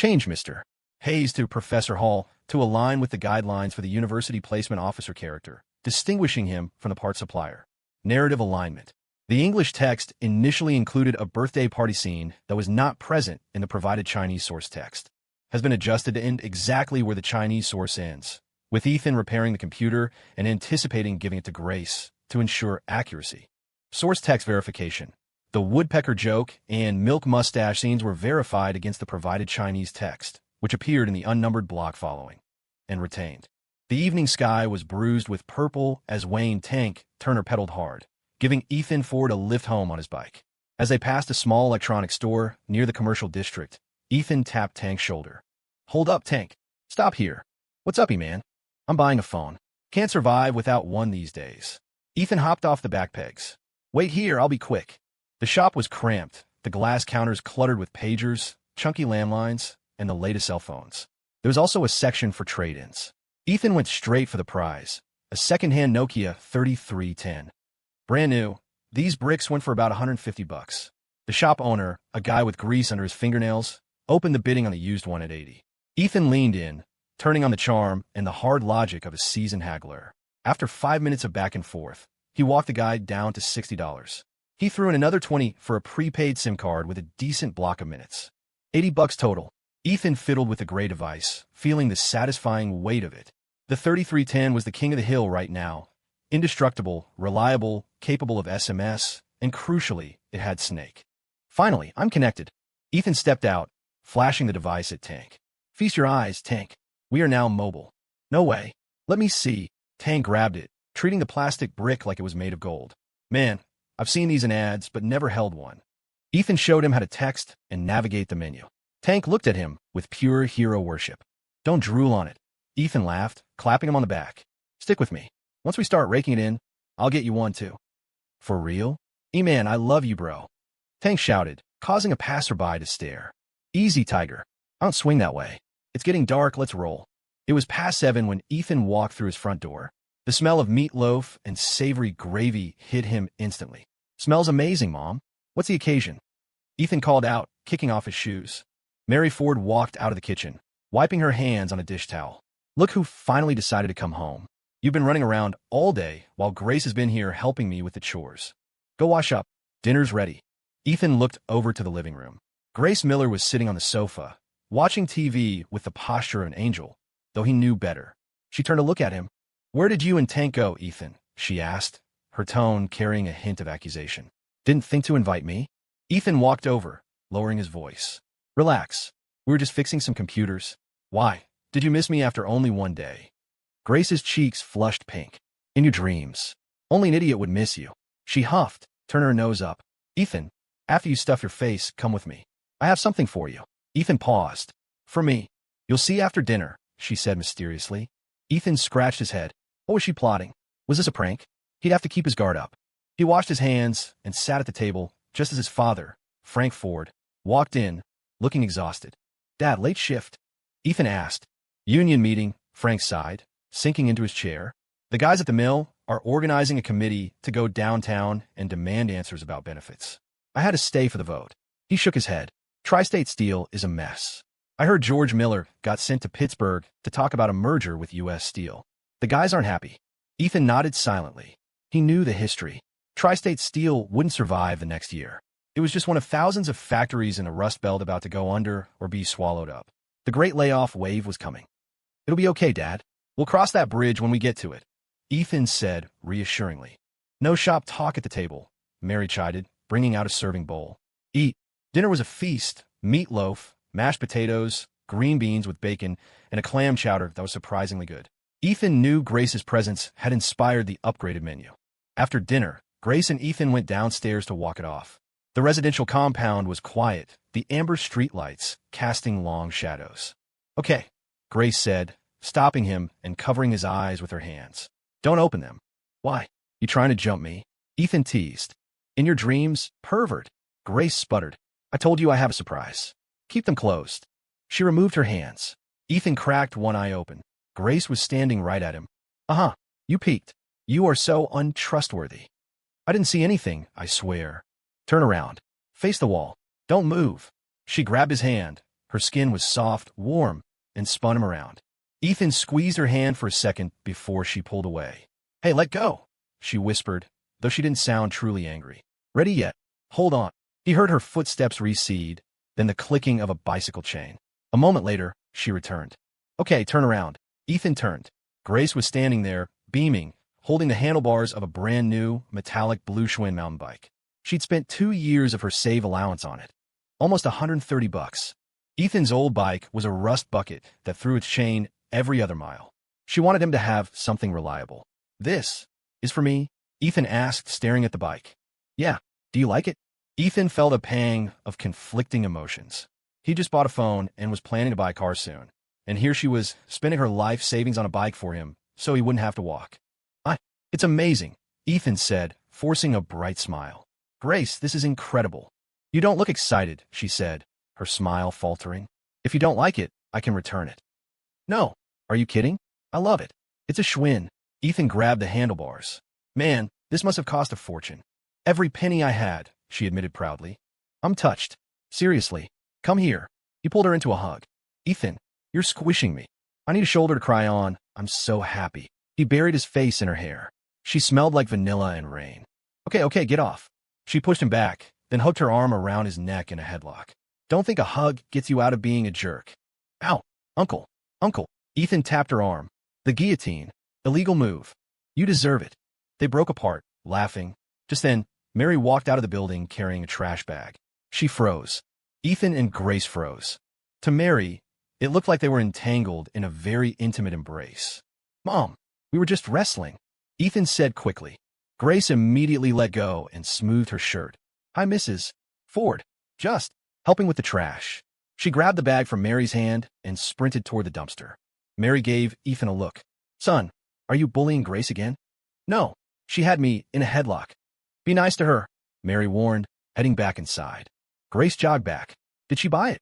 Change Mr. Hayes to Professor Hall to align with the guidelines for the University Placement Officer character, distinguishing him from the part supplier. Narrative alignment. The English text initially included a birthday party scene that was not present in the provided Chinese source text. Has been adjusted to end exactly where the Chinese source ends, with Ethan repairing the computer and anticipating giving it to Grace to ensure accuracy. Source text verification. The woodpecker joke and milk mustache scenes were verified against the provided Chinese text, which appeared in the unnumbered block following, and retained. The evening sky was bruised with purple as Wayne Tank Turner pedaled hard, giving Ethan Ford a lift home on his bike. As they passed a small electronics store near the commercial district, Ethan tapped Tank's shoulder. "Hold up, Tank. Stop here. What's uppy, man? I'm buying a phone. Can't survive without one these days." Ethan hopped off the back pegs. "Wait here, I'll be quick." The shop was cramped, the glass counters cluttered with pagers, chunky landlines, and the latest cell phones. There was also a section for trade-ins. Ethan went straight for the prize, a second-hand Nokia 3310. Brand new, these bricks went for about $150. The shop owner, a guy with grease under his fingernails, opened the bidding on the used one at $80. Ethan leaned in, turning on the charm and the hard logic of a seasoned haggler. After 5 minutes of back and forth, he walked the guy down to $60. He threw in another $20 for a prepaid SIM card with a decent block of minutes. $80 total. Ethan fiddled with the gray device, feeling the satisfying weight of it. The 3310 was the king of the hill right now. Indestructible, reliable, capable of SMS, and crucially, it had Snake. "Finally, I'm connected." Ethan stepped out, flashing the device at Tank. "Feast your eyes, Tank. We are now mobile." "No way. Let me see." Tank grabbed it, treating the plastic brick like it was made of gold. "Man, I've seen these in ads, but never held one." Ethan showed him how to text and navigate the menu. Tank looked at him with pure hero worship. "Don't drool on it." Ethan laughed, clapping him on the back. "Stick with me. Once we start raking it in, I'll get you one too." "For real?" "E-man, I love you, bro." Tank shouted, causing a passerby to stare. "Easy, Tiger. I don't swing that way. It's getting dark, let's roll." It was past 7 when Ethan walked through his front door. The smell of meatloaf and savory gravy hit him instantly. "Smells amazing, Mom. What's the occasion?" Ethan called out, kicking off his shoes. Mary Ford walked out of the kitchen, wiping her hands on a dish towel. "Look who finally decided to come home. You've been running around all day while Grace has been here helping me with the chores. Go wash up. Dinner's ready." Ethan looked over to the living room. Grace Miller was sitting on the sofa, watching TV with the posture of an angel, though he knew better. She turned to look at him. "Where did you and Tank go, Ethan?" she asked, her tone carrying a hint of accusation. "Didn't think to invite me?" Ethan walked over, lowering his voice. "Relax. We were just fixing some computers. Why? Did you miss me after only one day?" Grace's cheeks flushed pink. "In your dreams. Only an idiot would miss you." She huffed, turning her nose up. "Ethan, after you stuff your face, come with me. I have something for you." Ethan paused. "For me. You'll see after dinner," she said mysteriously. Ethan scratched his head. What was she plotting? Was this a prank? He'd have to keep his guard up. He washed his hands and sat at the table just as his father, Frank Ford, walked in, looking exhausted. "Dad, late shift?" Ethan asked. "Union meeting," Frank sighed, sinking into his chair. "The guys at the mill are organizing a committee to go downtown and demand answers about benefits. I had to stay for the vote." He shook his head. "Tri-State Steel is a mess. I heard George Miller got sent to Pittsburgh to talk about a merger with U.S. Steel. The guys aren't happy." Ethan nodded silently. He knew the history. Tri-State Steel wouldn't survive the next year. It was just one of thousands of factories in a rust belt about to go under or be swallowed up. The great layoff wave was coming. "It'll be okay, Dad. We'll cross that bridge when we get to it," Ethan said reassuringly. "No shop talk at the table," Mary chided, bringing out a serving bowl. "Eat." Dinner was a feast: meatloaf, mashed potatoes, green beans with bacon, and a clam chowder that was surprisingly good. Ethan knew Grace's presence had inspired the upgraded menu. After dinner, Grace and Ethan went downstairs to walk it off. The residential compound was quiet, the amber streetlights casting long shadows. "Okay," Grace said, stopping him and covering his eyes with her hands. "Don't open them." "Why? You trying to jump me?" Ethan teased. "In your dreams, pervert." Grace sputtered. "I told you I have a surprise. Keep them closed." She removed her hands. Ethan cracked one eye open. Grace was standing right at him. "Uh-huh. You peeked. You are so untrustworthy." "I didn't see anything, I swear." "Turn around. Face the wall. Don't move." She grabbed his hand, Her skin was soft, warm, and spun him around. Ethan squeezed her hand for a second before she pulled away. "Hey, let go," she whispered, though she didn't sound truly angry. "Ready yet? Hold on." He heard her footsteps recede, then the clicking of a bicycle chain. A moment later, she returned. "Okay, turn around." Ethan turned. Grace was standing there, beaming, holding the handlebars of a brand-new, metallic blue Schwinn mountain bike. She'd spent 2 years of her save allowance on it. Almost $130. Ethan's old bike was a rust bucket that threw its chain every other mile. She wanted him to have something reliable. "This is for me?" Ethan asked, staring at the bike. "Yeah. Do you like it?" Ethan felt a pang of conflicting emotions. He just bought a phone and was planning to buy a car soon. And here she was, spending her life savings on a bike for him, so he wouldn't have to walk. It's amazing," Ethan said, forcing a bright smile. "Grace, this is incredible." "You don't look excited," she said, her smile faltering. "If you don't like it, I can return it." "No. Are you kidding? I love it. It's a Schwinn." Ethan grabbed the handlebars. "Man, this must have cost a fortune." "Every penny I had," she admitted proudly. "I'm touched. Seriously. Come here." He pulled her into a hug. "Ethan, you're squishing me. I need a shoulder to cry on. I'm so happy." He buried his face in her hair. She smelled like vanilla and rain. Okay, get off." She pushed him back, then hooked her arm around his neck in a headlock. "Don't think a hug gets you out of being a jerk." "Ow, Uncle. Ethan tapped her arm. "The guillotine. Illegal move. You deserve it." They broke apart, laughing. Just then, Mary walked out of the building carrying a trash bag. She froze. Ethan and Grace froze. To Mary, it looked like they were entangled in a very intimate embrace. "Mom, we were just wrestling," Ethan said quickly. Grace immediately let go and smoothed her shirt. "Hi, Mrs. Ford. Just helping with the trash." She grabbed the bag from Mary's hand and sprinted toward the dumpster. Mary gave Ethan a look. "Son, are you bullying Grace again?" "No, she had me in a headlock." "Be nice to her," Mary warned, heading back inside. Grace jogged back. "Did she buy it?"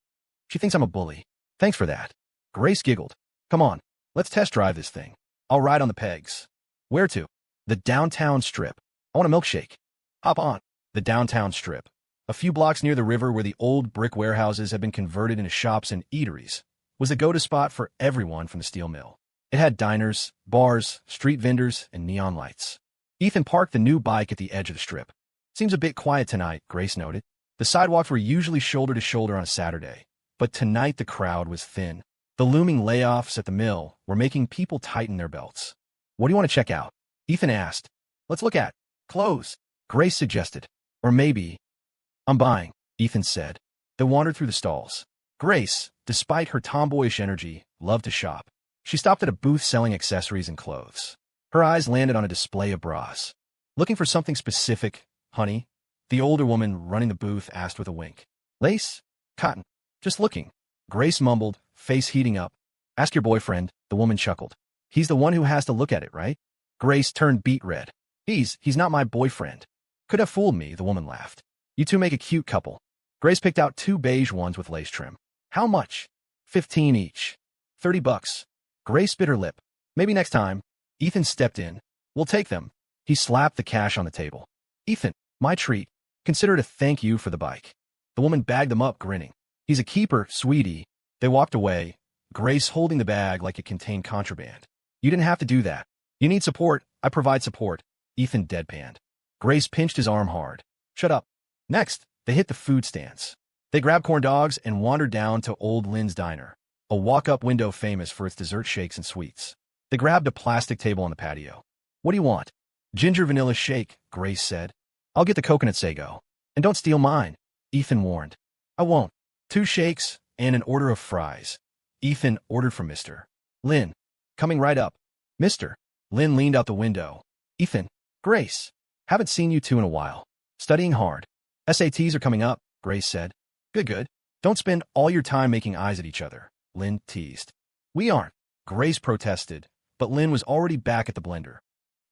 "She thinks I'm a bully." "Thanks for that." Grace giggled. "Come on, let's test drive this thing. I'll ride on the pegs." "Where to?" "The downtown strip. I want a milkshake." "Hop on." The downtown strip, a few blocks near the river where the old brick warehouses had been converted into shops and eateries, was the go-to spot for everyone from the steel mill. It had diners, bars, street vendors, and neon lights. Ethan parked the new bike at the edge of the strip. "Seems a bit quiet tonight," Grace noted. The sidewalks were usually shoulder to shoulder on a Saturday, but tonight the crowd was thin. The looming layoffs at the mill were making people tighten their belts. "What do you want to check out?" Ethan asked. "Let's look at clothes," Grace suggested. "Or maybe—" "I'm buying," Ethan said. They wandered through the stalls. Grace, despite her tomboyish energy, loved to shop. She stopped at a booth selling accessories and clothes. Her eyes landed on a display of bras. "Looking for something specific, honey?" The older woman running the booth asked with a wink. "Lace? Cotton? Just looking." Grace mumbled, face heating up. "Ask your boyfriend," the woman chuckled. "He's the one who has to look at it, right?" Grace turned beet red. He's not my boyfriend." "Could have fooled me," the woman laughed. "You two make a cute couple." Grace picked out 2 beige ones with lace trim. "How much?" $15 each. $30. Grace bit her lip. "Maybe next time." Ethan stepped in. "We'll take them." He slapped the cash on the table. "Ethan, my treat. Consider it a thank you for the bike." The woman bagged them up, grinning. "He's a keeper, sweetie." They walked away, Grace holding the bag like it contained contraband. "You didn't have to do that. You need support. I provide support." Ethan deadpanned. Grace pinched his arm hard. "Shut up." Next, they hit the food stands. They grabbed corn dogs and wandered down to Old Lynn's Diner, a walk-up window famous for its dessert shakes and sweets. They grabbed a plastic table on the patio. "What do you want?" "Ginger vanilla shake," Grace said. "I'll get the coconut sago." "And don't steal mine," Ethan warned. "I won't." 2 shakes and an order of fries. Ethan ordered from Mr. Lynn. "Coming right up." "Mr. Lynn leaned out the window. "Ethan, Grace, haven't seen you two in a while. Studying hard." "SATs are coming up," Grace said. Good. "Don't spend all your time making eyes at each other," Lynn teased. "We aren't," Grace protested, but Lynn was already back at the blender.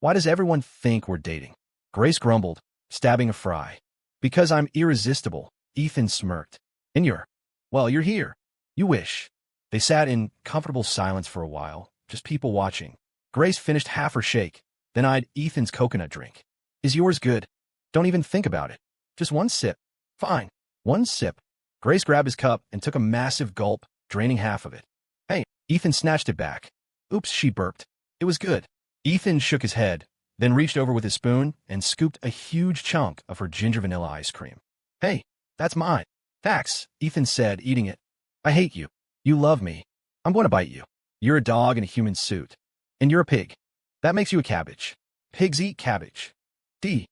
"Why does everyone think we're dating?" Grace grumbled, stabbing a fry. "Because I'm irresistible," Ethan smirked. "And you're here. You wish." They sat in comfortable silence for a while, just people watching. Grace finished half her shake, then eyed Ethan's coconut drink. "Is yours good?" "Don't even think about it. Just one sip." "Fine. 1 sip." Grace grabbed his cup and took a massive gulp, draining half of it. Hey, Ethan snatched it back. Oops, she burped. It was good. Ethan shook his head, then reached over with his spoon and scooped a huge chunk of her ginger vanilla ice cream. Hey, that's mine. Thanks, Ethan said, eating it. I hate you. You love me. I'm going to bite you. You're a dog in a human suit. And you're a pig. That makes you a cabbage. Pigs eat cabbage. D.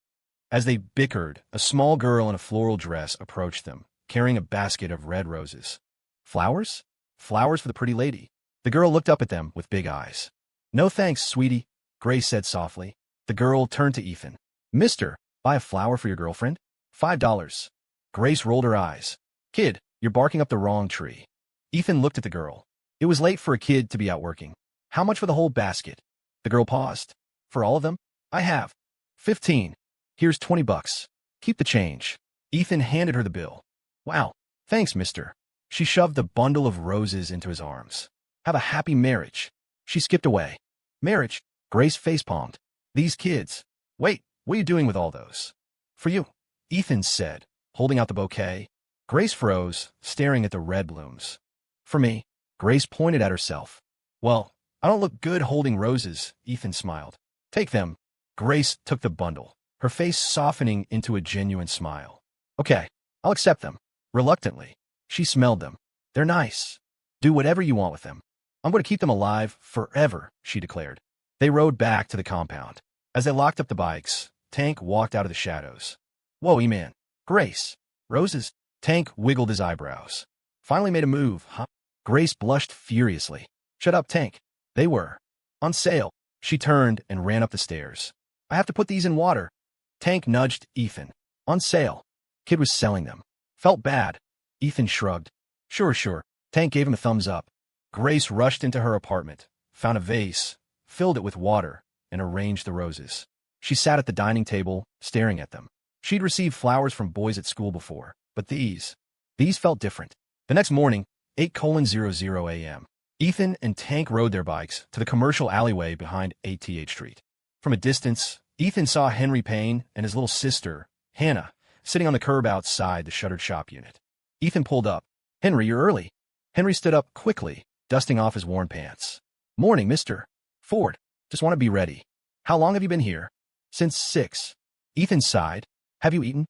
As they bickered, a small girl in a floral dress approached them, carrying a basket of red roses. Flowers? Flowers for the pretty lady. The girl looked up at them with big eyes. No thanks, sweetie, Grace said softly. The girl turned to Ethan. Mister, buy a flower for your girlfriend? $5. Grace rolled her eyes. Kid, you're barking up the wrong tree. Ethan looked at the girl. It was late for a kid to be out working. How much for the whole basket? The girl paused. For all of them? I have 15. Here's $20. Keep the change. Ethan handed her the bill. Wow, thanks, mister. She shoved the bundle of roses into his arms. Have a happy marriage. She skipped away. Marriage? Grace facepalmed. These kids. Wait, what are you doing with all those? For you, Ethan said, holding out the bouquet. Grace froze, staring at the red blooms. For me, Grace pointed at herself. Well, I don't look good holding roses, Ethan smiled. Take them. Grace took the bundle, her face softening into a genuine smile. Okay, I'll accept them. Reluctantly, she smelled them. They're nice. Do whatever you want with them. I'm going to keep them alive forever, she declared. They rode back to the compound. As they locked up the bikes, Tank walked out of the shadows. Whoa, E-Man. Grace. Roses? Tank wiggled his eyebrows. Finally made a move, huh? Grace blushed furiously. Shut up, Tank. They were on sale. She turned and ran up the stairs. I have to put these in water. Tank nudged Ethan. On sale. Kid was selling them. Felt bad. Ethan shrugged. Sure. Tank gave him a thumbs up. Grace rushed into her apartment, found a vase, filled it with water, and arranged the roses. She sat at the dining table, staring at them. She'd received flowers from boys at school before, but these felt different. The next morning, 8:00 a.m., Ethan and Tank rode their bikes to the commercial alleyway behind ATH Street. From a distance, Ethan saw Henry Payne and his little sister, Hannah, sitting on the curb outside the shuttered shop unit. Ethan pulled up. Henry, you're early. Henry stood up quickly, dusting off his worn pants. Morning, Mr. Ford. Just want to be ready. How long have you been here? Since 6. Ethan sighed. Have you eaten?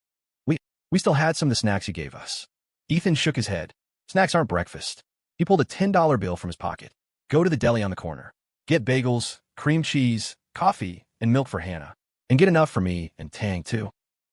We still had some of the snacks you gave us. Ethan shook his head. Snacks aren't breakfast. He pulled a $10 bill from his pocket. Go to the deli on the corner. Get bagels, cream cheese, coffee, and milk for Hannah. And get enough for me and Tang, too.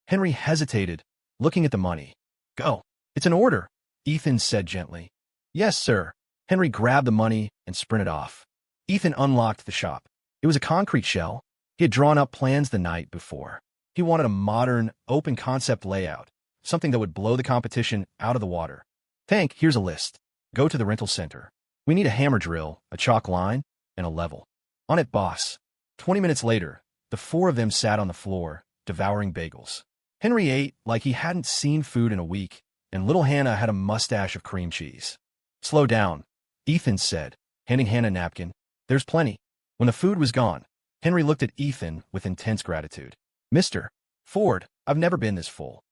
Henry hesitated, looking at the money. Go. It's an order, Ethan said gently. Yes, sir. Henry grabbed the money and sprinted off. Ethan unlocked the shop. It was a concrete shell. He had drawn up plans the night before. He wanted a modern, open-concept layout, something that would blow the competition out of the water. Tank, here's a list. Go to the rental center. We need a hammer drill, a chalk line, and a level. On it, boss. 20 minutes later, the four of them sat on the floor, devouring bagels. Henry ate like he hadn't seen food in a week, and little Hannah had a mustache of cream cheese. Slow down, Ethan said, handing Hannah a napkin. There's plenty. When the food was gone, Henry looked at Ethan with intense gratitude. Mr. Ford, I've never been this full.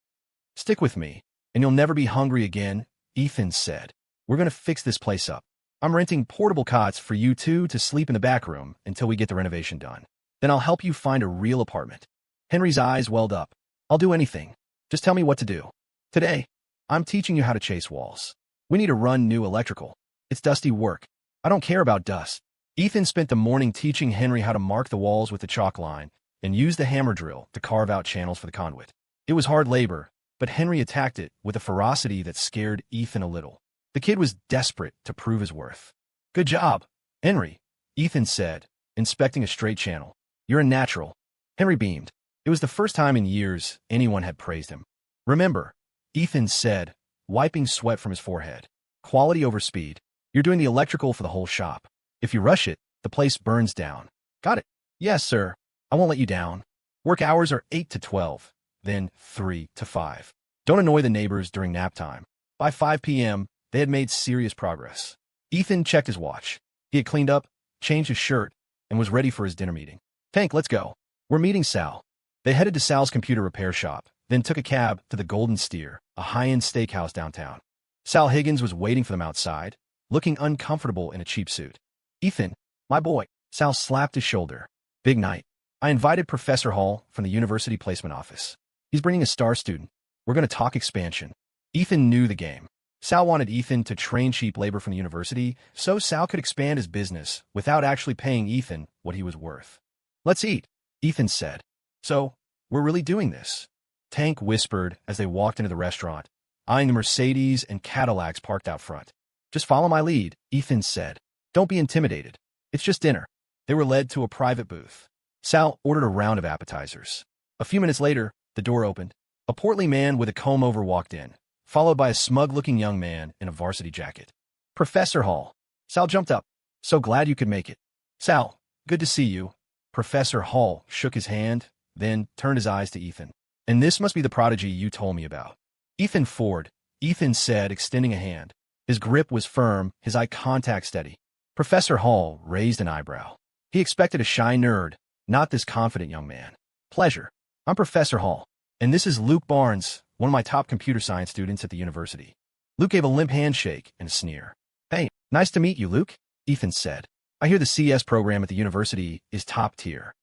Stick with me, and you'll never be hungry again, Ethan said. We're going to fix this place up. I'm renting portable cots for you two to sleep in the back room until we get the renovation done. Then I'll help you find a real apartment. Henry's eyes welled up. I'll do anything. Just tell me what to do. Today, I'm teaching you how to chase walls. We need to run new electrical. It's dusty work. I don't care about dust. Ethan spent the morning teaching Henry how to mark the walls with the chalk line and use the hammer drill to carve out channels for the conduit. It was hard labor, but Henry attacked it with a ferocity that scared Ethan a little. The kid was desperate to prove his worth. Good job, Henry, Ethan said, inspecting a straight channel. You're a natural. Henry beamed. It was the first time in years anyone had praised him. Remember, Ethan said, wiping sweat from his forehead. Quality over speed. You're doing the electrical for the whole shop. If you rush it, the place burns down. Got it? Yes, sir. I won't let you down. Work hours are 8 to 12, then 3 to 5. Don't annoy the neighbors during nap time. By 5 p.m., they had made serious progress. Ethan checked his watch. He had cleaned up, changed his shirt, and was ready for his dinner meeting. Tank, let's go. We're meeting Sal. They headed to Sal's computer repair shop, then took a cab to the Golden Steer, a high-end steakhouse downtown. Sal Higgins was waiting for them outside, looking uncomfortable in a cheap suit. "Ethan, my boy." Sal slapped his shoulder. "Big night. I invited Professor Hall from the University Placement Office. He's bringing a star student. We're going to talk expansion." Ethan knew the game. Sal wanted Ethan to train cheap labor from the university so Sal could expand his business without actually paying Ethan what he was worth. "Let's eat," Ethan said. "So, we're really doing this?" Tank whispered as they walked into the restaurant, eyeing the Mercedes and Cadillacs parked out front. "Just follow my lead," Ethan said. "Don't be intimidated. It's just dinner." They were led to a private booth. Sal ordered a round of appetizers. A few minutes later, the door opened. A portly man with a comb-over walked in, followed by a smug-looking young man in a varsity jacket. "Professor Hall." Sal jumped up. "So glad you could make it." "Sal, good to see you." Professor Hall shook his hand, then turned his eyes to Ethan. "And this must be the prodigy you told me about." "Ethan Ford," Ethan said, extending a hand. His grip was firm, his eye contact steady. Professor Hall raised an eyebrow. He expected a shy nerd, not this confident young man. "Pleasure. I'm Professor Hall. And this is Luke Barnes, one of my top computer science students at the university." Luke gave a limp handshake and a sneer. "Hey, nice to meet you, Luke," Ethan said. "I hear the CS program at the university is top tier."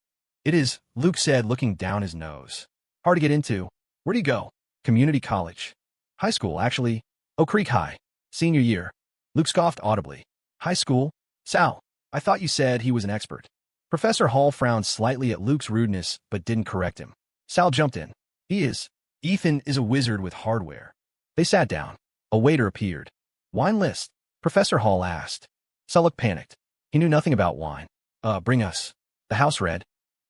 "It is," Luke said, looking down his nose. "Hard to get into." "Where do you go?" "Community college." "High school, actually." "Oak Creek High. Senior year." Luke scoffed audibly. "High school? Sal, I thought you said he was an expert." Professor Hall frowned slightly at Luke's rudeness but didn't correct him. Sal jumped in. "He is. Ethan is a wizard with hardware." They sat down. A waiter appeared. "Wine list?" Professor Hall asked. Sal looked panicked. He knew nothing about wine. Bring us." The house read.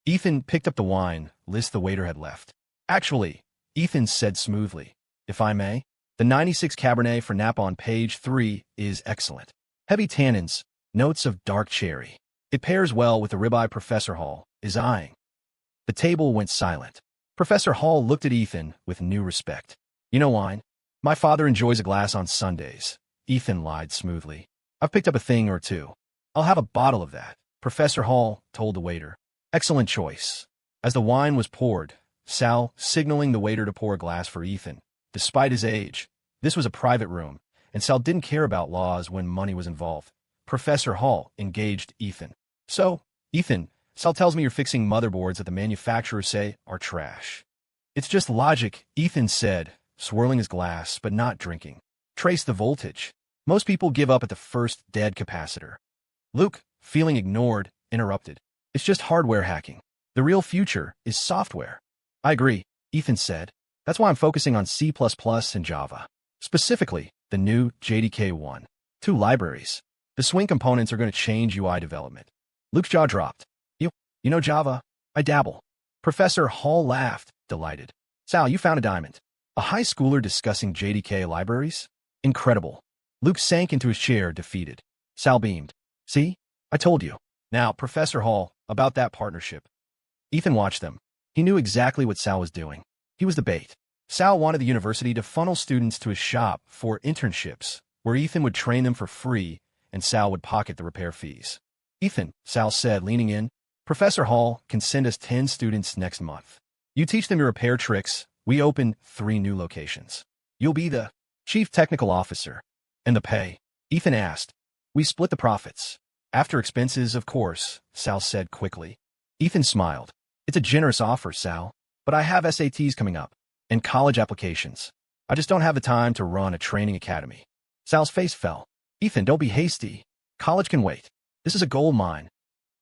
Ethan picked up the wine list the waiter had left. "Actually," Ethan said smoothly, "if I may, the 96 Cabernet for Napa on page 3 is excellent. Heavy tannins, notes of dark cherry. It pairs well with the ribeye Professor Hall is eyeing." The table went silent. Professor Hall looked at Ethan with new respect. "You know wine? My father enjoys a glass on Sundays." Ethan lied smoothly. "I've picked up a thing or two." "I'll have a bottle of that," Professor Hall told the waiter. "Excellent choice." As the wine was poured, Sal signaling the waiter to pour a glass for Ethan. Despite his age, this was a private room, and Sal didn't care about laws when money was involved. Professor Hall engaged Ethan. "So, Ethan, Sal tells me you're fixing motherboards that the manufacturers say are trash." "It's just logic," Ethan said, swirling his glass but not drinking. "Trace the voltage. Most people give up at the first dead capacitor." Luke, feeling ignored, interrupted. "It's just hardware hacking. The real future is software." "I agree," Ethan said. "That's why I'm focusing on C++ and Java. Specifically, the new JDK1. 2 libraries. The swing components are going to change UI development." Luke's jaw dropped. You know Java? I dabble." Professor Hall laughed, delighted. "Sal, you found a diamond. A high schooler discussing JDK libraries? Incredible." Luke sank into his chair, defeated. Sal beamed. "See? I told you." "Now, Professor Hall, about that partnership." Ethan watched them. He knew exactly what Sal was doing. He was the bait. Sal wanted the university to funnel students to his shop for internships, where Ethan would train them for free and Sal would pocket the repair fees. "Ethan," Sal said, leaning in, "Professor Hall can send us 10 students next month. You teach them your repair tricks. We open 3 new locations. You'll be the chief technical officer." "And the pay?" Ethan asked. "We split the profits. After expenses, of course," Sal said quickly. Ethan smiled. "It's a generous offer, Sal, but I have SATs coming up and college applications. I just don't have the time to run a training academy." Sal's face fell. "Ethan, don't be hasty. College can wait. This is a gold mine."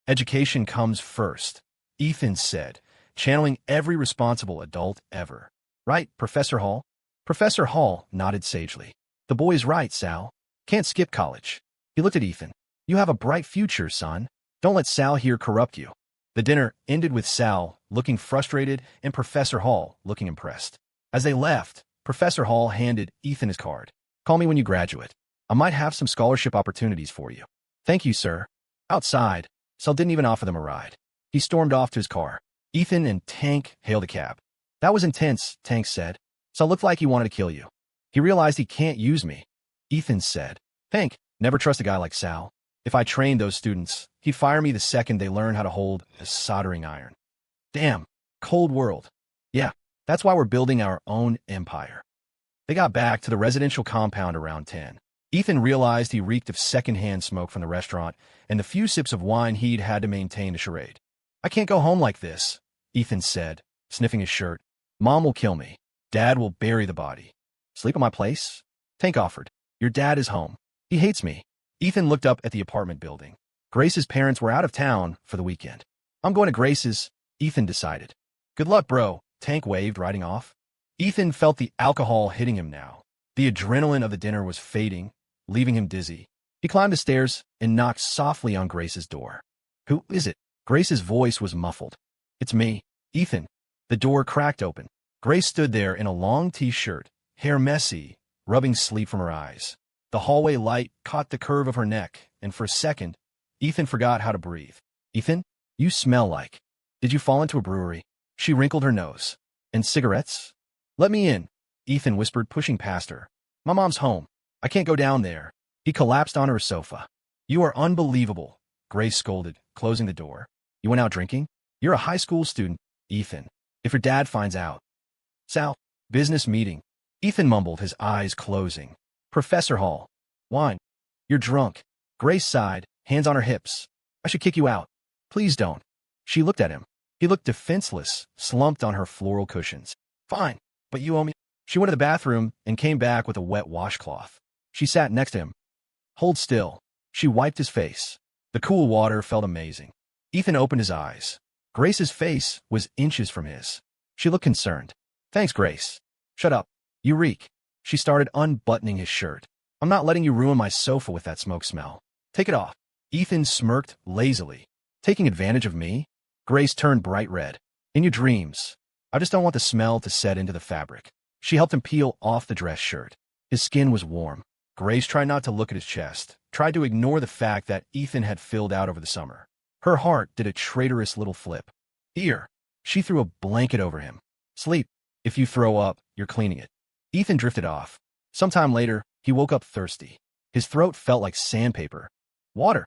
"Education comes first," Ethan said, channeling every responsible adult ever. "Right, Professor Hall?" Professor Hall nodded sagely. "The boy's right, Sal. Can't skip college." He looked at Ethan. "You have a bright future, son. Don't let Sal here corrupt you." The dinner ended with Sal looking frustrated and Professor Hall looking impressed. As they left, Professor Hall handed Ethan his card. "Call me when you graduate. I might have some scholarship opportunities for you." "Thank you, sir." Outside, Sal didn't even offer them a ride. He stormed off to his car. Ethan and Tank hailed a cab. "That was intense," Tank said. "Sal looked like he wanted to kill you." "He realized he can't use me," Ethan said. "Tank, never trust a guy like Sal. If I trained those students, he'd fire me the second they learn how to hold a soldering iron." "Damn, cold world." "Yeah, that's why we're building our own empire." They got back to the residential compound around 10. Ethan realized he reeked of secondhand smoke from the restaurant and the few sips of wine he'd had to maintain a charade. "I can't go home like this," Ethan said, sniffing his shirt. "Mom will kill me. Dad will bury the body." "Sleep at my place?" Tank offered. "Your dad is home. He hates me." Ethan looked up at the apartment building. Grace's parents were out of town for the weekend. "I'm going to Grace's," Ethan decided. "Good luck, bro," Tank waved, riding off. Ethan felt the alcohol hitting him now. The adrenaline of the dinner was fading, leaving him dizzy. He climbed the stairs and knocked softly on Grace's door. "Who is it?" Grace's voice was muffled. "It's me, Ethan." The door cracked open. Grace stood there in a long t-shirt, hair messy, rubbing sleep from her eyes. The hallway light caught the curve of her neck, and for a second, Ethan forgot how to breathe. "Ethan, you smell like... Did you fall into a brewery?" She wrinkled her nose. "And cigarettes?" "Let me in," Ethan whispered, pushing past her. "My mom's home. I can't go down there." He collapsed onto her sofa. "You are unbelievable," Grace scolded, closing the door. "You went out drinking? You're a high school student, Ethan. If your dad finds out..." "Sal, business meeting." Ethan mumbled, his eyes closing. "Professor Hall. Wine. You're drunk." Grace sighed, hands on her hips. "I should kick you out." "Please don't." She looked at him. He looked defenseless, slumped on her floral cushions. "Fine, but you owe me." She went to the bathroom and came back with a wet washcloth. She sat next to him. "Hold still." She wiped his face. The cool water felt amazing. Ethan opened his eyes. Grace's face was inches from his. She looked concerned. "Thanks, Grace." "Shut up. You reek." She started unbuttoning his shirt. "I'm not letting you ruin my sofa with that smoke smell. Take it off." Ethan smirked lazily. "Taking advantage of me?" Grace turned bright red. "In your dreams. I just don't want the smell to set into the fabric." She helped him peel off the dress shirt. His skin was warm. Grace tried not to look at his chest, tried to ignore the fact that Ethan had filled out over the summer. Her heart did a traitorous little flip. "Here." She threw a blanket over him. "Sleep. If you throw up, you're cleaning it." Ethan drifted off. Sometime later, he woke up thirsty. His throat felt like sandpaper. "Water."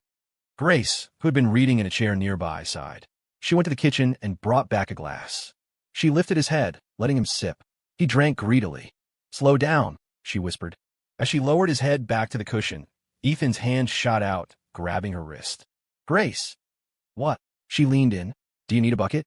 Grace, who had been reading in a chair nearby, sighed. She went to the kitchen and brought back a glass. She lifted his head, letting him sip. He drank greedily. "Slow down," she whispered. As she lowered his head back to the cushion, Ethan's hand shot out, grabbing her wrist. "Grace." "What?" She leaned in. "Do you need a bucket?"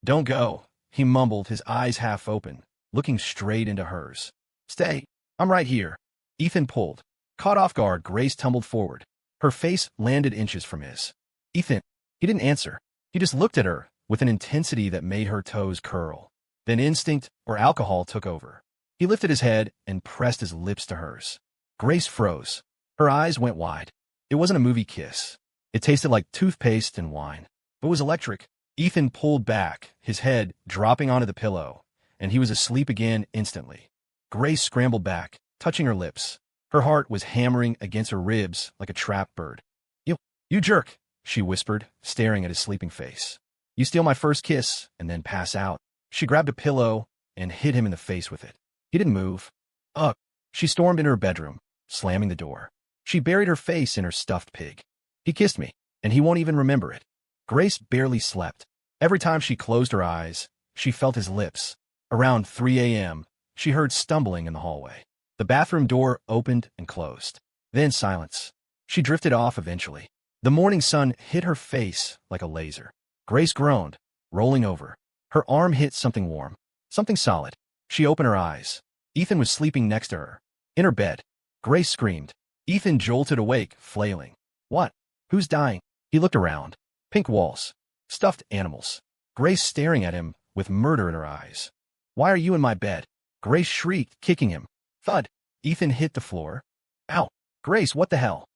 "Don't go," he mumbled, his eyes half open, looking straight into hers. "Stay. I'm right here." Ethan pulled. Caught off guard, Grace tumbled forward. Her face landed inches from his. "Ethan." He didn't answer. He just looked at her with an intensity that made her toes curl. Then instinct or alcohol took over. He lifted his head and pressed his lips to hers. Grace froze. Her eyes went wide. It wasn't a movie kiss. It tasted like toothpaste and wine. It was electric. Ethan pulled back, his head dropping onto the pillow, and he was asleep again instantly. Grace scrambled back, touching her lips. Her heart was hammering against her ribs like a trapped bird. You jerk," she whispered, staring at his sleeping face. "You steal my first kiss and then pass out." She grabbed a pillow and hit him in the face with it. He didn't move. "Ugh." She stormed into her bedroom, slamming the door. She buried her face in her stuffed pig. "He kissed me, and he won't even remember it." Grace barely slept. Every time she closed her eyes, she felt his lips. Around 3 a.m., she heard stumbling in the hallway. The bathroom door opened and closed. Then silence. She drifted off eventually. The morning sun hit her face like a laser. Grace groaned, rolling over. Her arm hit something warm, something solid. She opened her eyes. Ethan was sleeping next to her. In her bed. Grace screamed. Ethan jolted awake, flailing. "What? Who's dying?" He looked around. Pink walls. Stuffed animals. Grace staring at him with murder in her eyes. "Why are you in my bed?" Grace shrieked, kicking him. Thud. Ethan hit the floor. "Ow. Grace, what the hell?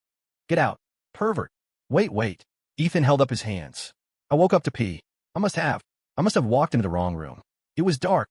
Get out. Pervert." Wait. Ethan held up his hands. "I woke up to pee. I must have walked into the wrong room. It was dark.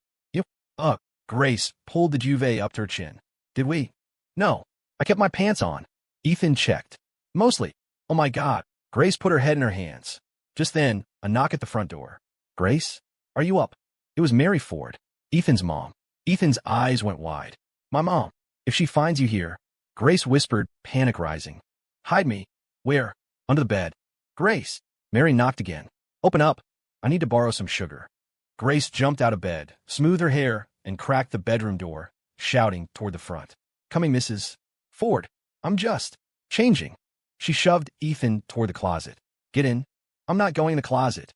Grace pulled the duvet up to her chin. "Did we?" "No. I kept my pants on." Ethan checked. "Mostly." "Oh my God." Grace put her head in her hands. Just then, a knock at the front door. "Grace? Are you up?" It was Mary Ford, Ethan's mom. Ethan's eyes went wide. "My mom. If she finds you here." Grace whispered, panic rising. "Hide me." "Where?" "Under the bed." "Grace." Mary knocked again. "Open up. I need to borrow some sugar." Grace jumped out of bed, smoothed her hair, and cracked the bedroom door, shouting toward the front. Coming, Mrs. Ford. I'm just changing. She shoved Ethan toward the closet. Get in. I'm not going in the closet.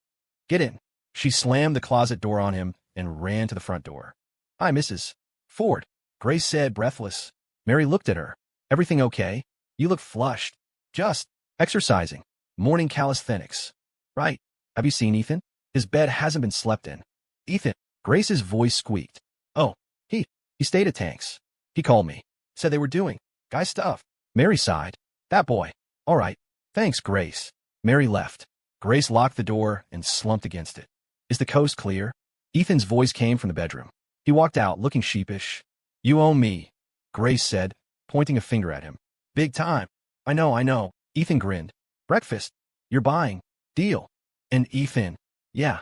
Get in. She slammed the closet door on him and ran to the front door. Hi, Mrs. Ford, Grace said, breathless. Mary looked at her. Everything okay? You look flushed. Just exercising. Morning calisthenics. Right. Have you seen Ethan? His bed hasn't been slept in. Ethan. Grace's voice squeaked. Oh, he stayed at Tank's. He called me. Said they were doing guy stuff. Mary sighed. That boy. All right. Thanks, Grace. Mary left. Grace locked the door and slumped against it. Is the coast clear? Ethan's voice came from the bedroom. He walked out, looking sheepish. You owe me, Grace said, pointing a finger at him. Big time. I know. Ethan grinned. Breakfast. You're buying. Deal. And Ethan. Yeah.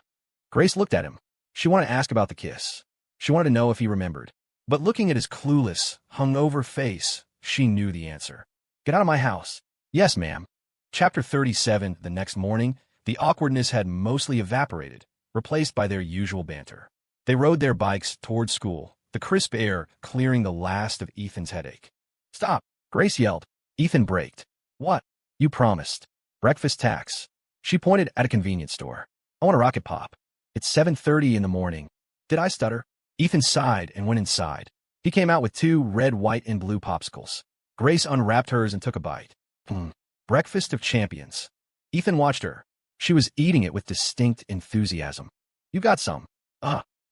Grace looked at him. She wanted to ask about the kiss. She wanted to know if he remembered. But looking at his clueless, hungover face, she knew the answer. Get out of my house. Yes, ma'am. Chapter 37. The next morning, the awkwardness had mostly evaporated, replaced by their usual banter. They rode their bikes toward school, the crisp air clearing the last of Ethan's headache. Stop, Grace yelled. Ethan braked. What? You promised. Breakfast tax. She pointed at a convenience store. I want a rocket pop. It's 7:30 in the morning. Did I stutter? Ethan sighed and went inside. He came out with 2 red, white, and blue popsicles. Grace unwrapped hers and took a bite. Breakfast of champions. Ethan watched her. She was eating it with distinct enthusiasm. You got some.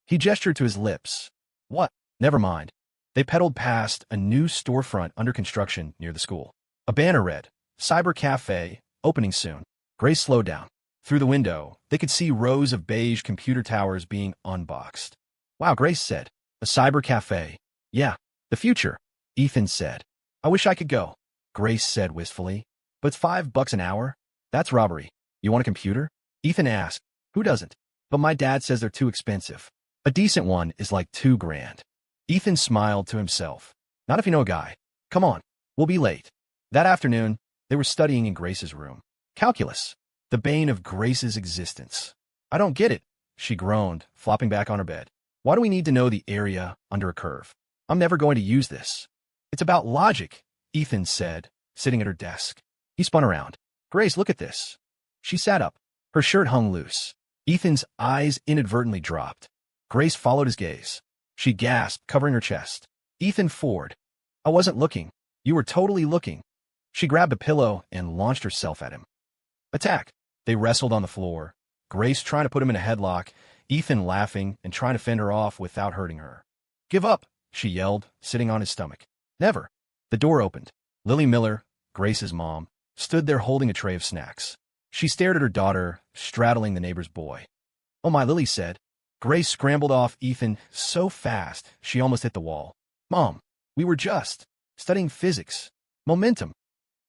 He gestured to his lips. What? Never mind. They pedaled past a new storefront under construction near the school. A banner read, Cyber Cafe, opening soon. Grace slowed down. Through the window, they could see rows of beige computer towers being unboxed. Wow, Grace said. A cyber cafe. Yeah, the future, Ethan said. I wish I could go, Grace said wistfully. But it's $5 an hour? That's robbery. You want a computer? Ethan asked. Who doesn't? But my dad says they're too expensive. A decent one is like $2 grand. Ethan smiled to himself. Not if you know a guy. Come on, we'll be late. That afternoon, they were studying in Grace's room. Calculus, the bane of Grace's existence. I don't get it, she groaned, flopping back on her bed. Why do we need to know the area under a curve? I'm never going to use this. It's about logic, Ethan said, sitting at her desk. He spun around. Grace, look at this. She sat up. Her shirt hung loose. Ethan's eyes inadvertently dropped. Grace followed his gaze. She gasped, covering her chest. Ethan Ford. I wasn't looking. You were totally looking. She grabbed a pillow and launched herself at him. Attack. They wrestled on the floor. Grace trying to put him in a headlock, Ethan laughing and trying to fend her off without hurting her. Give up, she yelled, sitting on his stomach. Never. The door opened. Lily Miller, Grace's mom, stood there holding a tray of snacks. She stared at her daughter, straddling the neighbor's boy. Oh my, Lily said. Grace scrambled off Ethan so fast she almost hit the wall. Mom, we were just studying physics. Momentum.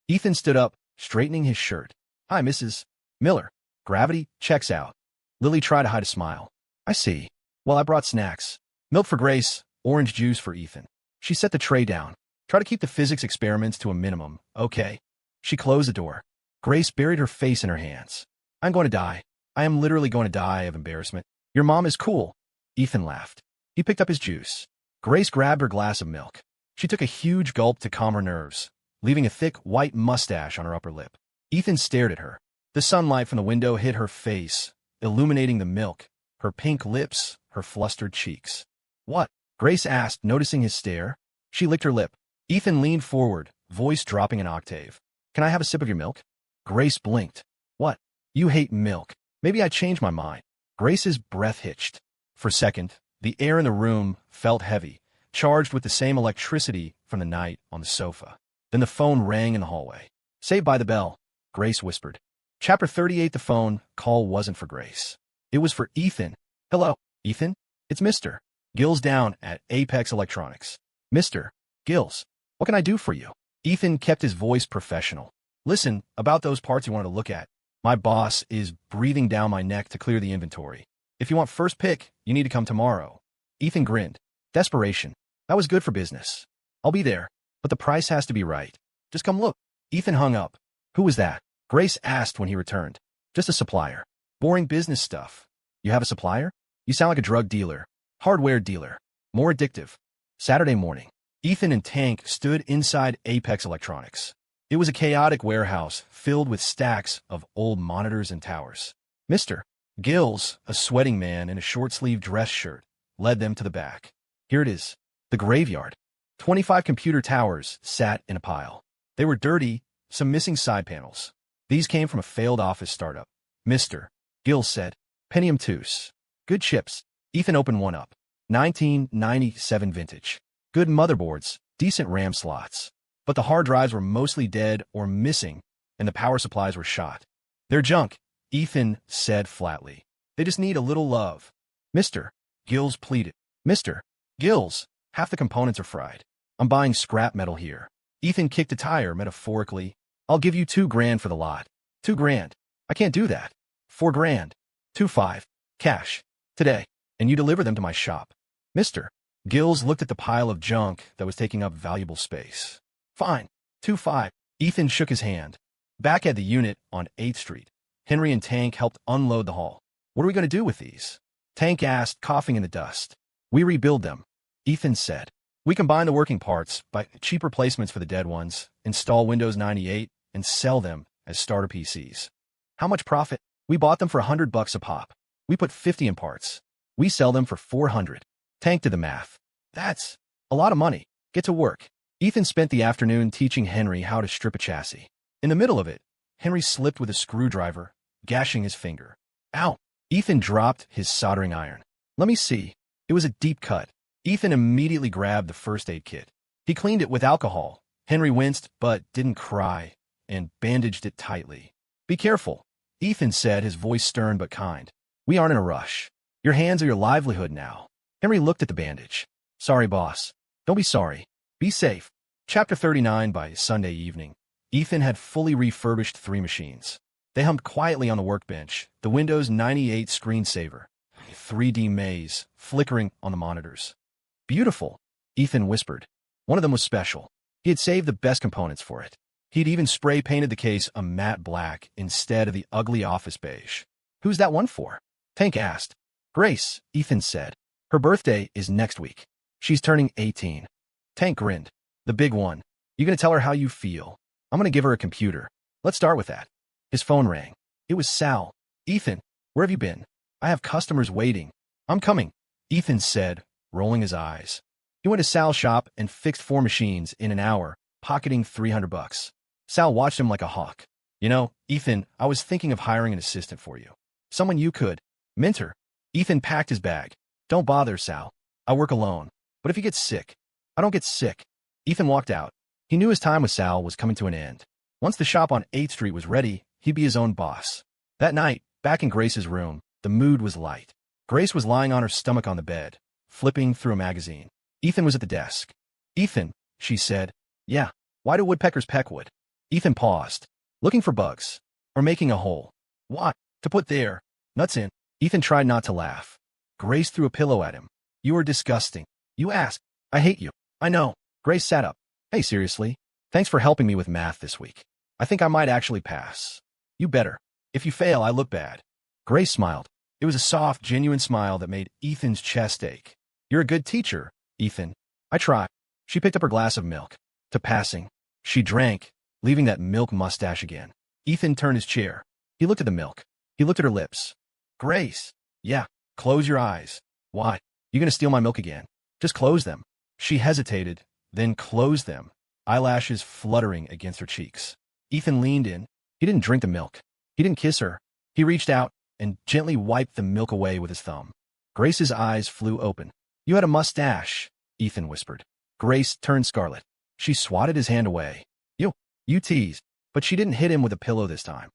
Ethan stood up, straightening his shirt. Hi, Mrs. Miller. Gravity checks out. Lily tried to hide a smile. I see. Well, I brought snacks. Milk for Grace, orange juice for Ethan. She set the tray down. Try to keep the physics experiments to a minimum, okay? She closed the door. Grace buried her face in her hands. I'm going to die. I am literally going to die of embarrassment. Your mom is cool. Ethan laughed. He picked up his juice. Grace grabbed her glass of milk. She took a huge gulp to calm her nerves, leaving a thick white mustache on her upper lip. Ethan stared at her. The sunlight from the window hit her face, illuminating the milk, her pink lips, her flustered cheeks. What? Grace asked, noticing his stare. She licked her lip. Ethan leaned forward, voice dropping an octave. Can I have a sip of your milk? Grace blinked. What? You hate milk. Maybe I changed my mind. Grace's breath hitched. For a second, the air in the room felt heavy, charged with the same electricity from the night on the sofa. Then the phone rang in the hallway. Saved by the bell, Grace whispered. Chapter 38. The phone call wasn't for Grace. It was for Ethan. Hello, Ethan? It's Mr. Gills down at Apex Electronics. Mr. Gills, what can I do for you? Ethan kept his voice professional. Listen, about those parts you wanted to look at. My boss is breathing down my neck to clear the inventory. If you want first pick, you need to come tomorrow. Ethan grinned. Desperation. That was good for business. I'll be there, but the price has to be right. Just come look. Ethan hung up. Who was that? Grace asked when he returned. Just a supplier. Boring business stuff. You have a supplier? You sound like a drug dealer. Hardware dealer. More addictive. Saturday morning. Ethan and Tank stood inside Apex Electronics. It was a chaotic warehouse filled with stacks of old monitors and towers. Mr. Gills, a sweating man in a short-sleeved dress shirt, led them to the back. Here it is. The graveyard. 25 computer towers sat in a pile. They were dirty, some missing side panels. These came from a failed office startup. Mr. Gills said, Pentium 2s. Good chips. Ethan opened one up. 1997 vintage. Good motherboards, decent RAM slots. But the hard drives were mostly dead or missing, and the power supplies were shot. They're junk, Ethan said flatly. They just need a little love. Mr. Gills pleaded. Mr. Gills, half the components are fried. I'm buying scrap metal here. Ethan kicked a tire metaphorically. I'll give you $2,000 for the lot. $2,000. I can't do that. $4,000. 2.5. Cash. Today. And you deliver them to my shop. Mr. Gills looked at the pile of junk that was taking up valuable space. Fine. 2.5. Ethan shook his hand. Back at the unit on 8th Street, Henry and Tank helped unload the haul. What are we going to do with these? Tank asked, coughing in the dust. We rebuild them, Ethan said. We combine the working parts, buy cheap replacements for the dead ones, install Windows 98, and sell them as starter PCs. How much profit? We bought them for $100 a pop. We put 50 in parts. We sell them for $400. Tank did the math. That's a lot of money. Get to work. Ethan spent the afternoon teaching Henry how to strip a chassis. In the middle of it, Henry slipped with a screwdriver, gashing his finger. Ow! Ethan dropped his soldering iron. Let me see. It was a deep cut. Ethan immediately grabbed the first aid kit. He cleaned it with alcohol. Henry winced, but didn't cry, and bandaged it tightly. Be careful, Ethan said, his voice stern but kind. We aren't in a rush. Your hands are your livelihood now. Henry looked at the bandage. Sorry, boss. Don't be sorry. Be safe. Chapter 39. By Sunday evening, Ethan had fully refurbished 3 machines. They hummed quietly on the workbench, the Windows 98 screensaver, 3D maze, flickering on the monitors. Beautiful, Ethan whispered. One of them was special. He had saved the best components for it. He'd even spray-painted the case a matte black instead of the ugly office beige. Who's that one for? Tank asked. Grace, Ethan said. Her birthday is next week. She's turning 18. Tank grinned. The big one. You gonna tell her how you feel? I'm gonna give her a computer. Let's start with that. His phone rang. It was Sal. Ethan, where have you been? I have customers waiting. I'm coming, Ethan said, rolling his eyes. He went to Sal's shop and fixed 4 machines in an hour, pocketing $300. Sal watched him like a hawk. You know, Ethan, I was thinking of hiring an assistant for you. Someone you could mentor. Ethan packed his bag. Don't bother, Sal. I work alone. But if you get sick, I don't get sick. Ethan walked out. He knew his time with Sal was coming to an end. Once the shop on 8th Street was ready, he'd be his own boss. That night, back in Grace's room, the mood was light. Grace was lying on her stomach on the bed, flipping through a magazine. Ethan was at the desk. Ethan, she said. Yeah, why do woodpeckers peck wood? Ethan paused. Looking for bugs. Or making a hole. Why? To put their nuts in. Ethan tried not to laugh. Grace threw a pillow at him. You are disgusting. You ask. I hate you. I know. Grace sat up. Hey, seriously? Thanks for helping me with math this week. I think I might actually pass. You better. If you fail, I look bad. Grace smiled. It was a soft, genuine smile that made Ethan's chest ache. You're a good teacher, Ethan. I try. She picked up her glass of milk. To passing. She drank, leaving that milk mustache again. Ethan turned his chair. He looked at the milk. He looked at her lips. Grace. Yeah. Close your eyes. Why? You gonna steal my milk again? Just close them. She hesitated, then closed them, eyelashes fluttering against her cheeks. Ethan leaned in. He didn't drink the milk. He didn't kiss her. He reached out and gently wiped the milk away with his thumb. Grace's eyes flew open. You had a mustache, Ethan whispered. Grace turned scarlet. She swatted his hand away. You teased. But she didn't hit him with a pillow this time.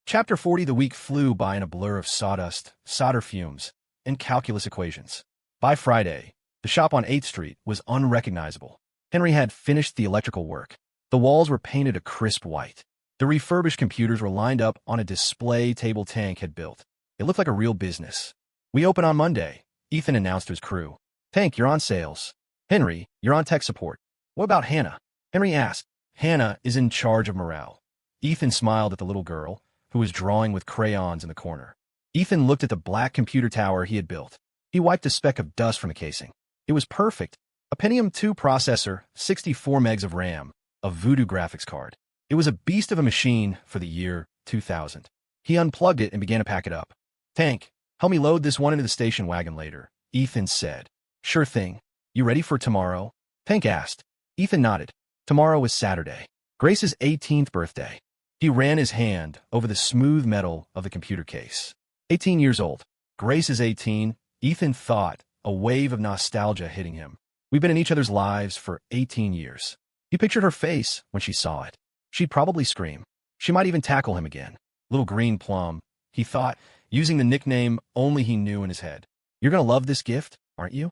Chapter 40. The week flew by in a blur of sawdust, solder fumes, and calculus equations. By Friday, the shop on 8th Street was unrecognizable. Henry had finished the electrical work. The walls were painted a crisp white. The refurbished computers were lined up on a display table Tank had built. It looked like a real business. We open on Monday, Ethan announced to his crew. Tank, you're on sales. Henry, you're on tech support. What about Hannah? Henry asked. Hannah is in charge of morale. Ethan smiled at the little girl, who was drawing with crayons in the corner. Ethan looked at the black computer tower he had built. He wiped a speck of dust from the casing. It was perfect. A Pentium 2 processor, 64 megs of RAM, a Voodoo graphics card. It was a beast of a machine for the year 2000. He unplugged it and began to pack it up. "Tank, help me load this one into the station wagon later," Ethan said. "Sure thing. You ready for tomorrow?" Tank asked. Ethan nodded. Tomorrow was Saturday, Grace's 18th birthday. He ran his hand over the smooth metal of the computer case. 18 years old. Grace is 18, Ethan thought, a wave of nostalgia hitting him. We've been in each other's lives for 18 years. He pictured her face when she saw it. She'd probably scream. She might even tackle him again. Little green plum, he thought, using the nickname only he knew in his head. "You're gonna love this gift, aren't you?"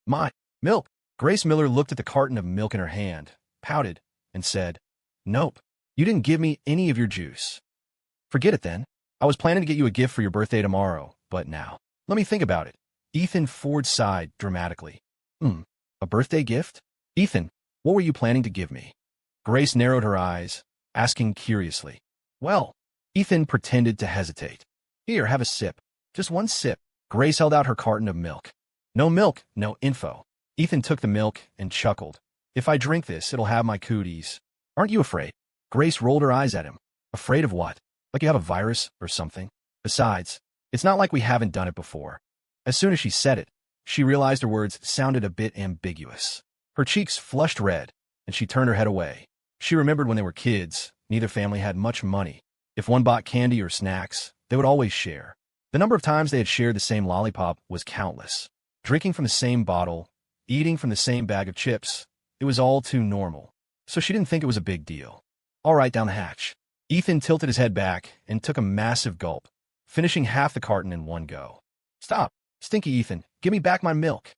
"My milk." Grace Miller looked at the carton of milk in her hand, pouted, and said, "Nope, you didn't give me any of your juice." "Forget it then. I was planning to get you a gift for your birthday tomorrow, but now, let me think about it." Ethan Ford sighed dramatically. A birthday gift? Ethan, what were you planning to give me?" Grace narrowed her eyes, asking curiously. "Well," Ethan pretended to hesitate. "Here, have a sip. Just one sip." Grace held out her carton of milk. "No milk, no info." Ethan took the milk and chuckled. "If I drink this, it'll have my cooties." "Aren't you afraid?" Grace rolled her eyes at him. "Afraid of what? Like you have a virus or something? Besides, it's not like we haven't done it before." As soon as she said it, she realized her words sounded a bit ambiguous. Her cheeks flushed red, and she turned her head away. She remembered when they were kids, neither family had much money. If one bought candy or snacks, they would always share. The number of times they had shared the same lollipop was countless. Drinking from the same bottle, eating from the same bag of chips, it was all too normal. So she didn't think it was a big deal. "All right, down the hatch." Ethan tilted his head back and took a massive gulp, finishing half the carton in one go. "Stop, stinky Ethan, give me back my milk."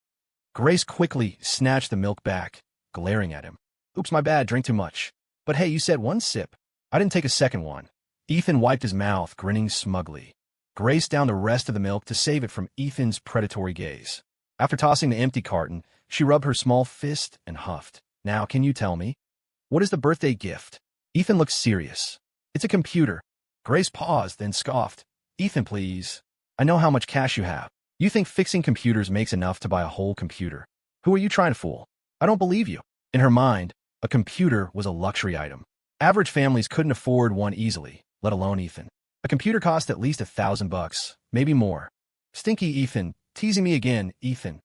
Grace quickly snatched the milk back, glaring at him. "Oops, my bad, drink too much." "But hey, you said one sip." "I didn't take a second one." Ethan wiped his mouth, grinning smugly. Grace downed the rest of the milk to save it from Ethan's predatory gaze. After tossing the empty carton, she rubbed her small fist and huffed. "Now, can you tell me? What is the birthday gift?" Ethan looked serious. "It's a computer." Grace paused, then scoffed. "Ethan, please. I know how much cash you have. You think fixing computers makes enough to buy a whole computer. Who are you trying to fool? I don't believe you." In her mind, a computer was a luxury item. Average families couldn't afford one easily, let alone Ethan. A computer cost at least $1,000, maybe more. Stinky Ethan, teasing me again, Ethan.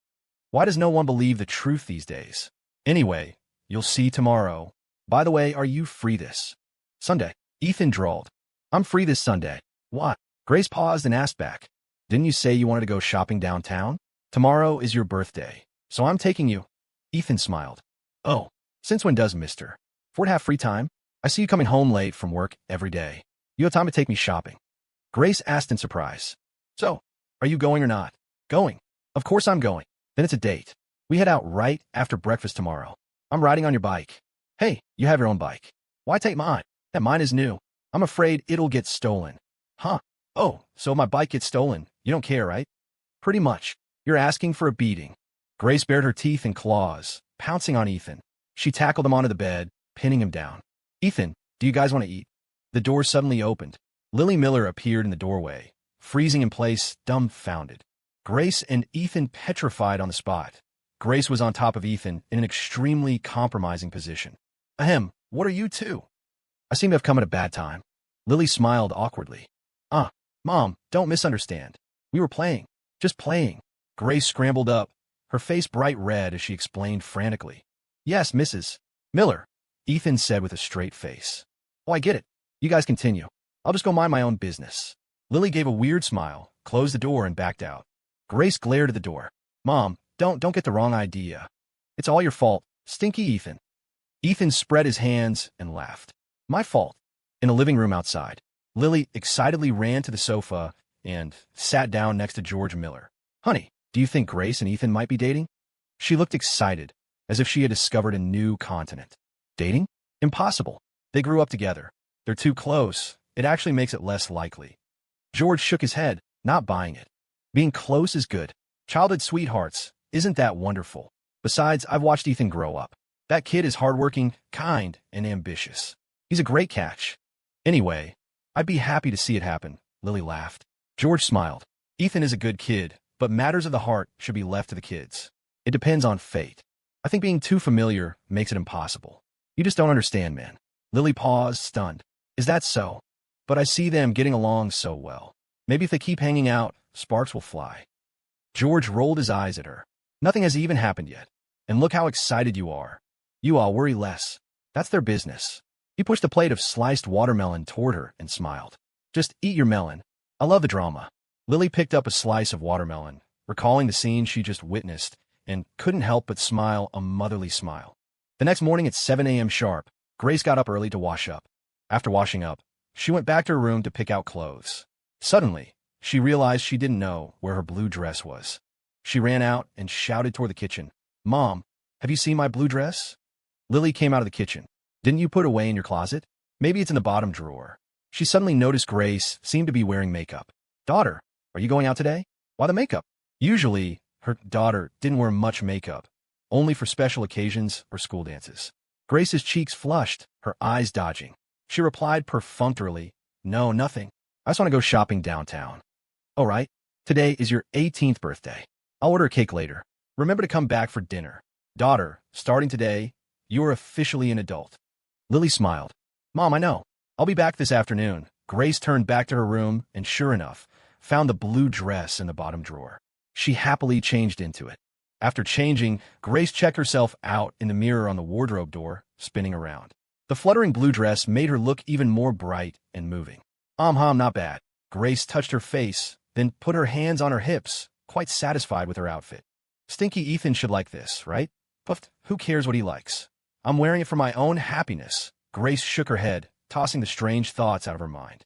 Why does no one believe the truth these days? Anyway, you'll see tomorrow. By the way, are you free this Sunday? Ethan drawled. "I'm free this Sunday." "What?" Grace paused and asked back. "Didn't you say you wanted to go shopping downtown? Tomorrow is your birthday, so I'm taking you." Ethan smiled. "Oh, since when does Mr. Ford have free time? I see you coming home late from work every day. You have time to take me shopping." Grace asked in surprise. "So, are you going or not?" "Going. Of course I'm going." "Then it's a date. We head out right after breakfast tomorrow. I'm riding on your bike." "Hey, you have your own bike. Why take mine?" "That mine is new. I'm afraid it'll get stolen." "Huh? Oh, so if my bike gets stolen, you don't care, right?" "Pretty much. You're asking for a beating." Grace bared her teeth and claws, pouncing on Ethan. She tackled him onto the bed, pinning him down. "Ethan, do you guys want to eat?" The door suddenly opened. Lily Miller appeared in the doorway, freezing in place, dumbfounded. Grace and Ethan petrified on the spot. Grace was on top of Ethan in an extremely compromising position. "Ahem, what are you two?" "I seem to have come at a bad time." Lily smiled awkwardly. Mom, don't misunderstand. We were playing. Just playing." Grace scrambled up, her face bright red as she explained frantically. "Yes, Mrs. Miller," Ethan said with a straight face. "Oh, I get it. You guys continue. I'll just go mind my own business." Lily gave a weird smile, closed the door, and backed out. Grace glared at the door. "Mom, don't get the wrong idea. It's all your fault, stinky Ethan." Ethan spread his hands and laughed. "My fault." In a living room outside, Lily excitedly ran to the sofa and sat down next to George Miller. "Honey, do you think Grace and Ethan might be dating?" She looked excited, as if she had discovered a new continent. "Dating? Impossible. They grew up together. They're too close. It actually makes it less likely." George shook his head, not buying it. "Being close is good. Childhood sweethearts, isn't that wonderful? Besides, I've watched Ethan grow up. That kid is hardworking, kind, and ambitious. He's a great catch. Anyway, I'd be happy to see it happen," Lily laughed. George smiled. "Ethan is a good kid, but matters of the heart should be left to the kids. It depends on fate." I think being too familiar makes it impossible. You just don't understand, man. Lily paused, stunned. Is that so? But I see them getting along so well. Maybe if they keep hanging out, sparks will fly. George rolled his eyes at her. Nothing has even happened yet. And look how excited you are. You all worry less. That's their business. He pushed a plate of sliced watermelon toward her and smiled. Just eat your melon. I love the drama. Lily picked up a slice of watermelon, recalling the scene she just witnessed, and couldn't help but smile a motherly smile. The next morning at 7 a.m. sharp, Grace got up early to wash up. After washing up, she went back to her room to pick out clothes. Suddenly, she realized she didn't know where her blue dress was. She ran out and shouted toward the kitchen, "Mom, have you seen my blue dress?" Lily came out of the kitchen. "Didn't you put it away in your closet? Maybe it's in the bottom drawer." She suddenly noticed Grace seemed to be wearing makeup. "Daughter, are you going out today? Why the makeup?" Usually, her daughter didn't wear much makeup, only for special occasions or school dances. Grace's cheeks flushed, her eyes dodging. She replied perfunctorily, "No, nothing. I just want to go shopping downtown." "All right. Today is your 18th birthday. I'll order a cake later. Remember to come back for dinner. Daughter, starting today, you are officially an adult." Lily smiled. "Mom, I know. I'll be back this afternoon." Grace turned back to her room and, sure enough, found the blue dress in the bottom drawer. She happily changed into it. After changing, Grace checked herself out in the mirror on the wardrobe door, spinning around. The fluttering blue dress made her look even more bright and moving. Not bad." Grace touched her face, then put her hands on her hips, quite satisfied with her outfit. "Stinky Ethan should like this, right? But who cares what he likes? I'm wearing it for my own happiness." Grace shook her head, tossing the strange thoughts out of her mind.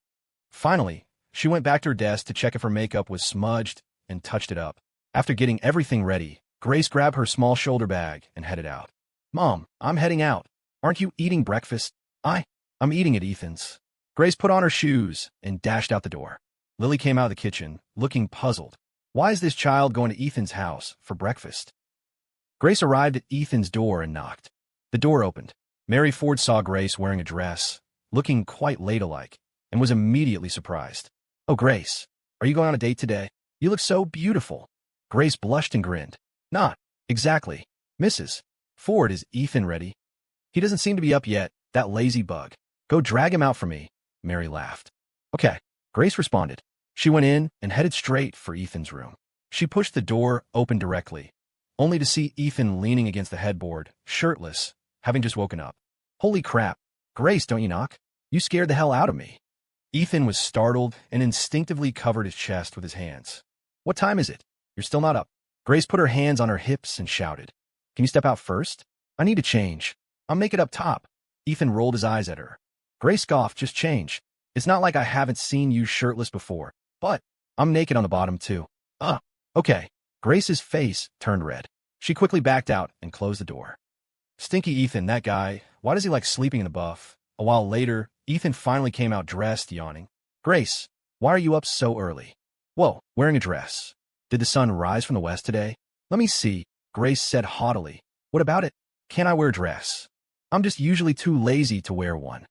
Finally, she went back to her desk to check if her makeup was smudged and touched it up. After getting everything ready, Grace grabbed her small shoulder bag and headed out. "Mom, I'm heading out. Aren't you eating breakfast?" I'm eating at Ethan's." Grace put on her shoes and dashed out the door. Lily came out of the kitchen, looking puzzled. Why is this child going to Ethan's house for breakfast? Grace arrived at Ethan's door and knocked. The door opened. Mary Ford saw Grace wearing a dress, looking quite ladylike, and was immediately surprised. "Oh, Grace, are you going on a date today? You look so beautiful." Grace blushed and grinned. "Not exactly. Mrs. Ford, is Ethan ready?" "He doesn't seem to be up yet, that lazy bug. Go drag him out for me." Mary laughed. "Okay," Grace responded. She went in and headed straight for Ethan's room. She pushed the door open directly, only to see Ethan leaning against the headboard, shirtless, having just woken up. "Holy crap. Grace, don't you knock? You scared the hell out of me." Ethan was startled and instinctively covered his chest with his hands. "What time is it? You're still not up." Grace put her hands on her hips and shouted, "Can you step out first? I need to change. I'll make it up top." Ethan rolled his eyes at her. Grace scoffed, "Just change. It's not like I haven't seen you shirtless before, but I'm naked on the bottom too." Okay." Grace's face turned red. She quickly backed out and closed the door. Stinky Ethan, that guy, why does he like sleeping in the buff? A while later, Ethan finally came out dressed, yawning. "Grace, why are you up so early?" "Whoa, wearing a dress. Did the sun rise from the west today?" "Let me see," Grace said haughtily. "What about it? Can't I wear a dress? I'm just usually too lazy to wear one."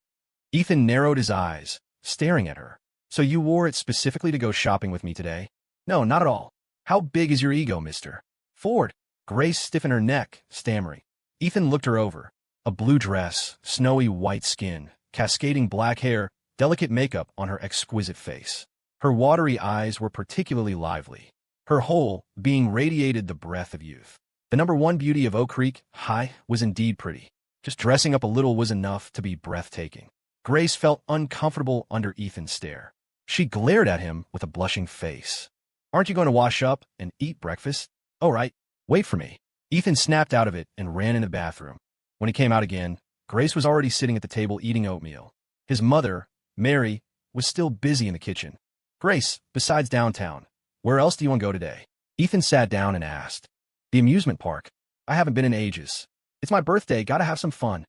Ethan narrowed his eyes, staring at her. "So you wore it specifically to go shopping with me today?" "No, not at all. How big is your ego, Mr. Ford?" Grace stiffened her neck, stammering. Ethan looked her over. A blue dress, snowy white skin, cascading black hair, delicate makeup on her exquisite face. Her watery eyes were particularly lively. Her whole being radiated the breath of youth. The #1 beauty of Oak Creek High was indeed pretty. Just dressing up a little was enough to be breathtaking. Grace felt uncomfortable under Ethan's stare. She glared at him with a blushing face. "Aren't you going to wash up and eat breakfast?" "All right, wait for me." Ethan snapped out of it and ran in the bathroom. When he came out again, Grace was already sitting at the table eating oatmeal. His mother, Mary, was still busy in the kitchen. "Grace, besides downtown, where else do you want to go today?" Ethan sat down and asked. "The amusement park. I haven't been in ages. It's my birthday, gotta have some fun."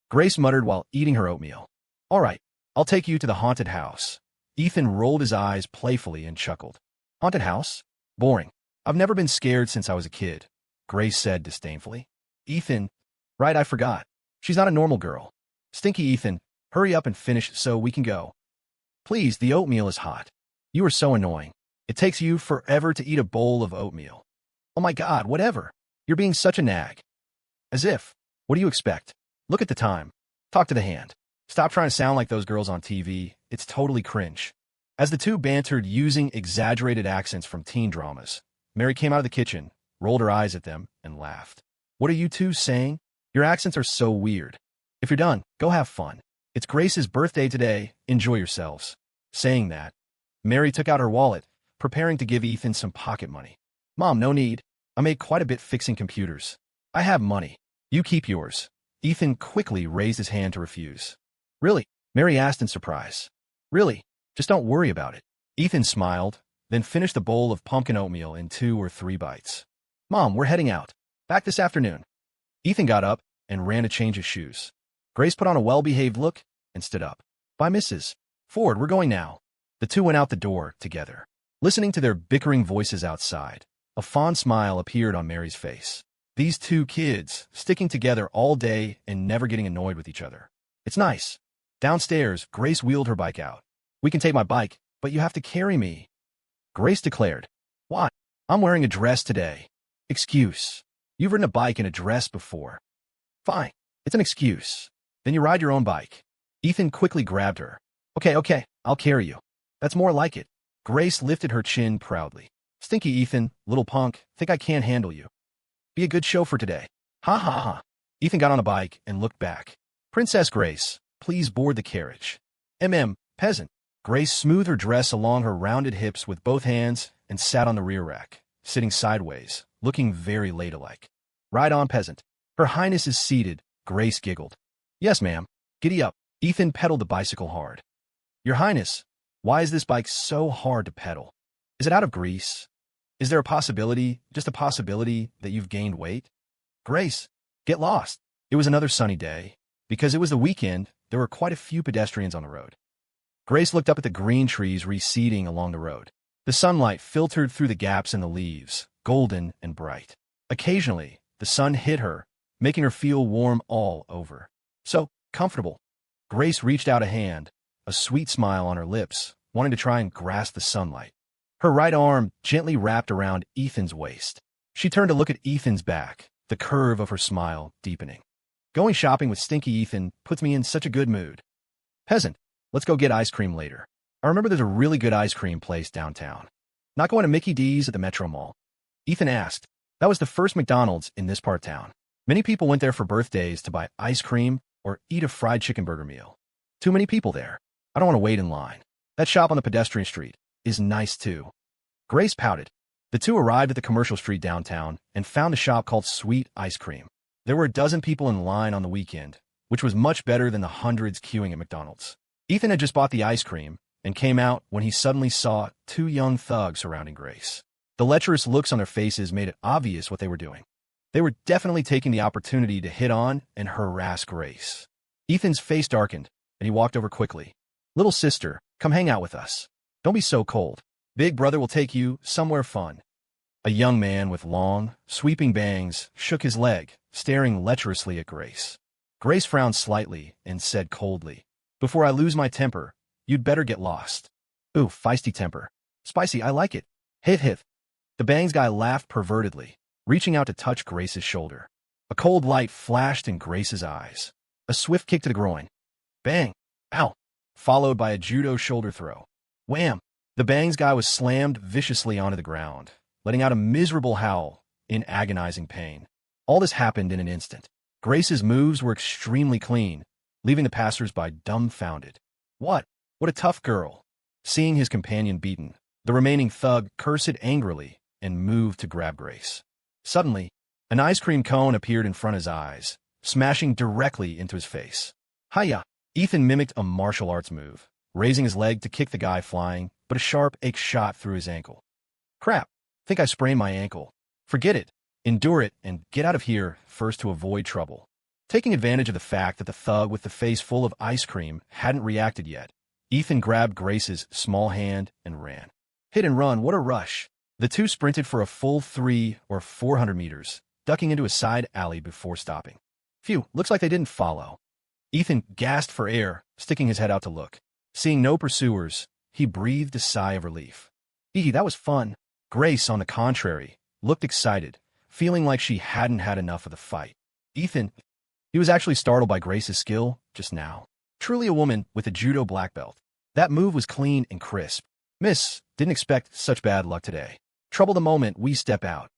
Grace muttered while eating her oatmeal. "All right, I'll take you to the haunted house." Ethan rolled his eyes playfully and chuckled. "Haunted house? Boring. I've never been scared since I was a kid," Grace said disdainfully. "Ethan, right, I forgot. She's not a normal girl. Stinky Ethan, hurry up and finish so we can go. Please, the oatmeal is hot. You are so annoying. It takes you forever to eat a bowl of oatmeal." "Oh my God, whatever. You're being such a nag." As if. What do you expect? Look at the time. Talk to the hand. Stop trying to sound like those girls on TV. It's totally cringe. As the two bantered using exaggerated accents from teen dramas, Mary came out of the kitchen, rolled her eyes at them, and laughed. What are you two saying? Your accents are so weird. If you're done, go have fun. It's Grace's birthday today. Enjoy yourselves. Saying that, Mary took out her wallet, preparing to give Ethan some pocket money. Mom, no need. I made quite a bit fixing computers. I have money. You keep yours. Ethan quickly raised his hand to refuse. Really? Mary asked in surprise. Really? Just don't worry about it. Ethan smiled, then finished the bowl of pumpkin oatmeal in 2 or 3 bites. Mom, we're heading out. Back this afternoon. Ethan got up and ran to change his shoes. Grace put on a well-behaved look and stood up. Bye, Mrs. Ford, we're going now. The two went out the door together. Listening to their bickering voices outside, a fond smile appeared on Mary's face. These two kids, sticking together all day and never getting annoyed with each other. It's nice. Downstairs, Grace wheeled her bike out. We can take my bike, but you have to carry me. Grace declared. Why? I'm wearing a dress today. Excuse. You've ridden a bike in a dress before. Fine. It's an excuse. Then you ride your own bike. Ethan quickly grabbed her. Okay, I'll carry you. That's more like it. Grace lifted her chin proudly. Stinky Ethan, little punk, think I can't handle you. Be a good chauffeur today. Ha ha ha. Ethan got on a bike and looked back. Princess Grace, please board the carriage. Peasant. Grace smoothed her dress along her rounded hips with both hands and sat on the rear rack, sitting sideways, looking very ladylike. Ride on, peasant. Her Highness is seated, Grace giggled. Yes, ma'am. Giddy up. Ethan pedaled the bicycle hard. Your Highness, why is this bike so hard to pedal? Is it out of grease? Is there a possibility, just a possibility, that you've gained weight? Grace, get lost. It was another sunny day. Because it was the weekend, there were quite a few pedestrians on the road. Grace looked up at the green trees receding along the road. The sunlight filtered through the gaps in the leaves, golden and bright. Occasionally, the sun hit her, making her feel warm all over. So comfortable. Grace reached out a hand, a sweet smile on her lips, wanting to try and grasp the sunlight. Her right arm gently wrapped around Ethan's waist. She turned to look at Ethan's back, the curve of her smile deepening. Going shopping with Stinky Ethan puts me in such a good mood. Peasant, let's go get ice cream later. I remember there's a really good ice cream place downtown. Not going to Mickey D's at the Metro Mall? Ethan asked. That was the first McDonald's in this part of town. Many people went there for birthdays to buy ice cream or eat a fried chicken burger meal. Too many people there. I don't want to wait in line. That shop on the pedestrian street is nice too. Grace pouted. The two arrived at the commercial street downtown and found a shop called Sweet Ice Cream. There were a dozen people in line on the weekend, which was much better than the hundreds queuing at McDonald's. Ethan had just bought the ice cream and came out when he suddenly saw 2 young thugs surrounding Grace. The lecherous looks on their faces made it obvious what they were doing. They were definitely taking the opportunity to hit on and harass Grace. Ethan's face darkened, and he walked over quickly. Little sister, come hang out with us. Don't be so cold. Big brother will take you somewhere fun. A young man with long, sweeping bangs shook his leg, staring lecherously at Grace. Grace frowned slightly and said coldly, Before I lose my temper, you'd better get lost. Ooh, feisty temper. Spicy, I like it. Hit. The bangs guy laughed pervertedly, reaching out to touch Grace's shoulder. A cold light flashed in Grace's eyes. A swift kick to the groin. Bang! Ow! Followed by a judo shoulder throw. Wham! The bangs guy was slammed viciously onto the ground, letting out a miserable howl in agonizing pain. All this happened in an instant. Grace's moves were extremely clean, leaving the passers-by dumbfounded. What a tough girl. Seeing his companion beaten, the remaining thug cursed angrily and moved to grab Grace. Suddenly, an ice cream cone appeared in front of his eyes, smashing directly into his face. Hiya! Ethan mimicked a martial arts move, raising his leg to kick the guy flying, but a sharp ache shot through his ankle. Crap! Think I sprained my ankle. Forget it. Endure it and get out of here first to avoid trouble. Taking advantage of the fact that the thug with the face full of ice cream hadn't reacted yet, Ethan grabbed Grace's small hand and ran. Hit and run, what a rush. The two sprinted for a full 300 or 400 meters, ducking into a side alley before stopping. Phew, looks like they didn't follow. Ethan gasped for air, sticking his head out to look. Seeing no pursuers, he breathed a sigh of relief. That was fun. Grace, on the contrary, looked excited, feeling like she hadn't had enough of the fight. Ethan, he was actually startled by Grace's skill just now. Truly a woman with a judo black belt. That move was clean and crisp. Miss, didn't expect such bad luck today. Trouble the moment we step out.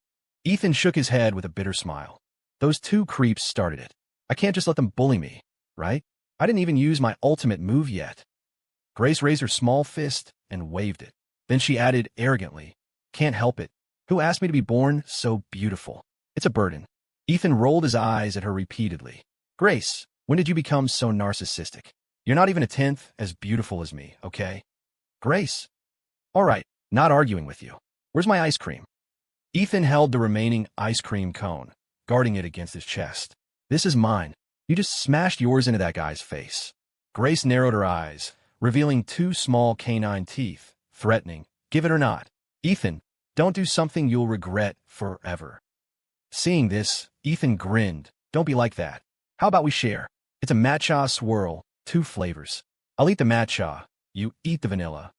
Ethan shook his head with a bitter smile. Those two creeps started it. I can't just let them bully me, right? I didn't even use my ultimate move yet. Grace raised her small fist and waved it. Then she added arrogantly, can't help it. Who asked me to be born so beautiful? It's a burden. Ethan rolled his eyes at her repeatedly. Grace, when did you become so narcissistic? You're not even a tenth as beautiful as me, okay? Grace. All right, not arguing with you. Where's my ice cream? Ethan held the remaining ice cream cone, guarding it against his chest. This is mine. You just smashed yours into that guy's face. Grace narrowed her eyes, revealing two small canine teeth, threatening, give it or not. Ethan, don't do something you'll regret forever. Seeing this, Ethan grinned. Don't be like that. How about we share? It's a matcha swirl, 2 flavors. I'll eat the matcha, you eat the vanilla.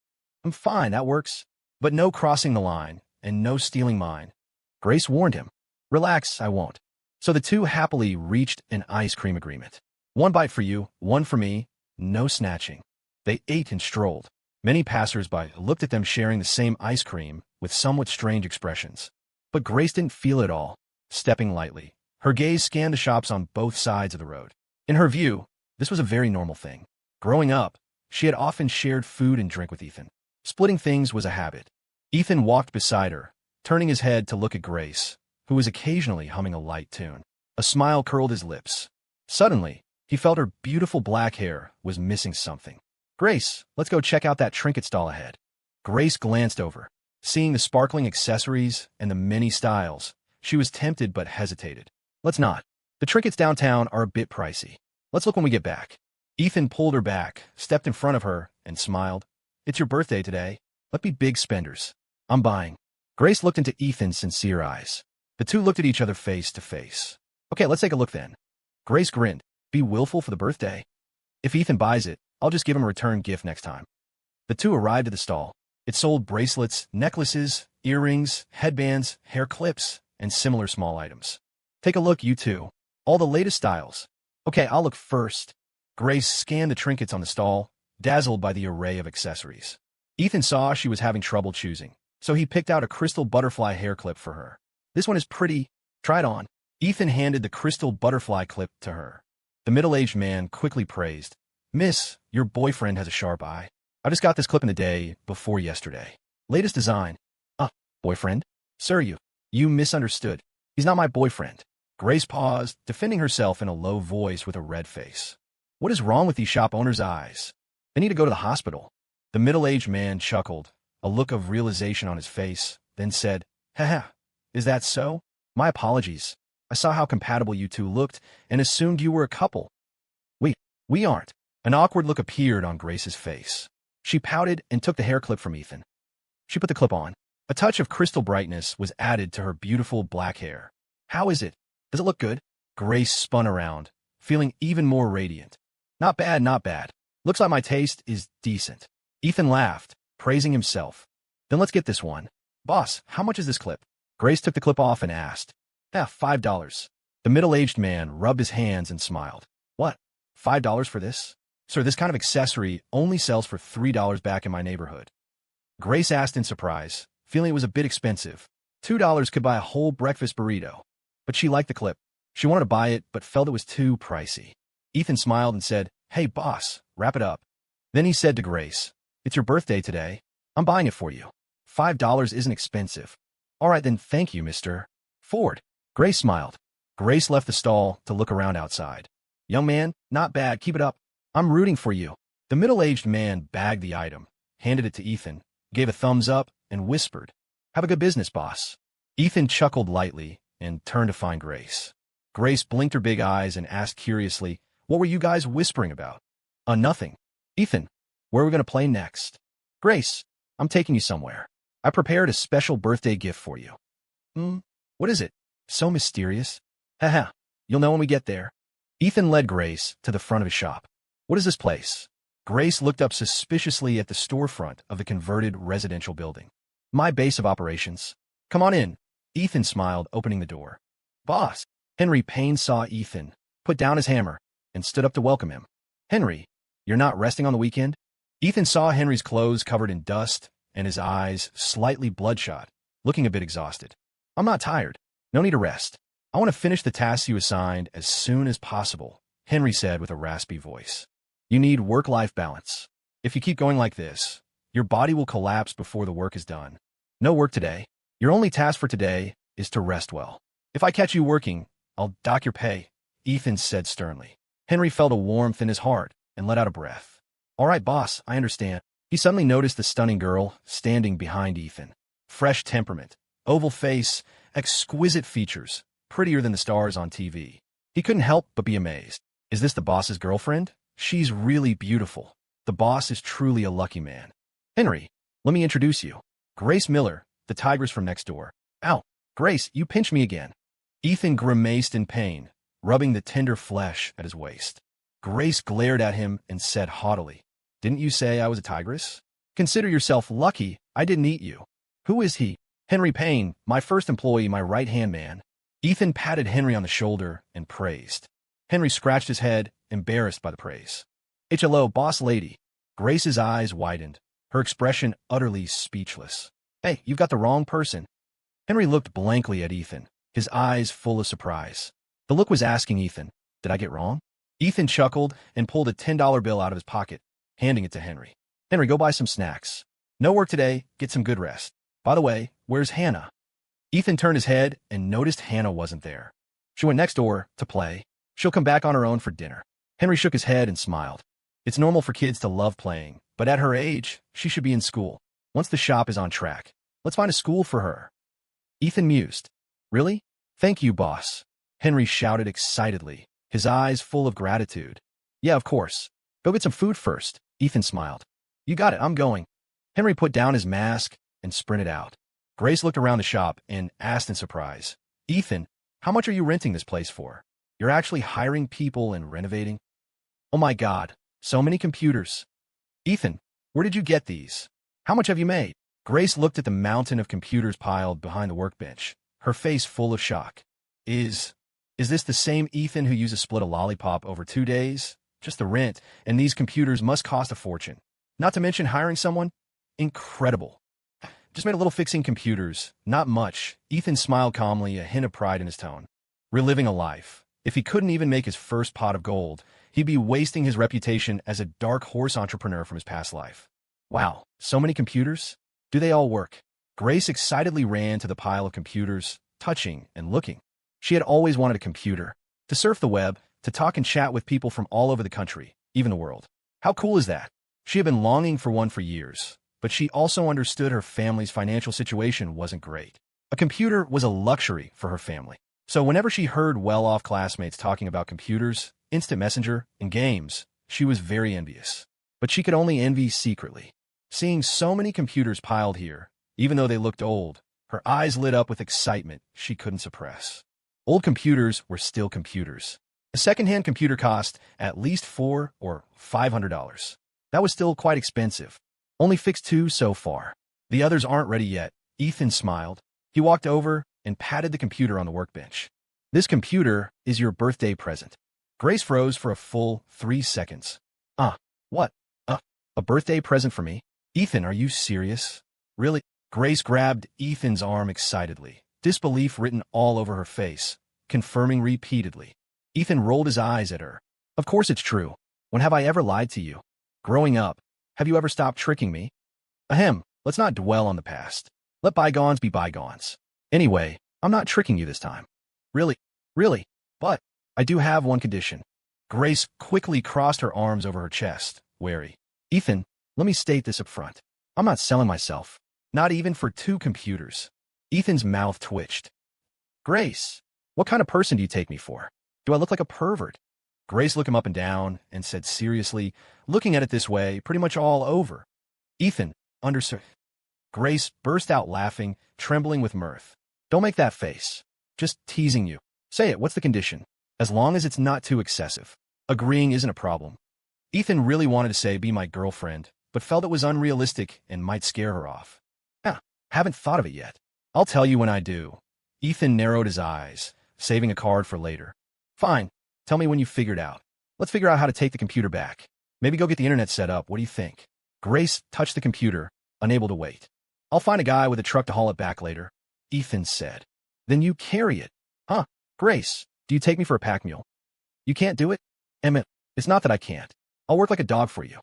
I'm fine, that works. But no crossing the line, and no stealing mine. Grace warned him. Relax, I won't. So the two happily reached an ice cream agreement. 1 bite for you, 1 for me, no snatching. They ate and strolled. Many passers-by looked at them sharing the same ice cream with somewhat strange expressions. But Grace didn't feel it all, stepping lightly. Her gaze scanned the shops on both sides of the road. In her view, this was a very normal thing. Growing up, she had often shared food and drink with Ethan. Splitting things was a habit. Ethan walked beside her, turning his head to look at Grace, who was occasionally humming a light tune. A smile curled his lips. Suddenly, he felt her beautiful black hair was missing something. Grace, let's go check out that trinket stall ahead. Grace glanced over. Seeing the sparkling accessories and the many styles, she was tempted but hesitated. Let's not. The trinkets downtown are a bit pricey. Let's look when we get back. Ethan pulled her back, stepped in front of her, and smiled. It's your birthday today. Let's be big spenders. I'm buying. Grace looked into Ethan's sincere eyes. The two looked at each other face to face. Okay, let's take a look then. Grace grinned. Be willful for the birthday. If Ethan buys it, I'll just give him a return gift next time. The two arrived at the stall. It sold bracelets, necklaces, earrings, headbands, hair clips, and similar small items. Take a look, you two. All the latest styles. Okay, I'll look first. Grace scanned the trinkets on the stall, dazzled by the array of accessories. Ethan saw she was having trouble choosing, so he picked out a crystal butterfly hair clip for her. This one is pretty. Try it on. Ethan handed the crystal butterfly clip to her. The middle-aged man quickly praised. Miss, your boyfriend has a sharp eye. I just got this clip in the day before yesterday. Latest design. Boyfriend? Sir, you misunderstood. He's not my boyfriend. Grace paused, defending herself in a low voice with a red face. What is wrong with these shop owners' eyes? They need to go to the hospital. The middle-aged man chuckled, a look of realization on his face, then said, Haha, is that so? My apologies. I saw how compatible you two looked and assumed you were a couple. We aren't. An awkward look appeared on Grace's face. She pouted and took the hair clip from Ethan. She put the clip on. A touch of crystal brightness was added to her beautiful black hair. How is it? Does it look good? Grace spun around, feeling even more radiant. Not bad, not bad. Looks like my taste is decent. Ethan laughed, praising himself. Then let's get this one. Boss, how much is this clip? Grace took the clip off and asked. $5. The middle-aged man rubbed his hands and smiled. What? $5 for this? Sir, this kind of accessory only sells for $3 back in my neighborhood. Grace asked in surprise, feeling it was a bit expensive. $2 could buy a whole breakfast burrito. But she liked the clip. She wanted to buy it, but felt it was too pricey. Ethan smiled and said, Hey, boss, wrap it up. Then he said to Grace, It's your birthday today. I'm buying it for you. $5 isn't expensive. All right, then thank you, Mr. Ford. Grace smiled. Grace left the stall to look around outside. Young man, not bad, keep it up. I'm rooting for you. The middle-aged man bagged the item, handed it to Ethan, gave a thumbs up, and whispered, Have a good business, boss. Ethan chuckled lightly and turned to find Grace. Grace blinked her big eyes and asked curiously, What were you guys whispering about? Nothing. Ethan, where are we going to play next? Grace, I'm taking you somewhere. I prepared a special birthday gift for you. What is it? So mysterious. Haha, you'll know when we get there. Ethan led Grace to the front of his shop. What is this place? Grace looked up suspiciously at the storefront of the converted residential building. My base of operations. Come on in. Ethan smiled, opening the door. Boss, Henry Payne saw Ethan, put down his hammer, and stood up to welcome him. Henry, you're not resting on the weekend? Ethan saw Henry's clothes covered in dust and his eyes slightly bloodshot, looking a bit exhausted. I'm not tired. No need to rest. I want to finish the tasks you assigned as soon as possible, Henry said with a raspy voice. You need work-life balance. If you keep going like this, your body will collapse before the work is done. No work today. Your only task for today is to rest well. If I catch you working, I'll dock your pay, Ethan said sternly. Henry felt a warmth in his heart and let out a breath. All right, boss, I understand. He suddenly noticed the stunning girl standing behind Ethan. Fresh temperament, oval face, exquisite features, prettier than the stars on TV. He couldn't help but be amazed. Is this the boss's girlfriend? She's really beautiful. The boss is truly a lucky man. Henry, let me introduce you. Grace Miller, the tigress from next door. Ow, Grace, you pinched me again. Ethan grimaced in pain, rubbing the tender flesh at his waist. Grace glared at him and said haughtily, Didn't you say I was a tigress? Consider yourself lucky I didn't eat you. Who is he? Henry Payne, my first employee, my right-hand man. Ethan patted Henry on the shoulder and praised. Henry scratched his head, embarrassed by the praise. Hello, boss lady. Grace's eyes widened, her expression utterly speechless. Hey, you've got the wrong person. Henry looked blankly at Ethan, his eyes full of surprise. The look was asking Ethan, Did I get wrong? Ethan chuckled and pulled a $10 bill out of his pocket, handing it to Henry. Henry, go buy some snacks. No work today, get some good rest. By the way, where's Hannah? Ethan turned his head and noticed Hannah wasn't there. She went next door to play. She'll come back on her own for dinner. Henry shook his head and smiled. It's normal for kids to love playing, but at her age, she should be in school. Once the shop is on track, let's find a school for her. Ethan mused. Really? Thank you, boss. Henry shouted excitedly, his eyes full of gratitude. Yeah, of course. Go get some food first. Ethan smiled. You got it, I'm going. Henry put down his mask and sprinted out. Grace looked around the shop and asked in surprise, Ethan, how much are you renting this place for? You're actually hiring people and renovating? Oh my God, so many computers. Ethan, where did you get these? How much have you made? Grace looked at the mountain of computers piled behind the workbench, her face full of shock. Is this the same Ethan who used to split a lollipop over 2 days? Just the rent, and these computers must cost a fortune. Not to mention hiring someone? Incredible. Just made a little fixing computers. Not much. Ethan smiled calmly, a hint of pride in his tone. Reliving a life. If he couldn't even make his first pot of gold, he'd be wasting his reputation as a dark horse entrepreneur from his past life. Wow, so many computers? Do they all work? Grace excitedly ran to the pile of computers, touching and looking. She had always wanted a computer, to surf the web, to talk and chat with people from all over the country, even the world. How cool is that? She had been longing for one for years, but she also understood her family's financial situation wasn't great. A computer was a luxury for her family. So whenever she heard well-off classmates talking about computers, instant messenger, and games, she was very envious. But she could only envy secretly. Seeing so many computers piled here, even though they looked old, her eyes lit up with excitement she couldn't suppress. Old computers were still computers. A second-hand computer cost at least $400 or $500. That was still quite expensive. Only fixed 2 so far. The others aren't ready yet. Ethan smiled. He walked over and patted the computer on the workbench. This computer is your birthday present. Grace froze for a full 3 seconds. What? A birthday present for me? Ethan, are you serious? Really? Grace grabbed Ethan's arm excitedly, disbelief written all over her face, confirming repeatedly. Ethan rolled his eyes at her. Of course it's true. When have I ever lied to you? Growing up, have you ever stopped tricking me? Ahem, let's not dwell on the past. Let bygones be bygones. Anyway, I'm not tricking you this time. Really? But I do have one condition. Grace quickly crossed her arms over her chest, wary. Ethan, let me state this up front. I'm not selling myself. Not even for 2 computers. Ethan's mouth twitched. Grace, what kind of person do you take me for? Do I look like a pervert? Grace looked him up and down and said seriously, looking at it this way, pretty much all over. Ethan, Grace burst out laughing, trembling with mirth. Don't make that face. Just teasing you. Say it, what's the condition? As long as it's not too excessive. Agreeing isn't a problem. Ethan really wanted to say be my girlfriend, but felt it was unrealistic and might scare her off. Haven't thought of it yet. I'll tell you when I do. Ethan narrowed his eyes, saving a card for later. Fine. Tell me when you figured out. Let's figure out how to take the computer back. Maybe go get the internet set up. What do you think? Grace touched the computer, unable to wait. I'll find a guy with a truck to haul it back later, Ethan said. Then you carry it. Huh? Grace, do you take me for a pack mule? You can't do it? Emmett, it's not that I can't. I'll work like a dog for you.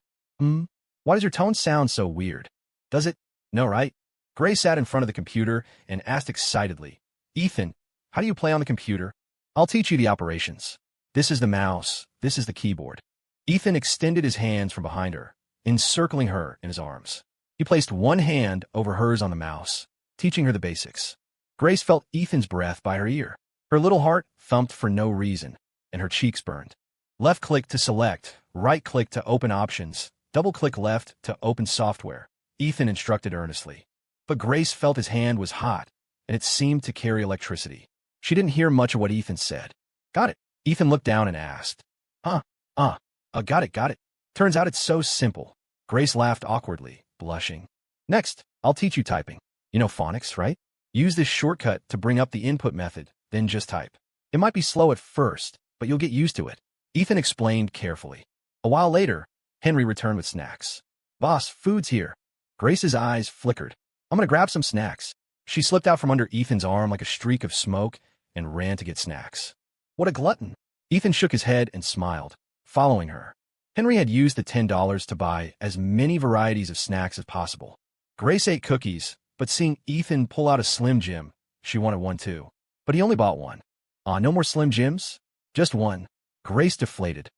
Why does your tone sound so weird? Does it? No, right? Grace sat in front of the computer and asked excitedly, Ethan, how do you play on the computer? I'll teach you the operations. This is the mouse. This is the keyboard. Ethan extended his hands from behind her, encircling her in his arms. He placed one hand over hers on the mouse, teaching her the basics. Grace felt Ethan's breath by her ear. Her little heart thumped for no reason, and her cheeks burned. Left-click to select, right-click to open options, double-click left to open software, Ethan instructed earnestly. But Grace felt his hand was hot, and it seemed to carry electricity. She didn't hear much of what Ethan said. Got it. Ethan looked down and asked. Got it. Turns out it's so simple. Grace laughed awkwardly, blushing. Next, I'll teach you typing. You know phonics, right? Use this shortcut to bring up the input method, then just type. It might be slow at first, but you'll get used to it. Ethan explained carefully. A while later, Henry returned with snacks. Boss, food's here. Grace's eyes flickered. I'm gonna grab some snacks. She slipped out from under Ethan's arm like a streak of smoke and ran to get snacks. What a glutton. Ethan shook his head and smiled, following her. Henry had used the $10 to buy as many varieties of snacks as possible. Grace ate cookies, but seeing Ethan pull out a Slim Jim, she wanted one too. But he only bought one. No more Slim Jims? Just one. Grace deflated.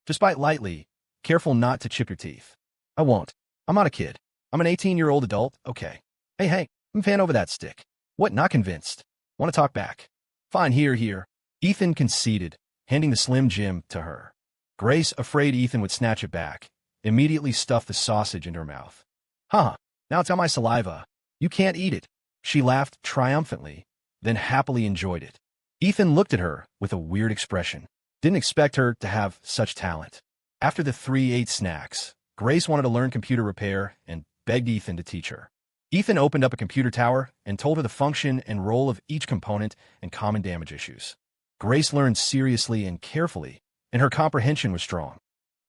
Just bite lightly, careful not to chip your teeth. I won't. I'm not a kid. I'm an 18-year-old adult, okay. Hey, I'm fan over that stick. What, not convinced? Want to talk back? Fine, here. Ethan conceded, handing the Slim Jim to her. Grace, afraid Ethan would snatch it back, immediately stuffed the sausage into her mouth. Now it's on my saliva. You can't eat it. She laughed triumphantly, then happily enjoyed it. Ethan looked at her with a weird expression. Didn't expect her to have such talent. After the 3 ate snacks, Grace wanted to learn computer repair and begged Ethan to teach her. Ethan opened up a computer tower and told her the function and role of each component and common damage issues. Grace learned seriously and carefully, and her comprehension was strong.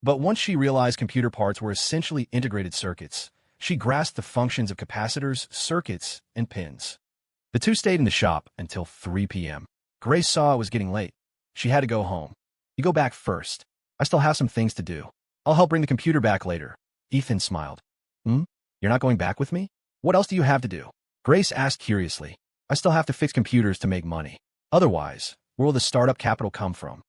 But once she realized computer parts were essentially integrated circuits, she grasped the functions of capacitors, circuits, and pins. The two stayed in the shop until 3 p.m. Grace saw it was getting late. She had to go home. You go back first. I still have some things to do. I'll help bring the computer back later. Ethan smiled. You're not going back with me? What else do you have to do? Grace asked curiously. I still have to fix computers to make money. Otherwise, where will the startup capital come from?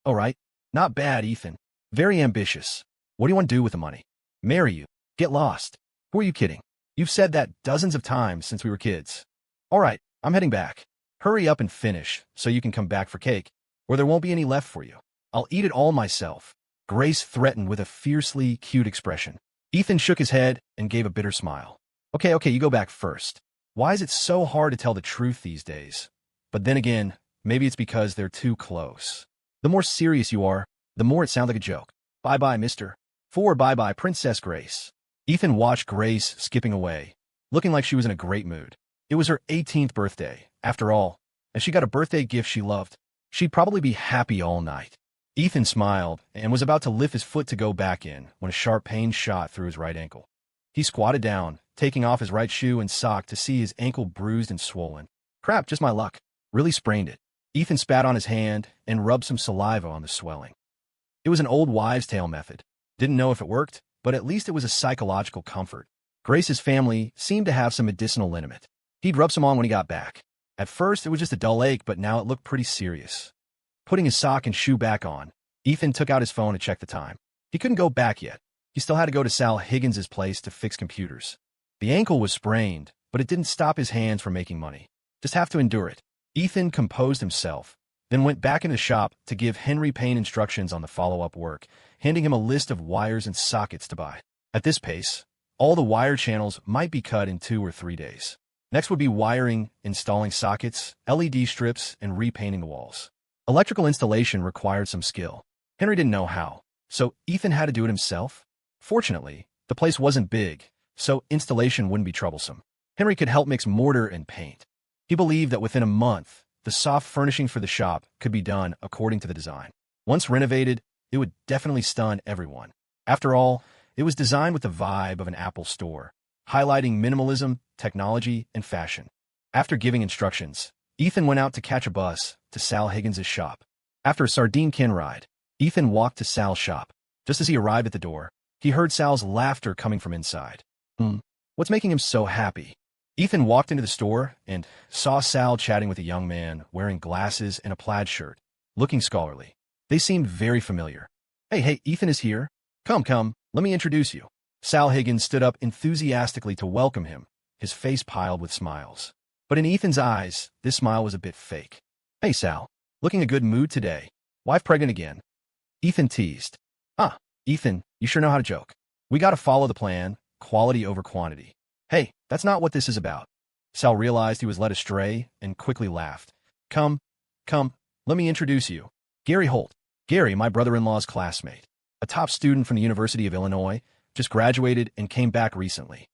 All right. Not bad, Ethan. Very ambitious. What do you want to do with the money? Marry you. Get lost. Who are you kidding? You've said that dozens of times since we were kids. All right, I'm heading back. Hurry up and finish so you can come back for cake, or there won't be any left for you. I'll eat it all myself. Grace threatened with a fiercely cute expression. Ethan shook his head and gave a bitter smile. Okay, you go back first. Why is it so hard to tell the truth these days? But then again, maybe it's because they're too close. The more serious you are, the more it sounds like a joke. Bye-bye, mister. Bye-bye, Princess Grace. Ethan watched Grace skipping away, looking like she was in a great mood. It was her 18th birthday, after all, and she got a birthday gift she loved. She'd probably be happy all night. Ethan smiled and was about to lift his foot to go back in when a sharp pain shot through his right ankle. He squatted down, taking off his right shoe and sock to see his ankle bruised and swollen. Crap, just my luck. Really sprained it. Ethan spat on his hand and rubbed some saliva on the swelling. It was an old wives' tale method. Didn't know if it worked, but at least it was a psychological comfort. Grace's family seemed to have some medicinal liniment. He'd rub some on when he got back. At first, it was just a dull ache, but now it looked pretty serious. Putting his sock and shoe back on, Ethan took out his phone to check the time. He couldn't go back yet. He still had to go to Sal Higgins's place to fix computers. The ankle was sprained, but it didn't stop his hands from making money. Just have to endure it. Ethan composed himself, then went back in the shop to give Henry Payne instructions on the follow-up work, handing him a list of wires and sockets to buy. At this pace, all the wire channels might be cut in 2 or 3 days. Next would be wiring, installing sockets, LED strips, and repainting the walls. Electrical installation required some skill. Henry didn't know how, so Ethan had to do it himself. Fortunately, the place wasn't big, so installation wouldn't be troublesome. Henry could help mix mortar and paint. He believed that within a month, the soft furnishing for the shop could be done according to the design. Once renovated, it would definitely stun everyone. After all, it was designed with the vibe of an Apple store, highlighting minimalism, technology, and fashion. After giving instructions, Ethan went out to catch a bus to Sal Higgins' shop. After a sardine can ride, Ethan walked to Sal's shop. Just as he arrived at the door, he heard Sal's laughter coming from inside. What's making him so happy? Ethan walked into the store and saw Sal chatting with a young man wearing glasses and a plaid shirt, looking scholarly. They seemed very familiar. Hey, Ethan is here. Come, let me introduce you. Sal Higgins stood up enthusiastically to welcome him, his face piled with smiles. But in Ethan's eyes, this smile was a bit fake. Hey, Sal, looking a good mood today. Wife pregnant again? Ethan teased. Ethan, you sure know how to joke. We gotta follow the plan, quality over quantity. Hey, that's not what this is about. Sal realized he was led astray and quickly laughed. Come, let me introduce you. Gary Holt. Gary, my brother-in-law's classmate. A top student from the University of Illinois, just graduated and came back recently.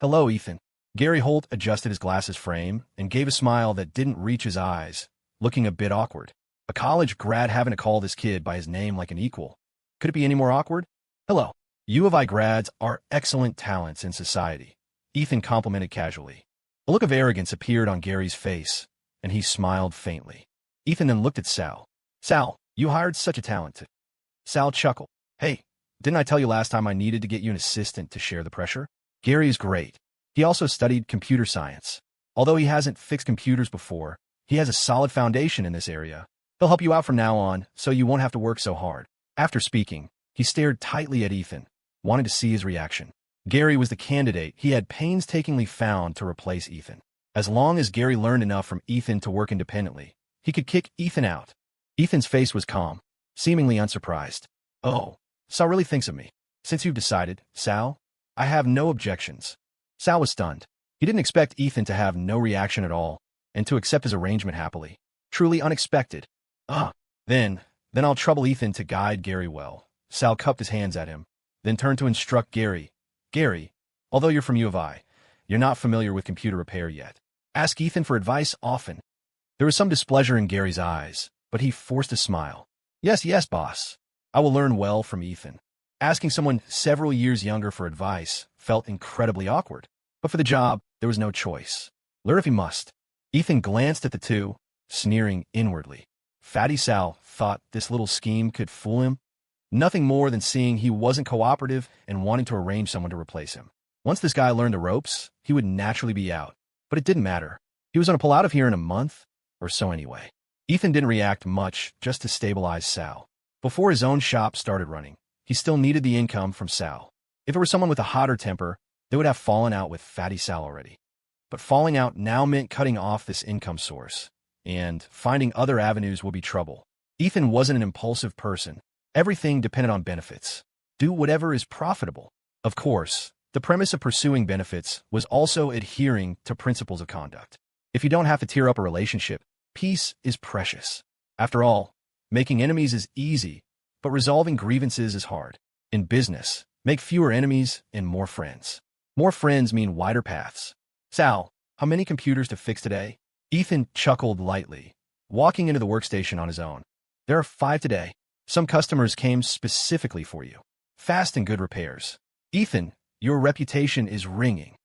Hello, Ethan. Gary Holt adjusted his glasses frame and gave a smile that didn't reach his eyes, looking a bit awkward. A college grad having to call this kid by his name like an equal. Could it be any more awkward? Hello. U of I grads are excellent talents in society, Ethan complimented casually. A look of arrogance appeared on Gary's face, and he smiled faintly. Ethan then looked at Sal. Sal, you hired such a talent. Sal chuckled. Hey, didn't I tell you last time I needed to get you an assistant to share the pressure? Gary is great. He also studied computer science. Although he hasn't fixed computers before, he has a solid foundation in this area. He'll help you out from now on, so you won't have to work so hard. After speaking, he stared tightly at Ethan, wanting to see his reaction. Gary was the candidate he had painstakingly found to replace Ethan. As long as Gary learned enough from Ethan to work independently, he could kick Ethan out. Ethan's face was calm, seemingly unsurprised. Oh, Sal really thinks of me. Since you've decided, Sal, I have no objections. Sal was stunned. He didn't expect Ethan to have no reaction at all, and to accept his arrangement happily. Truly unexpected. Then I'll trouble Ethan to guide Gary well. Sal cupped his hands at him, then turned to instruct Gary. Gary, although you're from U of I, you're not familiar with computer repair yet. Ask Ethan for advice often. There was some displeasure in Gary's eyes, but he forced a smile. Yes, boss. I will learn well from Ethan. Asking someone several years younger for advice felt incredibly awkward. But for the job, there was no choice. Learn if he must. Ethan glanced at the two, sneering inwardly. Fatty Sal thought this little scheme could fool him. Nothing more than seeing he wasn't cooperative and wanting to arrange someone to replace him. Once this guy learned the ropes, he would naturally be out. But it didn't matter. He was going to pull out of here in a month, or so anyway. Ethan didn't react much just to stabilize Sal. Before his own shop started running, he still needed the income from Sal. If it were someone with a hotter temper, they would have fallen out with Fatty Sal already. But falling out now meant cutting off this income source, and finding other avenues would be trouble. Ethan wasn't an impulsive person. Everything depended on benefits. Do whatever is profitable. Of course, the premise of pursuing benefits was also adhering to principles of conduct. If you don't have to tear up a relationship, peace is precious. After all, making enemies is easy, but resolving grievances is hard. In business, make fewer enemies and more friends. More friends mean wider paths. Sal, how many computers to fix today? Ethan chuckled lightly, walking into the workstation on his own. There are 5 today. Some customers came specifically for you. Fast and good repairs. Ethan, your reputation is ringing.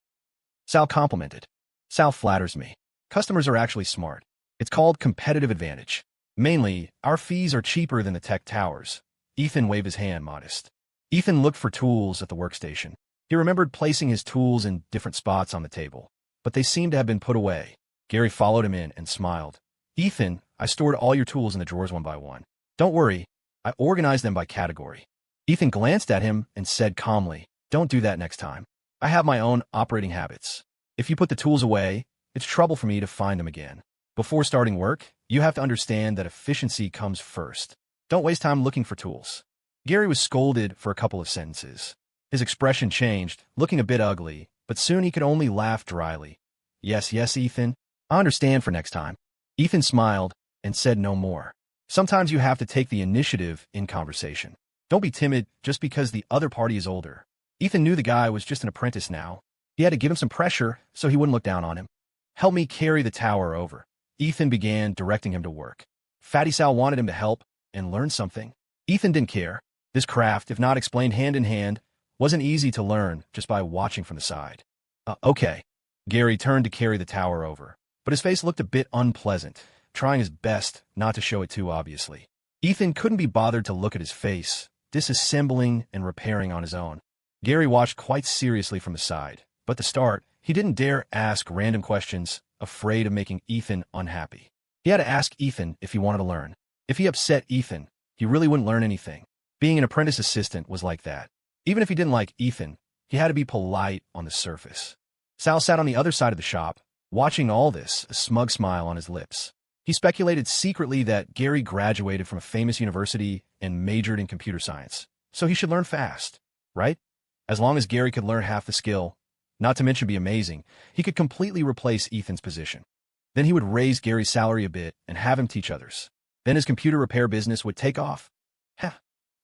Sal complimented. Sal flatters me. Customers are actually smart. It's called competitive advantage. Mainly, our fees are cheaper than the tech towers. Ethan waved his hand modest. Ethan looked for tools at the workstation. He remembered placing his tools in different spots on the table, but they seemed to have been put away. Gary followed him in and smiled. Ethan, I stored all your tools in the drawers one by one. Don't worry, I organized them by category. Ethan glanced at him and said calmly, don't do that next time. I have my own operating habits. If you put the tools away, it's trouble for me to find them again. Before starting work, you have to understand that efficiency comes first. Don't waste time looking for tools. Gary was scolded for a couple of sentences. His expression changed, looking a bit ugly, but soon he could only laugh dryly. Yes, Ethan. I understand for next time. Ethan smiled and said no more. Sometimes you have to take the initiative in conversation. Don't be timid just because the other party is older. Ethan knew the guy was just an apprentice now. He had to give him some pressure so he wouldn't look down on him. Help me carry the tower over. Ethan began directing him to work. Fatty Sal wanted him to help and learn something. Ethan didn't care. This craft, if not explained hand in hand, wasn't easy to learn just by watching from the side. Okay. Gary turned to carry the tower over, but his face looked a bit unpleasant, trying his best not to show it too obviously. Ethan couldn't be bothered to look at his face, disassembling and repairing on his own. Gary watched quite seriously from the side, but to start, he didn't dare ask random questions, afraid of making Ethan unhappy. He had to ask Ethan if he wanted to learn. If he upset Ethan, he really wouldn't learn anything. Being an apprentice assistant was like that. Even if he didn't like Ethan, he had to be polite on the surface. Sal sat on the other side of the shop, watching all this, a smug smile on his lips. He speculated secretly that Gary graduated from a famous university and majored in computer science, so he should learn fast, right? As long as Gary could learn half the skill, not to mention be amazing, he could completely replace Ethan's position. Then he would raise Gary's salary a bit and have him teach others. Then his computer repair business would take off.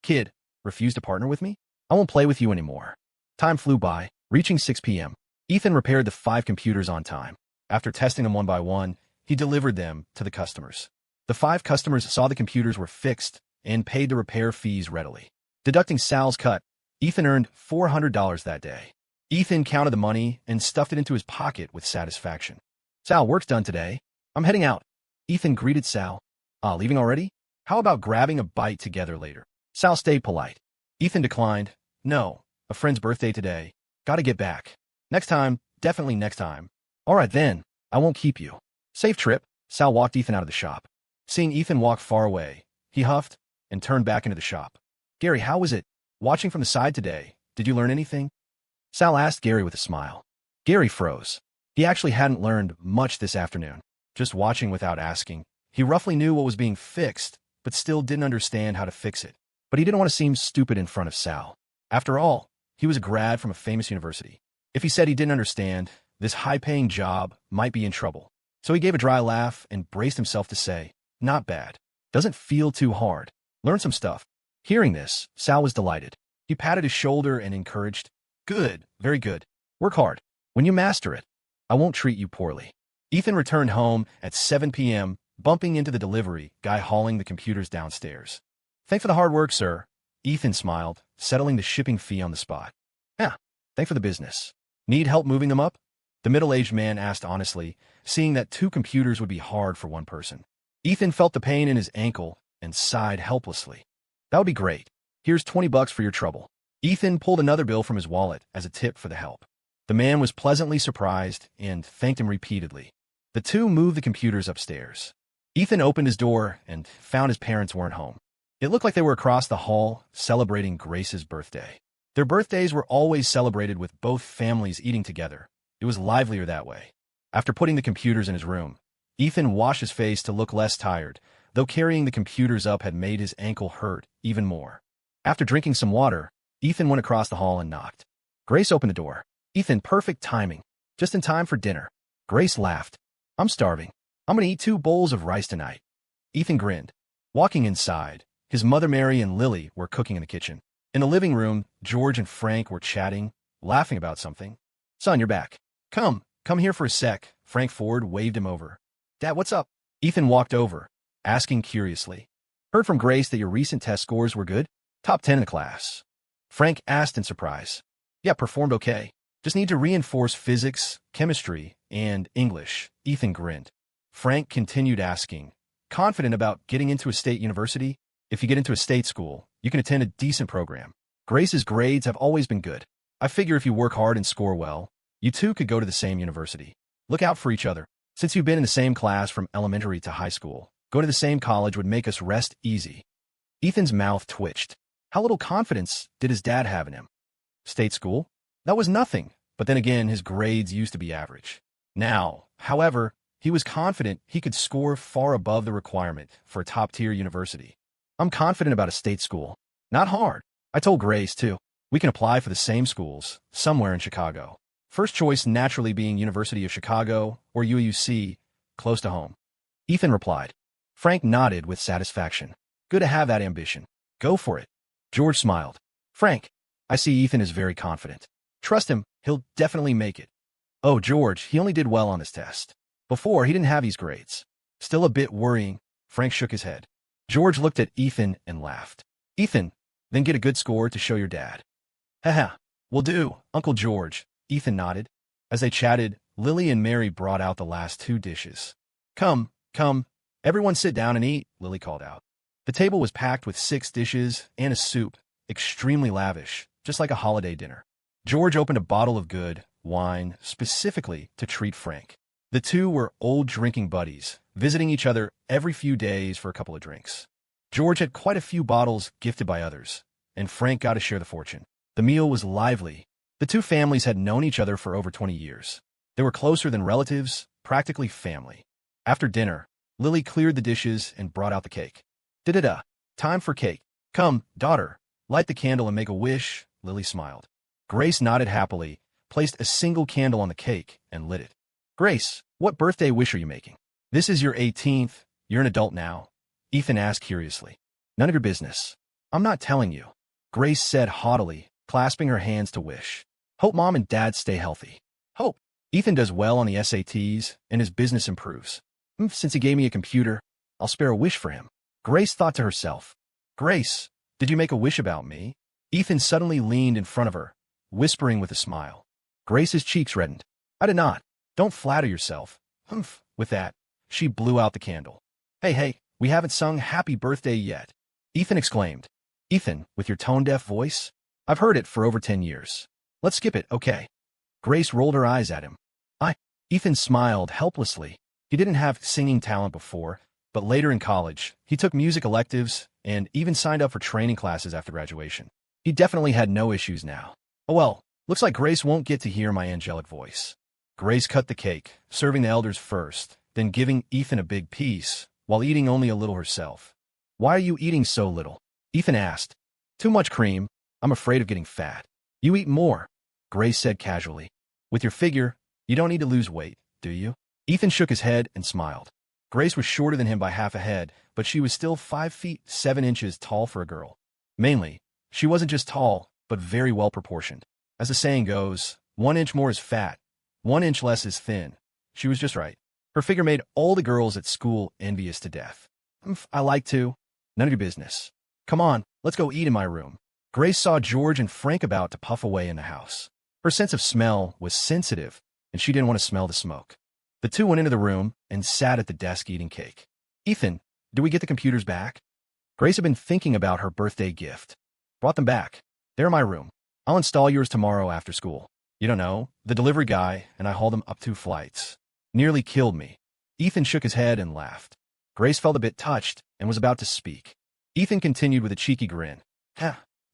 Kid, refuse to partner with me? I won't play with you anymore. Time flew by, reaching 6 p.m. Ethan repaired the 5 computers on time. After testing them one by one, he delivered them to the customers. The 5 customers saw the computers were fixed and paid the repair fees readily. Deducting Sal's cut, Ethan earned $400 that day. Ethan counted the money and stuffed it into his pocket with satisfaction. Sal, work's done today. I'm heading out. Ethan greeted Sal. Leaving already? How about grabbing a bite together later? Sal stayed polite. Ethan declined. No, a friend's birthday today. Gotta get back. Next time, definitely next time. All right then, I won't keep you. Safe trip. Sal walked Ethan out of the shop. Seeing Ethan walk far away, he huffed and turned back into the shop. Gary, how was it? Watching from the side today, did you learn anything? Sal asked Gary with a smile. Gary froze. He actually hadn't learned much this afternoon. Just watching without asking, he roughly knew what was being fixed, but still didn't understand how to fix it. But he didn't want to seem stupid in front of Sal. After all, he was a grad from a famous university. If he said he didn't understand, this high-paying job might be in trouble. So he gave a dry laugh and braced himself to say, not bad. Doesn't feel too hard. Learn some stuff. Hearing this, Sal was delighted. He patted his shoulder and encouraged, good, very good. Work hard. When you master it, I won't treat you poorly. Ethan returned home at 7 p.m., bumping into the delivery guy hauling the computers downstairs. Thanks for the hard work, sir. Ethan smiled, settling the shipping fee on the spot. Thanks for the business. Need help moving them up? The middle-aged man asked honestly, seeing that 2 computers would be hard for one person. Ethan felt the pain in his ankle and sighed helplessly. That would be great. Here's $20 for your trouble. Ethan pulled another bill from his wallet as a tip for the help. The man was pleasantly surprised and thanked him repeatedly. The 2 moved the computers upstairs. Ethan opened his door and found his parents weren't home. It looked like they were across the hall celebrating Grace's birthday. Their birthdays were always celebrated with both families eating together. It was livelier that way. After putting the computers in his room, Ethan washed his face to look less tired, though carrying the computers up had made his ankle hurt even more. After drinking some water, Ethan went across the hall and knocked. Grace opened the door. Ethan, perfect timing. Just in time for dinner. Grace laughed. I'm starving. I'm gonna eat 2 bowls of rice tonight. Ethan grinned. Walking inside, his mother Mary and Lily were cooking in the kitchen. In the living room, George and Frank were chatting, laughing about something. Son, you're back. Come here for a sec. Frank Ford waved him over. Dad, what's up? Ethan walked over, asking curiously. Heard from Grace that your recent test scores were good? Top 10 in the class. Frank asked in surprise. Yeah, performed okay. Just need to reinforce physics, chemistry, and English. Ethan grinned. Frank continued asking, confident about getting into a state university? If you get into a state school, you can attend a decent program. Grace's grades have always been good. I figure if you work hard and score well, you 2 could go to the same university. Look out for each other. Since you've been in the same class from elementary to high school, going to the same college would make us rest easy. Ethan's mouth twitched. How little confidence did his dad have in him? State school? That was nothing, but then again, his grades used to be average. Now, however, he was confident he could score far above the requirement for a top-tier university. I'm confident about a state school. Not hard. I told Grace, too. We can apply for the same schools, somewhere in Chicago. First choice naturally being University of Chicago or UUC, close to home. Ethan replied. Frank nodded with satisfaction. Good to have that ambition. Go for it. George smiled. Frank, I see Ethan is very confident. Trust him, he'll definitely make it. Oh, George, he only did well on this test. Before, he didn't have these grades. Still a bit worrying, Frank shook his head. George looked at Ethan and laughed. Ethan, then get a good score to show your dad. Haha, will do, Uncle George, Ethan nodded. As they chatted, Lily and Mary brought out the last 2 dishes. Come, everyone sit down and eat, Lily called out. The table was packed with 6 dishes and a soup, extremely lavish, just like a holiday dinner. George opened a bottle of good wine specifically to treat Frank. The two were old drinking buddies, visiting each other every few days for a couple of drinks. George had quite a few bottles gifted by others, and Frank got to share the fortune. The meal was lively. The two families had known each other for over 20 years. They were closer than relatives, practically family. After dinner, Lily cleared the dishes and brought out the cake. Da-da-da, time for cake. Come, daughter, light the candle and make a wish, Lily smiled. Grace nodded happily, placed a single candle on the cake, and lit it. Grace, what birthday wish are you making? This is your 18th. You're an adult now, Ethan asked curiously. None of your business. I'm not telling you, Grace said haughtily, clasping her hands to wish. Hope Mom and Dad stay healthy. Hope Ethan does well on the SATs and his business improves. Since he gave me a computer, I'll spare a wish for him. Grace thought to herself. Grace, did you make a wish about me? Ethan suddenly leaned in front of her, whispering with a smile. Grace's cheeks reddened. I did not. Don't flatter yourself. Humph. With that, she blew out the candle. Hey, we haven't sung Happy Birthday yet, Ethan exclaimed. Ethan, with your tone-deaf voice? I've heard it for over 10 years. Let's skip it, okay? Grace rolled her eyes at him. Ethan smiled helplessly. He didn't have singing talent before, but later in college, he took music electives and even signed up for training classes after graduation. He definitely had no issues now. Oh well, looks like Grace won't get to hear my angelic voice. Grace cut the cake, serving the elders first, then giving Ethan a big piece, while eating only a little herself. Why are you eating so little? Ethan asked. Too much cream. I'm afraid of getting fat. You eat more, Grace said casually. With your figure, you don't need to lose weight, do you? Ethan shook his head and smiled. Grace was shorter than him by half a head, but she was still 5 feet 7 inches tall for a girl. Mainly, she wasn't just tall, but very well proportioned. As the saying goes, 1 inch more is fat, 1 inch less is thin. She was just right. Her figure made all the girls at school envious to death. I like to. None of your business. Come on, let's go eat in my room. Grace saw George and Frank about to puff away in the house. Her sense of smell was sensitive, and she didn't want to smell the smoke. The two went into the room and sat at the desk eating cake. Ethan, do we get the computers back? Grace had been thinking about her birthday gift. Brought them back. They're in my room. I'll install yours tomorrow after school. You don't know, the delivery guy and I hauled them up 2 flights. Nearly killed me. Ethan shook his head and laughed. Grace felt a bit touched and was about to speak. Ethan continued with a cheeky grin.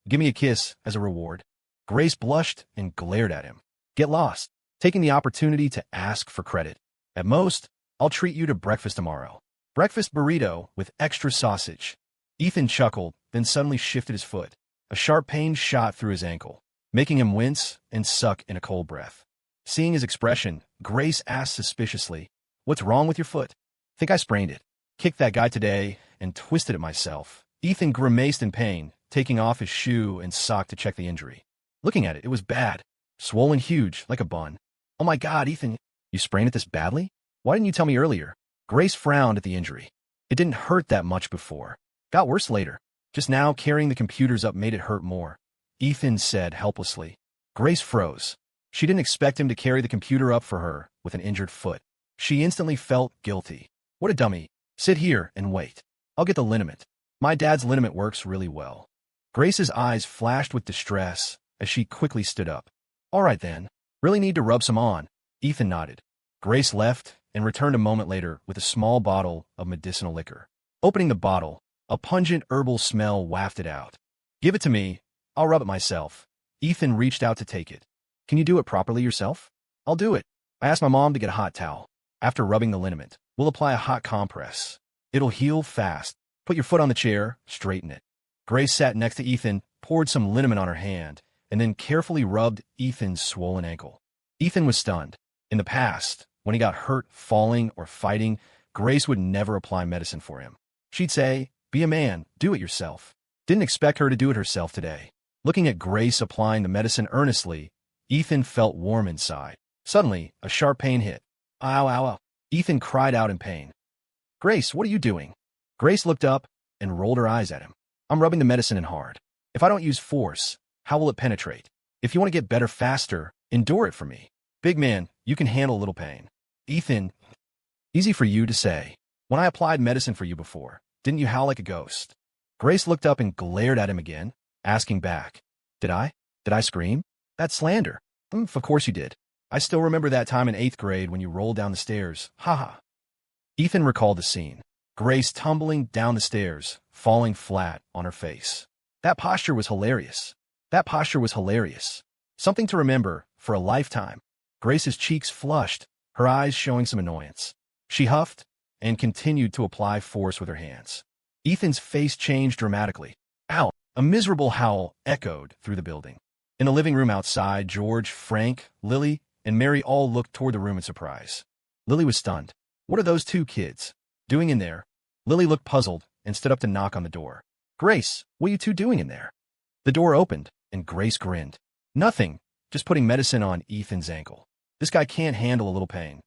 Give me a kiss as a reward. Grace blushed and glared at him. Get lost, taking the opportunity to ask for credit. At most, I'll treat you to breakfast tomorrow. Breakfast burrito with extra sausage. Ethan chuckled, then suddenly shifted his foot. A sharp pain shot through his ankle, making him wince and suck in a cold breath. Seeing his expression, Grace asked suspiciously, What's wrong with your foot? Think I sprained it. Kicked that guy today and twisted it myself. Ethan grimaced in pain, taking off his shoe and sock to check the injury. Looking at it, it was bad. Swollen huge, like a bun. Oh my God, Ethan, you sprained it this badly? Why didn't you tell me earlier? Grace frowned at the injury. It didn't hurt that much before. Got worse later. Just now, carrying the computers up made it hurt more, Ethan said helplessly. Grace froze. She didn't expect him to carry the computer up for her with an injured foot. She instantly felt guilty. What a dummy. Sit here and wait. I'll get the liniment. My dad's liniment works really well. Grace's eyes flashed with distress as she quickly stood up. All right then. Really need to rub some on. Ethan nodded. Grace left and returned a moment later with a small bottle of medicinal liquor. Opening the bottle, a pungent herbal smell wafted out. Give it to me. I'll rub it myself. Ethan reached out to take it. Can you do it properly yourself? I'll do it. I asked my mom to get a hot towel. After rubbing the liniment, we'll apply a hot compress. It'll heal fast. Put your foot on the chair, straighten it. Grace sat next to Ethan, poured some liniment on her hand, and then carefully rubbed Ethan's swollen ankle. Ethan was stunned. In the past, when he got hurt falling or fighting, Grace would never apply medicine for him. She'd say, Be a man, do it yourself. Didn't expect her to do it herself today. Looking at Grace applying the medicine earnestly, Ethan felt warm inside. Suddenly, a sharp pain hit. Ow, ow, ow. Ethan cried out in pain. Grace, what are you doing? Grace looked up and rolled her eyes at him. I'm rubbing the medicine in hard. If I don't use force, how will it penetrate? If you want to get better faster, endure it for me. Big man, you can handle a little pain. Ethan, easy for you to say. When I applied medicine for you before, didn't you howl like a ghost? Grace looked up and glared at him again, asking back, Did I? Did I scream? That's slander. Of course you did. I still remember that time in 8th grade when you rolled down the stairs. Ha ha. Ethan recalled the scene. Grace tumbling down the stairs, falling flat on her face. That posture was hilarious. That posture was hilarious. Something to remember for a lifetime. Grace's cheeks flushed, her eyes showing some annoyance. She huffed and continued to apply force with her hands. Ethan's face changed dramatically. Ow! A miserable howl echoed through the building. In the living room outside, George, Frank, Lily, and Mary all looked toward the room in surprise. Lily was stunned. What are those two kids doing in there? Lily looked puzzled and stood up to knock on the door. Grace, what are you two doing in there? The door opened, and Grace grinned. Nothing, just putting medicine on Ethan's ankle. This guy can't handle a little pain.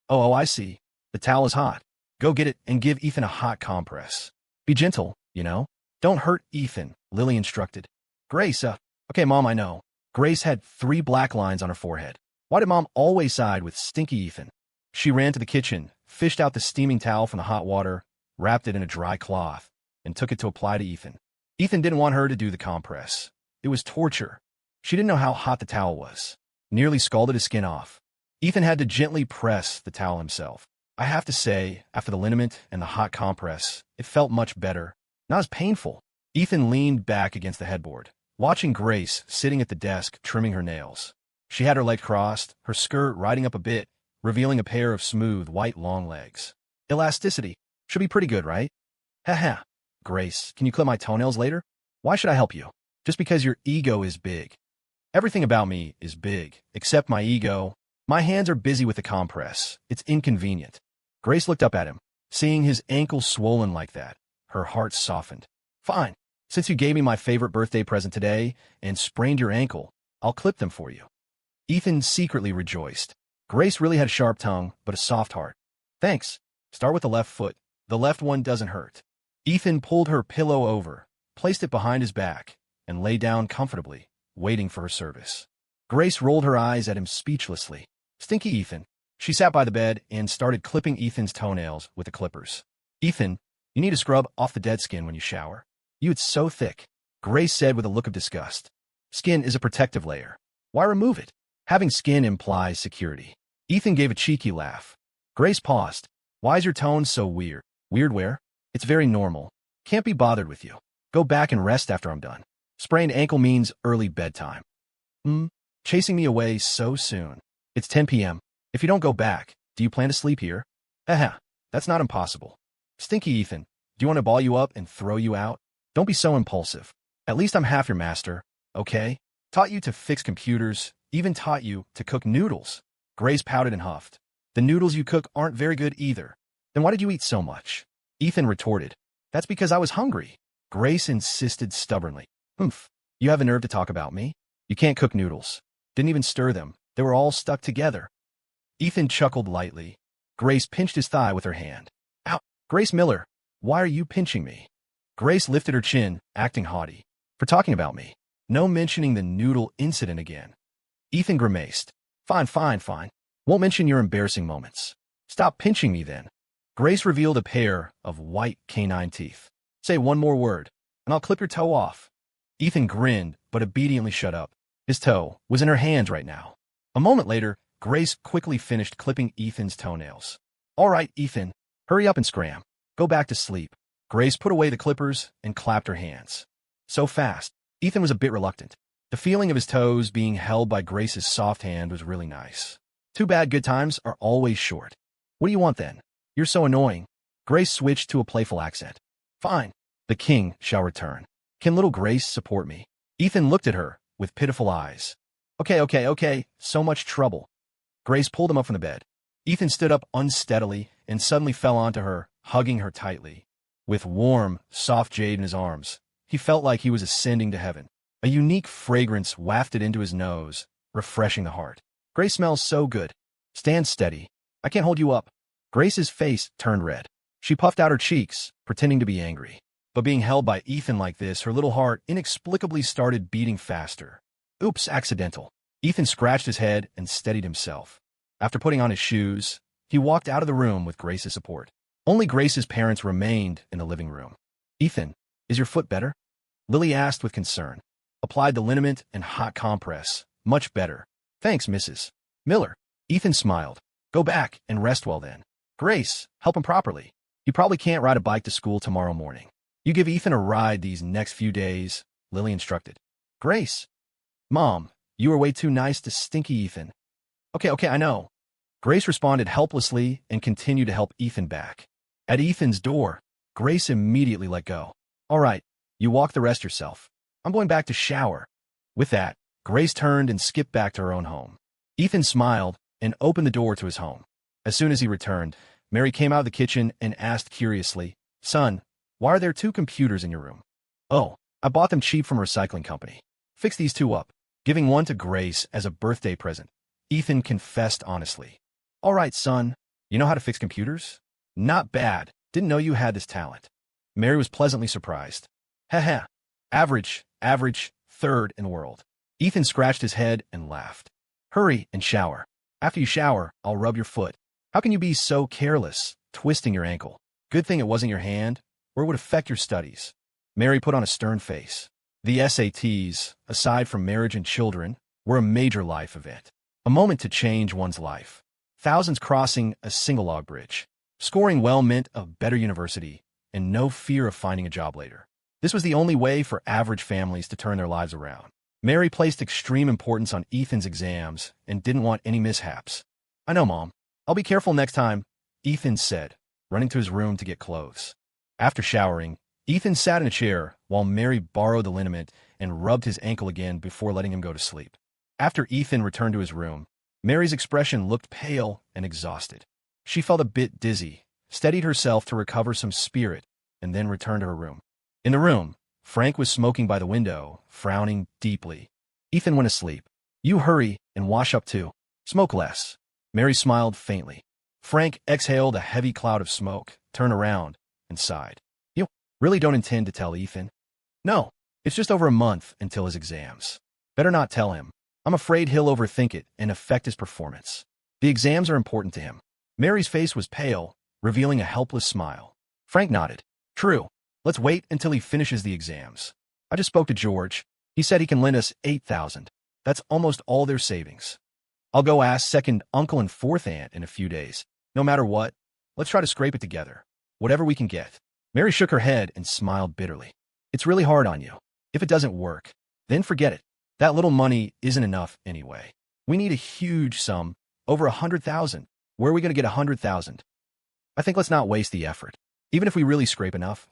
Oh, I see. The towel is hot. Go get it and give Ethan a hot compress. Be gentle, you know? Don't hurt Ethan, Lily instructed. Grace, okay, Mom, I know. Grace had 3 black lines on her forehead. Why did Mom always side with stinky Ethan? She ran to the kitchen, fished out the steaming towel from the hot water, wrapped it in a dry cloth, and took it to apply to Ethan. Ethan didn't want her to do the compress. It was torture. She didn't know how hot the towel was. Nearly scalded his skin off. Ethan had to gently press the towel himself. I have to say, after the liniment and the hot compress, it felt much better. Not as painful. Ethan leaned back against the headboard, watching Grace sitting at the desk trimming her nails. She had her legs crossed, her skirt riding up a bit, revealing a pair of smooth, white long legs. Elasticity. Should be pretty good, right? Ha. Grace, can you clip my toenails later? Why should I help you? Just because your ego is big. Everything about me is big, except my ego. My hands are busy with the compress. It's inconvenient. Grace looked up at him. Seeing his ankle swollen like that, her heart softened. Fine. Since you gave me my favorite birthday present today and sprained your ankle, I'll clip them for you. Ethan secretly rejoiced. Grace really had a sharp tongue, but a soft heart. Thanks. Start with the left foot. The left one doesn't hurt. Ethan pulled her pillow over, placed it behind his back, and lay down comfortably, waiting for her service. Grace rolled her eyes at him speechlessly. Stinky Ethan. She sat by the bed and started clipping Ethan's toenails with the clippers. Ethan, you need to scrub off the dead skin when you shower. It's so thick, Grace said with a look of disgust. Skin is a protective layer. Why remove it? Having skin implies security. Ethan gave a cheeky laugh. Grace paused. Why is your tone so weird? Weird where? It's very normal. Can't be bothered with you. Go back and rest after I'm done. Sprained ankle means early bedtime. Chasing me away so soon. It's 10 p.m. If you don't go back, do you plan to sleep here? That's not impossible. Stinky Ethan, do you want to ball you up and throw you out? Don't be so impulsive. At least I'm half your master, okay? Taught you to fix computers, even taught you to cook noodles. Grace pouted and huffed. The noodles you cook aren't very good either. Then why did you eat so much? Ethan retorted. That's because I was hungry. Grace insisted stubbornly. You have a nerve to talk about me? You can't cook noodles. Didn't even stir them. They were all stuck together. Ethan chuckled lightly. Grace pinched his thigh with her hand. Ow! Grace Miller, why are you pinching me? Grace lifted her chin, acting haughty. For talking about me. No mentioning the noodle incident again. Ethan grimaced. Fine. Won't mention your embarrassing moments. Stop pinching me then. Grace revealed a pair of white canine teeth. Say one more word, and I'll clip your toe off. Ethan grinned, but obediently shut up. His toe was in her hands right now. A moment later, Grace quickly finished clipping Ethan's toenails. All right, Ethan, hurry up and scram. Go back to sleep. Grace put away the clippers and clapped her hands. So fast, Ethan was a bit reluctant. The feeling of his toes being held by Grace's soft hand was really nice. Too bad good times are always short. What do you want then? You're so annoying. Grace switched to a playful accent. Fine. The king shall return. Can little Grace support me? Ethan looked at her with pitiful eyes. Okay. So much trouble. Grace pulled him up from the bed. Ethan stood up unsteadily and suddenly fell onto her, hugging her tightly. With warm, soft jade in his arms, he felt like he was ascending to heaven. A unique fragrance wafted into his nose, refreshing the heart. Grace smells so good. Stand steady. I can't hold you up. Grace's face turned red. She puffed out her cheeks, pretending to be angry. But being held by Ethan like this, her little heart inexplicably started beating faster. Oops, accidental. Ethan scratched his head and steadied himself. After putting on his shoes, he walked out of the room with Grace's support. Only Grace's parents remained in the living room. Ethan, is your foot better? Lily asked with concern. Applied the liniment and hot compress. Much better. Thanks, Mrs. Miller. Ethan smiled. Go back and rest well then. Grace, help him properly. He probably can't ride a bike to school tomorrow morning. You give Ethan a ride these next few days, Lily instructed. Grace. Mom, you were way too nice to stinky Ethan. Okay, I know. Grace responded helplessly and continued to help Ethan back. At Ethan's door, Grace immediately let go. All right, you walk the rest yourself. I'm going back to shower. With that, Grace turned and skipped back to her own home. Ethan smiled and opened the door to his home. As soon as he returned, Mary came out of the kitchen and asked curiously, Son, why are there 2 computers in your room? Oh, I bought them cheap from a recycling company. Fix these 2 up. Giving one to Grace as a birthday present, Ethan confessed honestly. All right, son, you know how to fix computers? Not bad. Didn't know you had this talent. Mary was pleasantly surprised. Haha. Average, third in the world. Ethan scratched his head and laughed. Hurry and shower. After you shower, I'll rub your foot. How can you be so careless, twisting your ankle? Good thing it wasn't your hand, or it would affect your studies. Mary put on a stern face. The SATs, aside from marriage and children, were a major life event. A moment to change one's life. Thousands crossing a single log bridge. Scoring well meant a better university and no fear of finding a job later. This was the only way for average families to turn their lives around. Mary placed extreme importance on Ethan's exams and didn't want any mishaps. I know, Mom. I'll be careful next time, Ethan said, running to his room to get clothes. After showering, Ethan sat in a chair while Mary borrowed the liniment and rubbed his ankle again before letting him go to sleep. After Ethan returned to his room, Mary's expression looked pale and exhausted. She felt a bit dizzy, steadied herself to recover some spirit, and then returned to her room. In the room, Frank was smoking by the window, frowning deeply. Ethan went asleep. You hurry and wash up too. Smoke less. Mary smiled faintly. Frank exhaled a heavy cloud of smoke, turned around, and sighed. You really don't intend to tell Ethan? No, it's just over a month until his exams. Better not tell him. I'm afraid he'll overthink it and affect his performance. The exams are important to him. Mary's face was pale, revealing a helpless smile. Frank nodded. True. Let's wait until he finishes the exams. I just spoke to George. He said he can lend us $8,000. That's almost all their savings. I'll go ask second uncle and fourth aunt in a few days. No matter what, let's try to scrape it together. Whatever we can get. Mary shook her head and smiled bitterly. It's really hard on you. If it doesn't work, then forget it. That little money isn't enough anyway. We need a huge sum, over 100,000. Where are we going to get 100,000? I think let's not waste the effort. Even if we really scrape enough,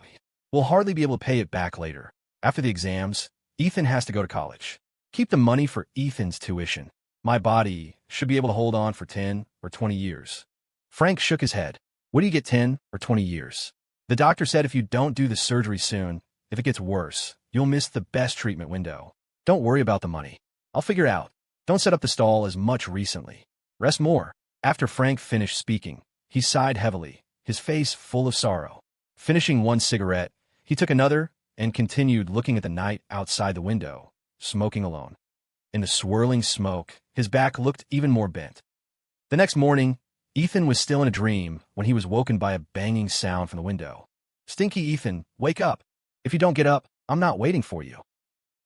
we'll hardly be able to pay it back later. After the exams, Ethan has to go to college. Keep the money for Ethan's tuition. My body should be able to hold on for 10 or 20 years. Frank shook his head. What do you get 10 or 20 years? The doctor said if you don't do the surgery soon, if it gets worse, you'll miss the best treatment window. Don't worry about the money. I'll figure out. Don't set up the stall as much recently. Rest more. After Frank finished speaking, he sighed heavily, his face full of sorrow. Finishing one cigarette, he took another and continued looking at the night outside the window, smoking alone. In the swirling smoke, his back looked even more bent. The next morning, Ethan was still in a dream when he was woken by a banging sound from the window. Stinky Ethan, wake up. If you don't get up, I'm not waiting for you.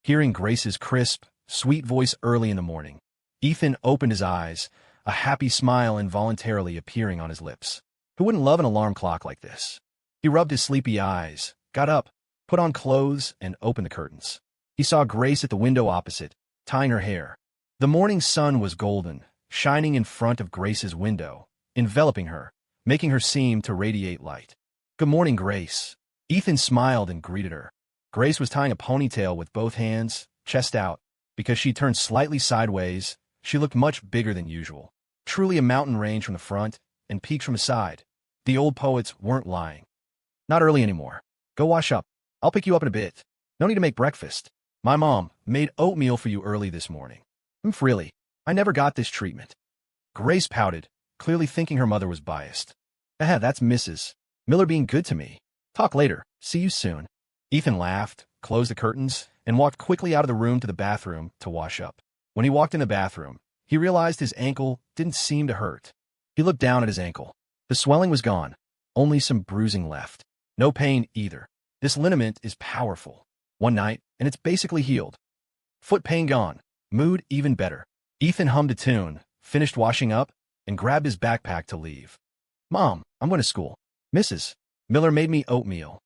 Hearing Grace's crisp, sweet voice early in the morning, Ethan opened his eyes, a happy smile involuntarily appearing on his lips. Who wouldn't love an alarm clock like this? He rubbed his sleepy eyes, got up, put on clothes, and opened the curtains. He saw Grace at the window opposite, tying her hair. The morning sun was golden, shining in front of Grace's window, enveloping her, making her seem to radiate light. Good morning, Grace. Ethan smiled and greeted her. Grace was tying a ponytail with both hands, chest out. Because she turned slightly sideways, she looked much bigger than usual. Truly a mountain range from the front and peaks from the side. The old poets weren't lying. Not early anymore. Go wash up. I'll pick you up in a bit. No need to make breakfast. My mom made oatmeal for you early this morning. Really, I never got this treatment. Grace pouted, clearly thinking her mother was biased. That's Mrs. Miller being good to me. Talk later. See you soon. Ethan laughed, closed the curtains, and walked quickly out of the room to the bathroom to wash up. When he walked in the bathroom, he realized his ankle didn't seem to hurt. He looked down at his ankle. The swelling was gone. Only some bruising left. No pain either. This liniment is powerful. One night, and it's basically healed. Foot pain gone. Mood even better. Ethan hummed a tune, finished washing up, and grabbed his backpack to leave. Mom, I'm going to school. Mrs. Miller made me oatmeal.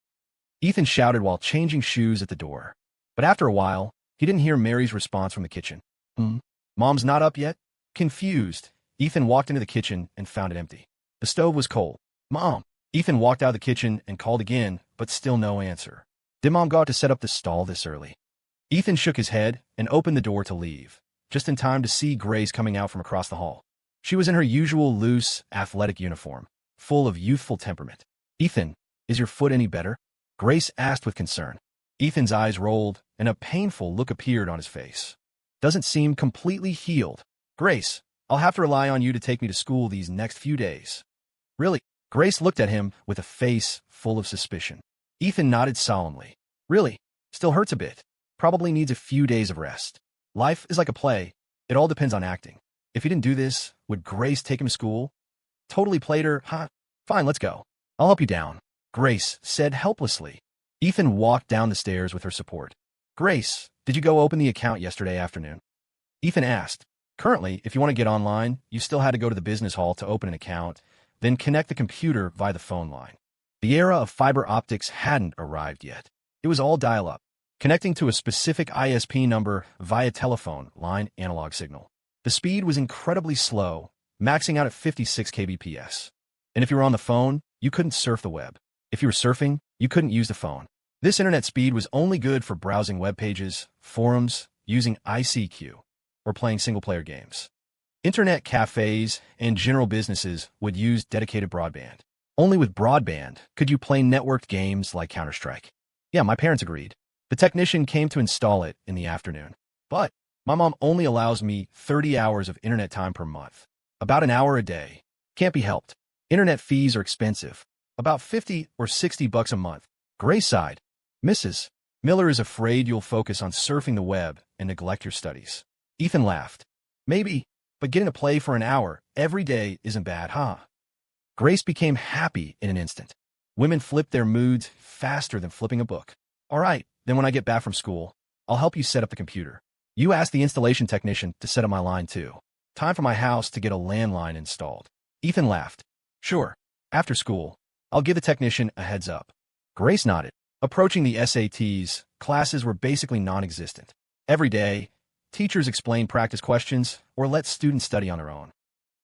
Ethan shouted while changing shoes at the door. But after a while, he didn't hear Mary's response from the kitchen. Mom's not up yet? Confused, Ethan walked into the kitchen and found it empty. The stove was cold. Mom! Ethan walked out of the kitchen and called again, but still no answer. Did Mom go out to set up the stall this early? Ethan shook his head and opened the door to leave, just in time to see Grace coming out from across the hall. She was in her usual loose, athletic uniform, full of youthful temperament. Ethan, is your foot any better? Grace asked with concern. Ethan's eyes rolled, and a painful look appeared on his face. Doesn't seem completely healed. Grace, I'll have to rely on you to take me to school these next few days. Really? Grace looked at him with a face full of suspicion. Ethan nodded solemnly. Really? Still hurts a bit. Probably needs a few days of rest. Life is like a play. It all depends on acting. If he didn't do this, would Grace take him to school? Totally played her, huh? Fine, let's go. I'll help you down, Grace said helplessly. Ethan walked down the stairs with her support. Grace, did you go open the account yesterday afternoon? Ethan asked. Currently, if you want to get online, you still had to go to the business hall to open an account, then connect the computer via the phone line. The era of fiber optics hadn't arrived yet. It was all dial-up, connecting to a specific ISP number via telephone line analog signal. The speed was incredibly slow, maxing out at 56 kbps. And if you were on the phone, you couldn't surf the web. If you were surfing, you couldn't use the phone. This internet speed was only good for browsing web pages, forums, using ICQ, or playing single-player games. Internet cafes and general businesses would use dedicated broadband. Only with broadband could you play networked games like Counter-Strike. Yeah, my parents agreed. The technician came to install it in the afternoon. But my mom only allows me 30 hours of internet time per month. About an hour a day. Can't be helped. Internet fees are expensive. About $50 or $60 a month. Grace sighed. Mrs. Miller is afraid you'll focus on surfing the web and neglect your studies. Ethan laughed. Maybe, but getting to play for an hour every day isn't bad, huh? Grace became happy in an instant. Women flip their moods faster than flipping a book. All right, then when I get back from school, I'll help you set up the computer. You asked the installation technician to set up my line too. Time for my house to get a landline installed. Ethan laughed. Sure. After school, I'll give the technician a heads up. Grace nodded. Approaching the SATs, classes were basically non-existent. Every day, teachers explained practice questions or let students study on their own.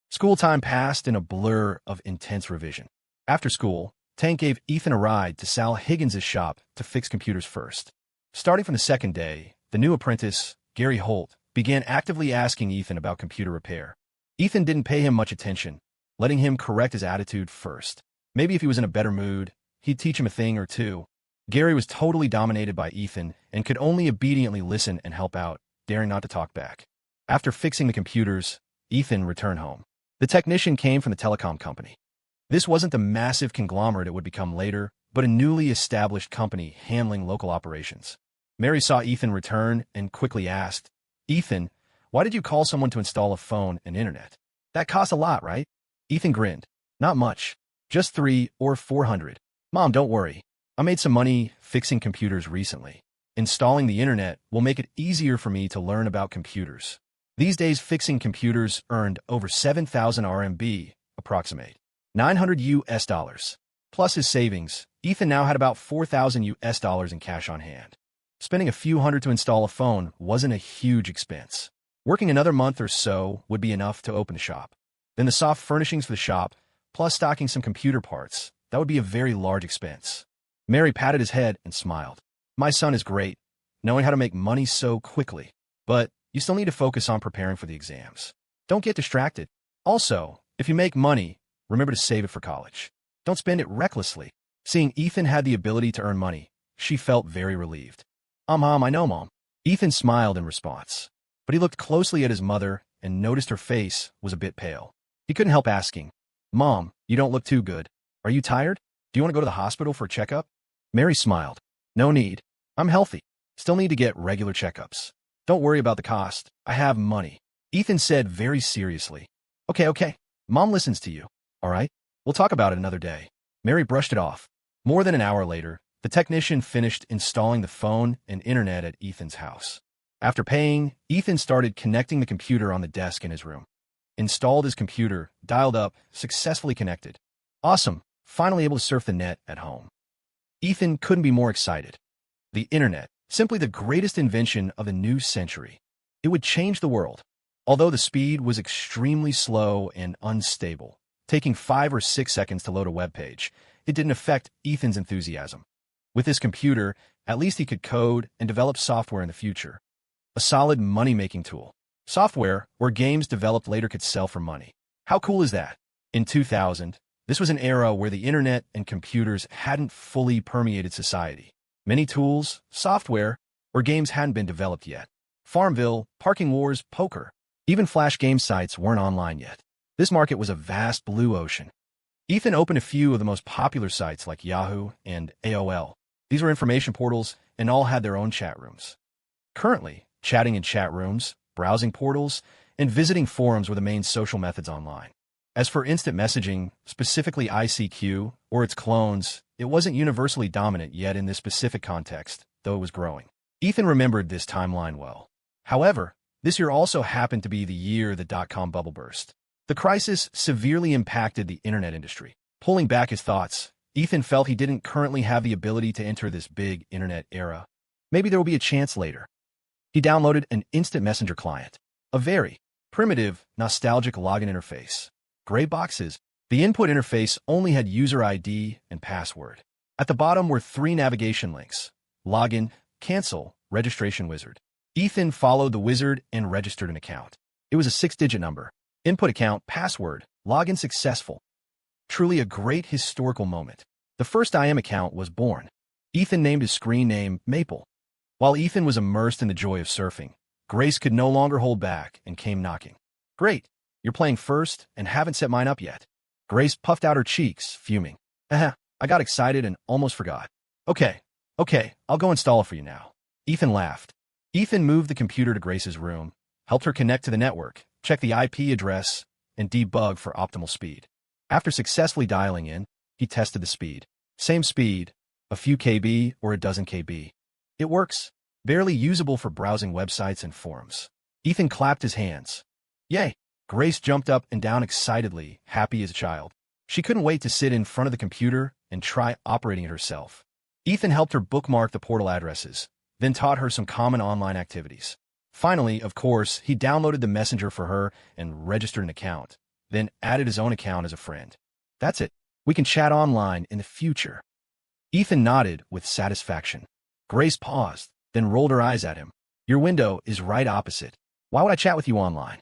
School time passed in a blur of intense revision. After school, Tank gave Ethan a ride to Sal Higgins' shop to fix computers first. Starting from the second day, the new apprentice, Gary Holt, began actively asking Ethan about computer repair. Ethan didn't pay him much attention, letting him correct his attitude first. Maybe if he was in a better mood, he'd teach him a thing or two. Gary was totally dominated by Ethan and could only obediently listen and help out, daring not to talk back. After fixing the computers, Ethan returned home. The technician came from the telecom company. This wasn't the massive conglomerate it would become later, but a newly established company handling local operations. Mary saw Ethan return and quickly asked, Ethan, why did you call someone to install a phone and internet? That costs a lot, right? Ethan grinned. Not much. Just $300 or $400. Mom, don't worry. I made some money fixing computers recently. Installing the internet will make it easier for me to learn about computers. These days, fixing computers earned over 7,000 RMB, approximate $900. Plus his savings, Ethan now had about $4,000 in cash on hand. Spending a few hundred to install a phone wasn't a huge expense. Working another month or so would be enough to open the shop. Then the soft furnishings for the shop, plus stocking some computer parts, that would be a very large expense. Mary patted his head and smiled. My son is great, knowing how to make money so quickly. But you still need to focus on preparing for the exams. Don't get distracted. Also, if you make money, remember to save it for college. Don't spend it recklessly. Seeing Ethan had the ability to earn money, she felt very relieved. Mom, I know, Mom. Ethan smiled in response, but he looked closely at his mother and noticed her face was a bit pale. He couldn't help asking, Mom, you don't look too good. Are you tired? Do you want to go to the hospital for a checkup? Mary smiled. No need. I'm healthy. Still need to get regular checkups. Don't worry about the cost. I have money. Ethan said very seriously. Okay. Mom listens to you. All right? We'll talk about it another day. Mary brushed it off. More than an hour later, the technician finished installing the phone and internet at Ethan's house. After paying, Ethan started connecting the computer on the desk in his room. Installed his computer, dialed up, successfully connected. Awesome. Finally able to surf the net at home. Ethan couldn't be more excited. The internet, simply the greatest invention of the new century. It would change the world. Although the speed was extremely slow and unstable, taking 5 or 6 seconds to load a web page, it didn't affect Ethan's enthusiasm. With his computer, at least he could code and develop software in the future. A solid money-making tool. Software where games developed later could sell for money. How cool is that? In 2000, this was an era where the internet and computers hadn't fully permeated society. Many tools, software, or games hadn't been developed yet. Farmville, Parking Wars, poker, even flash game sites weren't online yet. This market was a vast blue ocean. Ethan opened a few of the most popular sites like Yahoo and AOL. These were information portals and all had their own chat rooms. Currently, chatting in chat rooms, browsing portals, and visiting forums were the main social methods online. As for instant messaging, specifically ICQ or its clones, it wasn't universally dominant yet in this specific context, though it was growing. Ethan remembered this timeline well. However, this year also happened to be the year the dot-com bubble burst. The crisis severely impacted the internet industry. Pulling back his thoughts, Ethan felt he didn't currently have the ability to enter this big internet era. Maybe there will be a chance later. He downloaded an instant messenger client, a very primitive, nostalgic login interface. Gray boxes. The input interface only had user ID and password. At the bottom were 3 navigation links: login, cancel, registration wizard. Ethan followed the wizard and registered an account. It was a 6-digit number. Input account, password, login successful. Truly a great historical moment. The first IM account was born. Ethan named his screen name Maple. While Ethan was immersed in the joy of surfing, Grace could no longer hold back and came knocking. Great, you're playing first and haven't set mine up yet. Grace puffed out her cheeks, fuming. I got excited and almost forgot. Okay, I'll go install it for you now. Ethan laughed. Ethan moved the computer to Grace's room, helped her connect to the network, check the IP address, and debug for optimal speed. After successfully dialing in, he tested the speed. Same speed, a few KB or a dozen KB. It works. Barely usable for browsing websites and forums. Ethan clapped his hands. Yay! Grace jumped up and down excitedly, happy as a child. She couldn't wait to sit in front of the computer and try operating it herself. Ethan helped her bookmark the portal addresses, then taught her some common online activities. Finally, of course, he downloaded the messenger for her and registered an account, then added his own account as a friend. That's it. We can chat online in the future. Ethan nodded with satisfaction. Grace paused, then rolled her eyes at him. Your window is right opposite. Why would I chat with you online?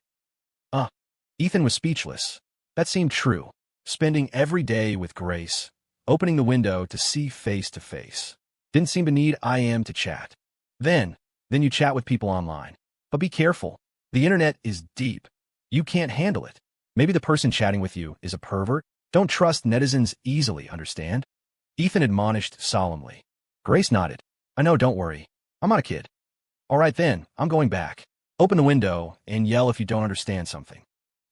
Ethan was speechless. That seemed true. Spending every day with Grace, opening the window to see face to face. Didn't seem to need IM to chat. Then you chat with people online. But be careful. The internet is deep. You can't handle it. Maybe the person chatting with you is a pervert. Don't trust netizens easily, understand? Ethan admonished solemnly. Grace nodded. I know, don't worry. I'm not a kid. All right then, I'm going back. Open the window and yell if you don't understand something.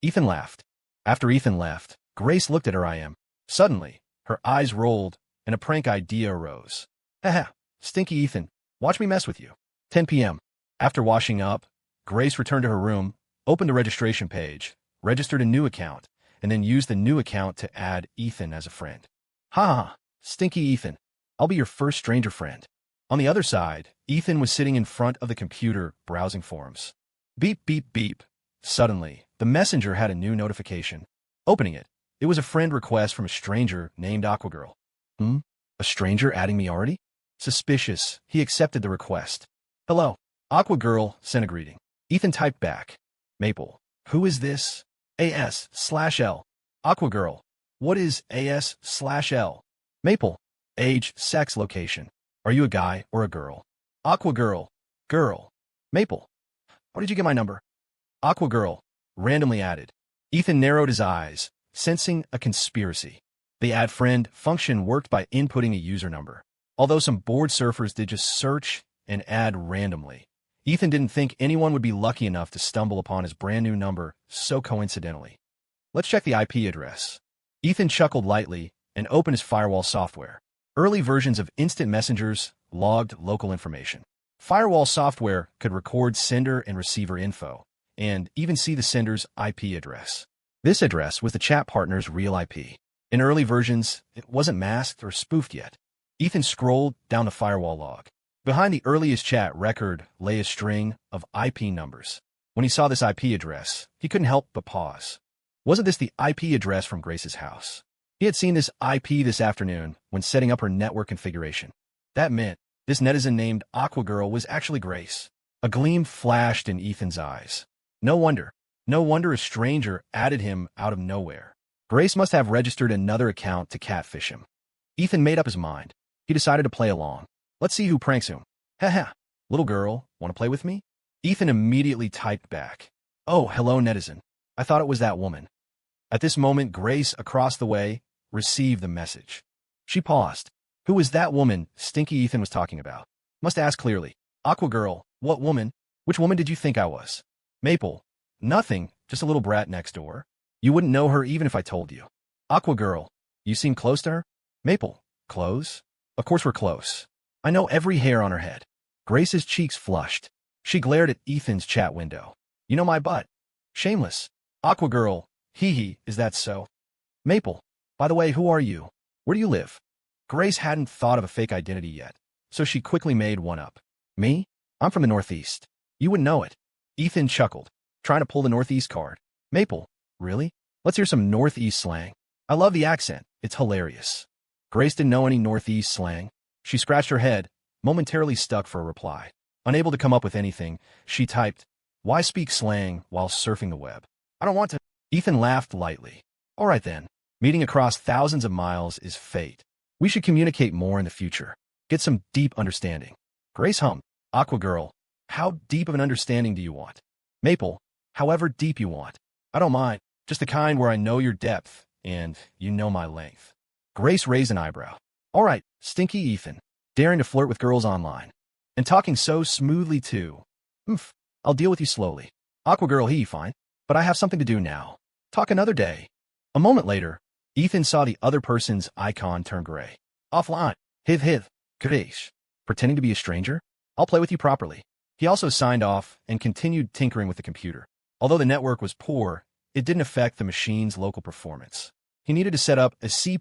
Ethan laughed. After Ethan left, Grace looked at her IM. Suddenly, her eyes rolled and a prank idea arose. Stinky Ethan, watch me mess with you. 10 p.m. After washing up, Grace returned to her room, opened the registration page, registered a new account, and then used the new account to add Ethan as a friend. Stinky Ethan, I'll be your first stranger friend. On the other side, Ethan was sitting in front of the computer browsing forums. Beep, beep, beep. Suddenly, the messenger had a new notification. Opening it, it was a friend request from a stranger named Aquagirl. A stranger adding me already? Suspicious, he accepted the request. Hello. Aquagirl sent a greeting. Ethan typed back. Maple. Who is this? AS/L. Aquagirl. What is AS/L? Maple. Age, sex, location. Are you a guy or a girl? Aquagirl. Girl. Maple. How did you get my number? Aquagirl. Randomly added. Ethan narrowed his eyes, sensing a conspiracy. The add friend function worked by inputting a user number. Although some bored surfers did just search and add randomly, Ethan didn't think anyone would be lucky enough to stumble upon his brand new number so coincidentally. Let's check the IP address. Ethan chuckled lightly and opened his firewall software. Early versions of instant messengers logged local information. Firewall software could record sender and receiver info, and even see the sender's IP address. This address was the chat partner's real IP. In early versions, it wasn't masked or spoofed yet. Ethan scrolled down the firewall log. Behind the earliest chat record lay a string of IP numbers. When he saw this IP address, he couldn't help but pause. Wasn't this the IP address from Grace's house? He had seen this IP this afternoon when setting up her network configuration. That meant this netizen named Aquagirl was actually Grace. A gleam flashed in Ethan's eyes. No wonder a stranger added him out of nowhere. Grace must have registered another account to catfish him. Ethan made up his mind. He decided to play along. Let's see who pranks whom. Haha, little girl, want to play with me? Ethan immediately typed back. Oh, hello, netizen. I thought it was that woman. At this moment, Grace, across the way, received the message. She paused. Who was that woman Stinky Ethan was talking about? Must ask clearly. Aquagirl, what woman? Which woman did you think I was? Maple. Nothing, just a little brat next door. You wouldn't know her even if I told you. Aquagirl, you seem close to her? Maple. Close? Of course we're close. I know every hair on her head. Grace's cheeks flushed. She glared at Ethan's chat window. You know my butt. Shameless. Aquagirl, hee, is that so? Maple, by the way, who are you? Where do you live? Grace hadn't thought of a fake identity yet, so she quickly made one up. Me? I'm from the Northeast. You wouldn't know it. Ethan chuckled, trying to pull the Northeast card. Maple, really? Let's hear some Northeast slang. I love the accent. It's hilarious. Grace didn't know any Northeast slang. She scratched her head, momentarily stuck for a reply. Unable to come up with anything, she typed, why speak slang while surfing the web? I don't want to. Ethan laughed lightly. All right then. Meeting across thousands of miles is fate. We should communicate more in the future. Get some deep understanding. Grace hummed. Aquagirl, how deep of an understanding do you want? Maple, however deep you want. I don't mind. Just the kind where I know your depth and you know my length. Grace raised an eyebrow. All right, Stinky Ethan, daring to flirt with girls online. And talking so smoothly too. I'll deal with you slowly. Aquagirl, he fine. But I have something to do now. Talk another day. A moment later, Ethan saw the other person's icon turn gray. Offline. Hiv. Grace. Pretending to be a stranger? I'll play with you properly. He also signed off and continued tinkering with the computer. Although the network was poor, it didn't affect the machine's local performance. He needed to set up a C++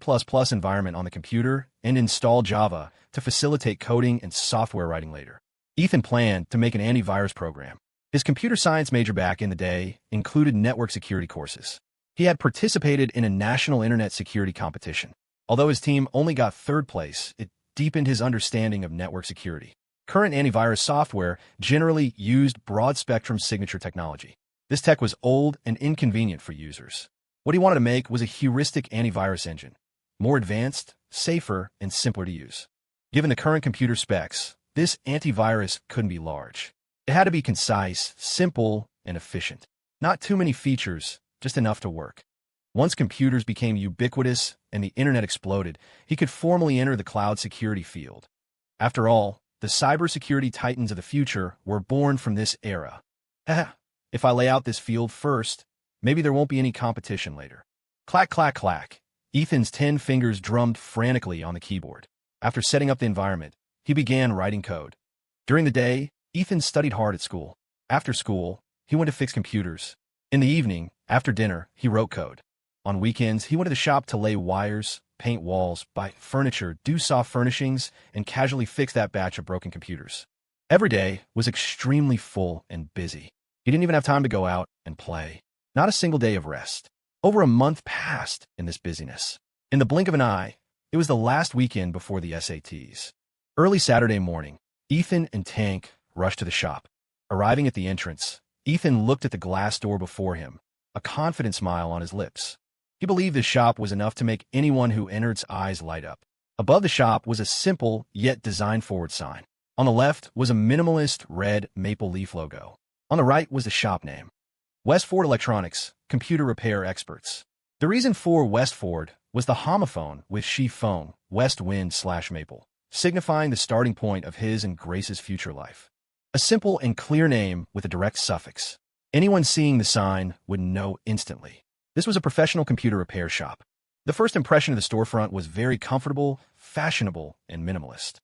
environment on the computer and install Java to facilitate coding and software writing later. Ethan planned to make an antivirus program. His computer science major back in the day included network security courses. He had participated in a national internet security competition. Although his team only got third place, it deepened his understanding of network security. Current antivirus software generally used broad-spectrum signature technology. This tech was old and inconvenient for users. What he wanted to make was a heuristic antivirus engine, more advanced, safer, and simpler to use. Given the current computer specs, this antivirus couldn't be large. It had to be concise, simple, and efficient. Not too many features, just enough to work. Once computers became ubiquitous and the internet exploded, he could formally enter the cloud security field. After all, the cybersecurity titans of the future were born from this era. If I lay out this field first, maybe there won't be any competition later. Clack, clack, clack. Ethan's 10 fingers drummed frantically on the keyboard. After setting up the environment, he began writing code. During the day, Ethan studied hard at school. After school, he went to fix computers. In the evening, after dinner, he wrote code. On weekends, he went to the shop to lay wires, paint walls, buy furniture, do soft furnishings, and casually fix that batch of broken computers. Every day was extremely full and busy. He didn't even have time to go out and play. Not a single day of rest. Over a month passed in this busyness. In the blink of an eye, it was the last weekend before the SATs. Early Saturday morning, Ethan and Tank rushed to the shop. Arriving at the entrance, Ethan looked at the glass door before him, a confident smile on his lips. He believed the shop was enough to make anyone who entered's eyes light up. Above the shop was a simple yet design-forward sign. On the left was a minimalist red maple leaf logo. On the right was the shop name. Westford Electronics, computer repair experts. The reason for Westford was the homophone with she phone, west wind/maple, signifying the starting point of his and Grace's future life. A simple and clear name with a direct suffix. Anyone seeing the sign would know instantly. This was a professional computer repair shop. The first impression of the storefront was very comfortable, fashionable, and minimalist.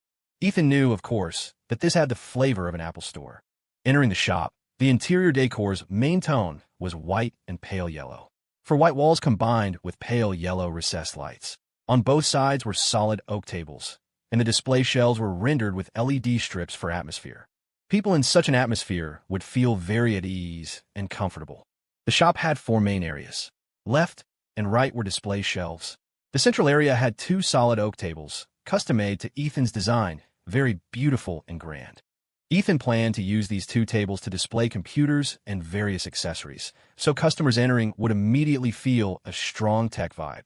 Ethan knew, of course, that this had the flavor of an Apple store. Entering the shop, the interior decor's main tone was white and pale yellow, for white walls combined with pale yellow recessed lights. On both sides were solid oak tables, and the display shelves were rendered with LED strips for atmosphere. People in such an atmosphere would feel very at ease and comfortable. The shop had 4 main areas. Left and right were display shelves. The central area had 2 solid oak tables, custom-made to Ethan's design, very beautiful and grand. Ethan planned to use these 2 tables to display computers and various accessories, so customers entering would immediately feel a strong tech vibe.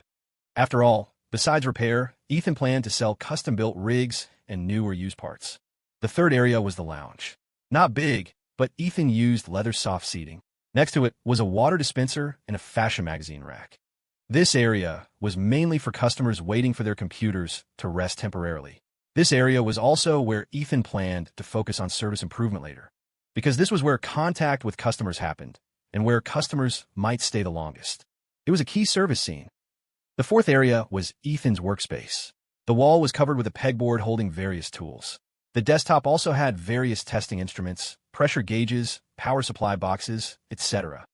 After all, besides repair, Ethan planned to sell custom-built rigs and new or used parts. The third area was the lounge. Not big, but Ethan used leather soft seating. Next to it was a water dispenser and a fashion magazine rack. This area was mainly for customers waiting for their computers to rest temporarily. This area was also where Ethan planned to focus on service improvement later, because this was where contact with customers happened and where customers might stay the longest. It was a key service scene. The fourth area was Ethan's workspace. The wall was covered with a pegboard holding various tools. The desktop also had various testing instruments, pressure gauges, power supply boxes, etc.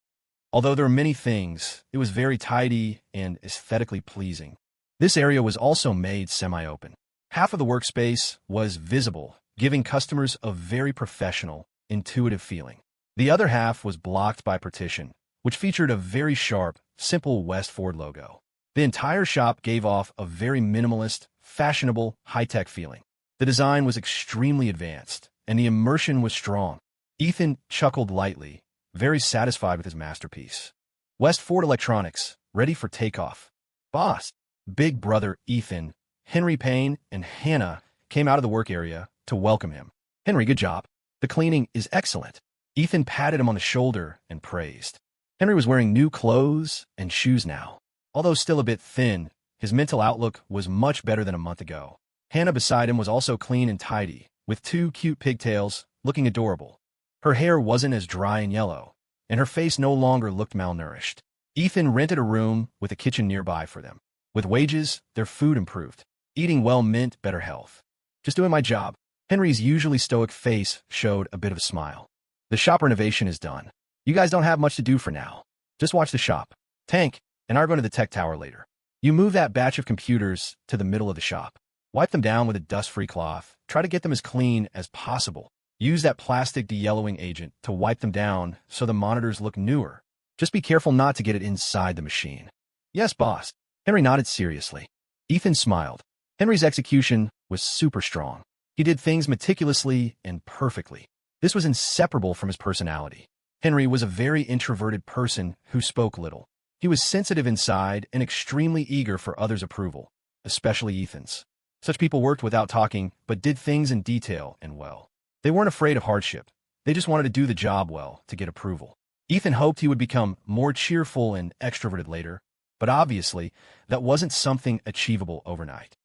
Although there were many things, it was very tidy and aesthetically pleasing. This area was also made semi-open. Half of the workspace was visible, giving customers a very professional, intuitive feeling. The other half was blocked by partition, which featured a very sharp, simple West Ford logo. The entire shop gave off a very minimalist, fashionable, high-tech feeling. The design was extremely advanced, and the immersion was strong. Ethan chuckled lightly, very satisfied with his masterpiece. West Ford Electronics, ready for takeoff. Boss, big brother Ethan, Henry Payne, and Hannah came out of the work area to welcome him. Henry, good job. The cleaning is excellent. Ethan patted him on the shoulder and praised. Henry was wearing new clothes and shoes now. Although still a bit thin, his mental outlook was much better than a month ago. Hannah beside him was also clean and tidy, with 2 cute pigtails, looking adorable. Her hair wasn't as dry and yellow, and her face no longer looked malnourished. Ethan rented a room with a kitchen nearby for them. With wages, their food improved. Eating well meant better health. Just doing my job. Henry's usually stoic face showed a bit of a smile. The shop renovation is done. You guys don't have much to do for now. Just watch the shop. Tank and I are going to the tech tower later. You move that batch of computers to the middle of the shop. Wipe them down with a dust-free cloth. Try to get them as clean as possible. Use that plastic de-yellowing agent to wipe them down so the monitors look newer. Just be careful not to get it inside the machine. Yes, boss. Henry nodded seriously. Ethan smiled. Henry's execution was super strong. He did things meticulously and perfectly. This was inseparable from his personality. Henry was a very introverted person who spoke little. He was sensitive inside and extremely eager for others' approval, especially Ethan's. Such people worked without talking, but did things in detail and well. They weren't afraid of hardship. They just wanted to do the job well to get approval. Ethan hoped he would become more cheerful and extroverted later, but obviously, that wasn't something achievable overnight.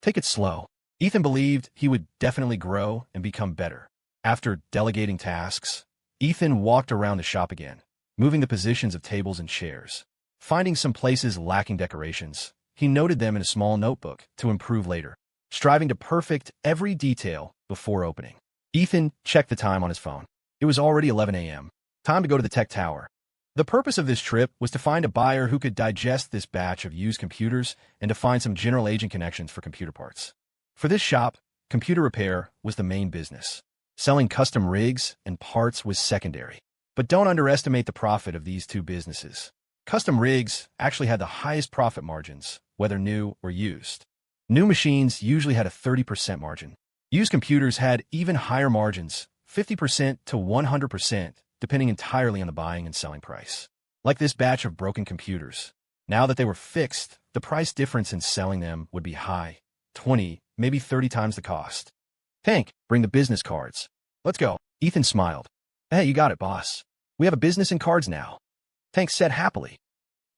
Take it slow. Ethan believed he would definitely grow and become better. After delegating tasks, Ethan walked around the shop again, moving the positions of tables and chairs. Finding some places lacking decorations, he noted them in a small notebook to improve later, striving to perfect every detail before opening. Ethan checked the time on his phone. It was already 11 a.m. Time to go to the tech tower. The purpose of this trip was to find a buyer who could digest this batch of used computers and to find some general agent connections for computer parts. For this shop, computer repair was the main business. Selling custom rigs and parts was secondary. But don't underestimate the profit of these 2 businesses. Custom rigs actually had the highest profit margins, whether new or used. New machines usually had a 30% margin. Used computers had even higher margins, 50% to 100%, depending entirely on the buying and selling price. Like this batch of broken computers. Now that they were fixed, the price difference in selling them would be high, 20, maybe 30 times the cost. Tank, bring the business cards. Let's go. Ethan smiled. Hey, you got it, boss. We have a business and cards now. Tank said happily.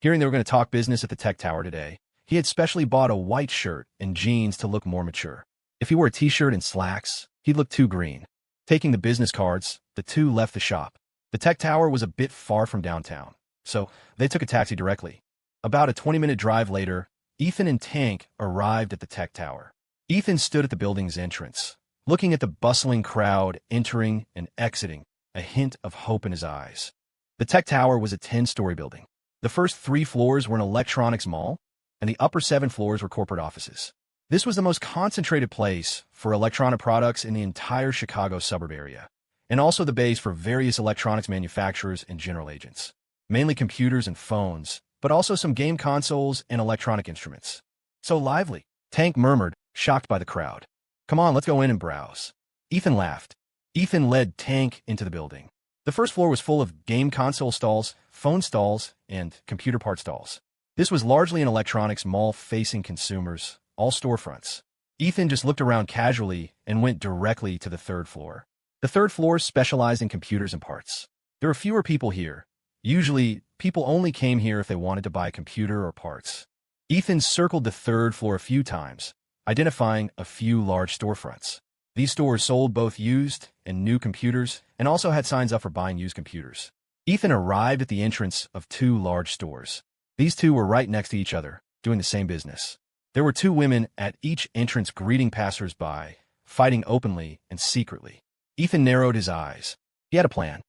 Hearing they were going to talk business at the tech tower today, He had specially bought a white shirt and jeans to look more mature. If he wore a t-shirt and slacks, he'd look too green. Taking the business cards, the two left the shop. The tech tower was a bit far from downtown, so they took a taxi directly. About a 20-minute drive later, Ethan and Tank arrived at the tech tower. Ethan stood at the building's entrance, looking at the bustling crowd entering and exiting, a hint of hope in his eyes. The tech tower was a 10-story building. The first 3 floors were an electronics mall, and the upper 7 floors were corporate offices. This was the most concentrated place for electronic products in the entire Chicago suburb area, and also the base for various electronics manufacturers and general agents. Mainly computers and phones, but also some game consoles and electronic instruments. So lively, Tank murmured, shocked by the crowd. Come on, let's go in and browse. Ethan laughed. Ethan led Tank into the building. The first floor was full of game console stalls, phone stalls, and computer part stalls. This was largely an electronics mall facing consumers, all storefronts. Ethan just looked around casually and went directly to the 3rd floor. The 3rd floor specialized in computers and parts. There were fewer people here. Usually, people only came here if they wanted to buy a computer or parts. Ethan circled the 3rd floor a few times, identifying a few large storefronts. These stores sold both used and new computers and also had signs up for buying used computers. Ethan arrived at the entrance of 2 large stores. These 2 were right next to each other, doing the same business. There were 2 women at each entrance greeting passers-by, fighting openly and secretly. Ethan narrowed his eyes. He had a plan.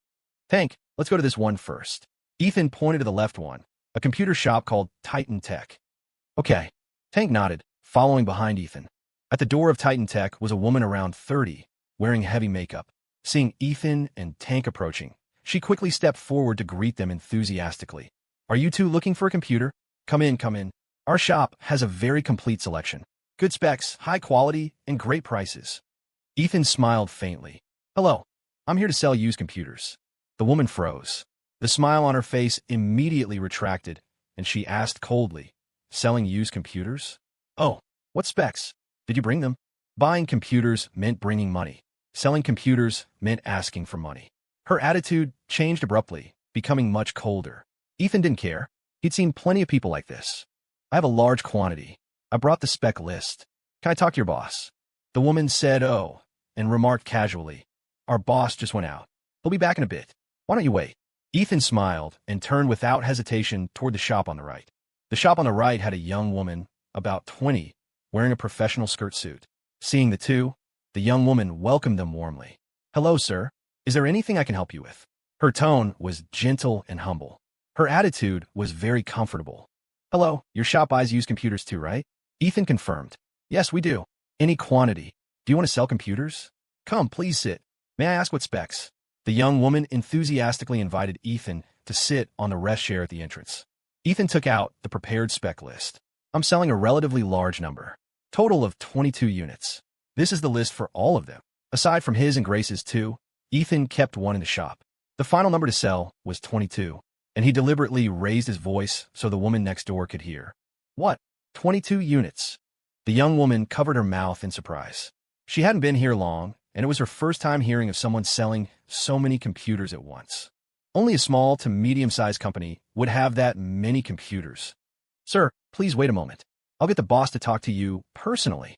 Tank, let's go to this one first. Ethan pointed to the left one, a computer shop called Titan Tech. Okay. Tank nodded, following behind Ethan. At the door of Titan Tech was a woman around 30, wearing heavy makeup. Seeing Ethan and Tank approaching, she quickly stepped forward to greet them enthusiastically. Are you 2 looking for a computer? Come in, come in. Our shop has a very complete selection. Good specs, high quality, and great prices. Ethan smiled faintly. Hello, I'm here to sell used computers. The woman froze. The smile on her face immediately retracted, and she asked coldly, selling used computers? Oh, what specs? Did you bring them? Buying computers meant bringing money. Selling computers meant asking for money. Her attitude changed abruptly, becoming much colder. Ethan didn't care. He'd seen plenty of people like this. I have a large quantity. I brought the spec list. Can I talk to your boss? The woman said, oh, and remarked casually, our boss just went out. He'll be back in a bit. Why don't you wait? Ethan smiled and turned without hesitation toward the shop on the right. The shop on the right had a young woman, about 20, wearing a professional skirt suit. Seeing the 2, the young woman welcomed them warmly. Hello, sir. Is there anything I can help you with? Her tone was gentle and humble. Her attitude was very comfortable. Hello, your shop buys used computers too, right? Ethan confirmed. Yes, we do. Any quantity. Do you want to sell computers? Come, please sit. May I ask what specs? The young woman enthusiastically invited Ethan to sit on the rest chair at the entrance. Ethan took out the prepared spec list. I'm selling a relatively large number. Total of 22 units. This is the list for all of them. Aside from his and Grace's 2, Ethan kept one in the shop. The final number to sell was 22, and he deliberately raised his voice so the woman next door could hear. What? 22 units? The young woman covered her mouth in surprise. She hadn't been here long, and it was her first time hearing of someone selling so many computers at once. Only a small to medium-sized company would have that many computers. Sir, please wait a moment. I'll get the boss to talk to you personally.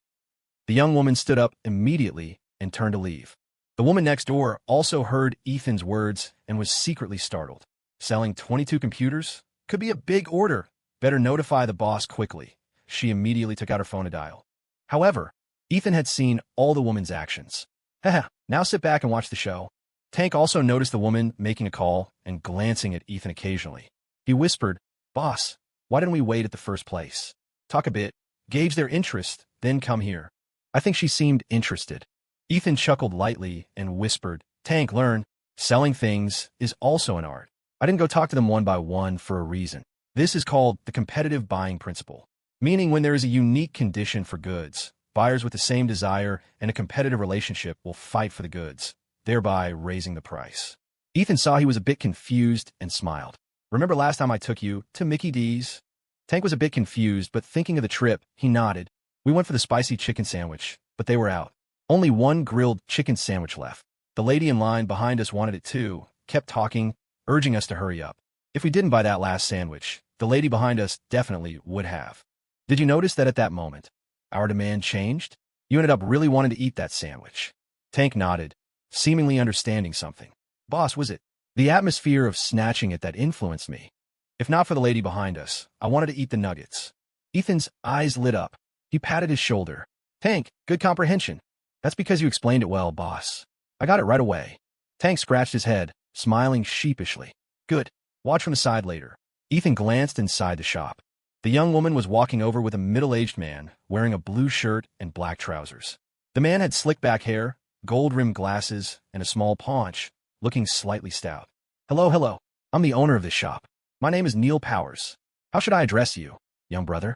The young woman stood up immediately and turned to leave. The woman next door also heard Ethan's words and was secretly startled. Selling 22 computers could be a big order. Better notify the boss quickly. She immediately took out her phone to dial. However, Ethan had seen all the woman's actions. Haha, now sit back and watch the show. Tank also noticed the woman making a call and glancing at Ethan occasionally. He whispered, Boss, why didn't we wait at the first place? Talk a bit, gauge their interest, then come here. I think she seemed interested. Ethan chuckled lightly and whispered, Tank, learn. Selling things is also an art. I didn't go talk to them one by one for a reason. This is called the competitive buying principle, meaning when there is a unique condition for goods, buyers with the same desire and a competitive relationship will fight for the goods, thereby raising the price. Ethan saw he was a bit confused and smiled. Remember last time I took you to Mickey D's? Tank was a bit confused, but thinking of the trip, he nodded. We went for the spicy chicken sandwich, but they were out. Only one grilled chicken sandwich left. The lady in line behind us wanted it too, kept talking, urging us to hurry up. If we didn't buy that last sandwich, the lady behind us definitely would have. Did you notice that at that moment, our demand changed? You ended up really wanting to eat that sandwich. Tank nodded, seemingly understanding something. Boss, was it the atmosphere of snatching it that influenced me? If not for the lady behind us, I wanted to eat the nuggets. Ethan's eyes lit up. He patted his shoulder. Tank, good comprehension. That's because you explained it well, boss. I got it right away. Tank scratched his head, smiling sheepishly. Good. Watch from the side later. Ethan glanced inside the shop. The young woman was walking over with a middle-aged man wearing a blue shirt and black trousers. The man had slick-back hair, gold-rimmed glasses, and a small paunch, looking slightly stout. Hello. I'm the owner of this shop. My name is Neil Powers. How should I address you, young brother?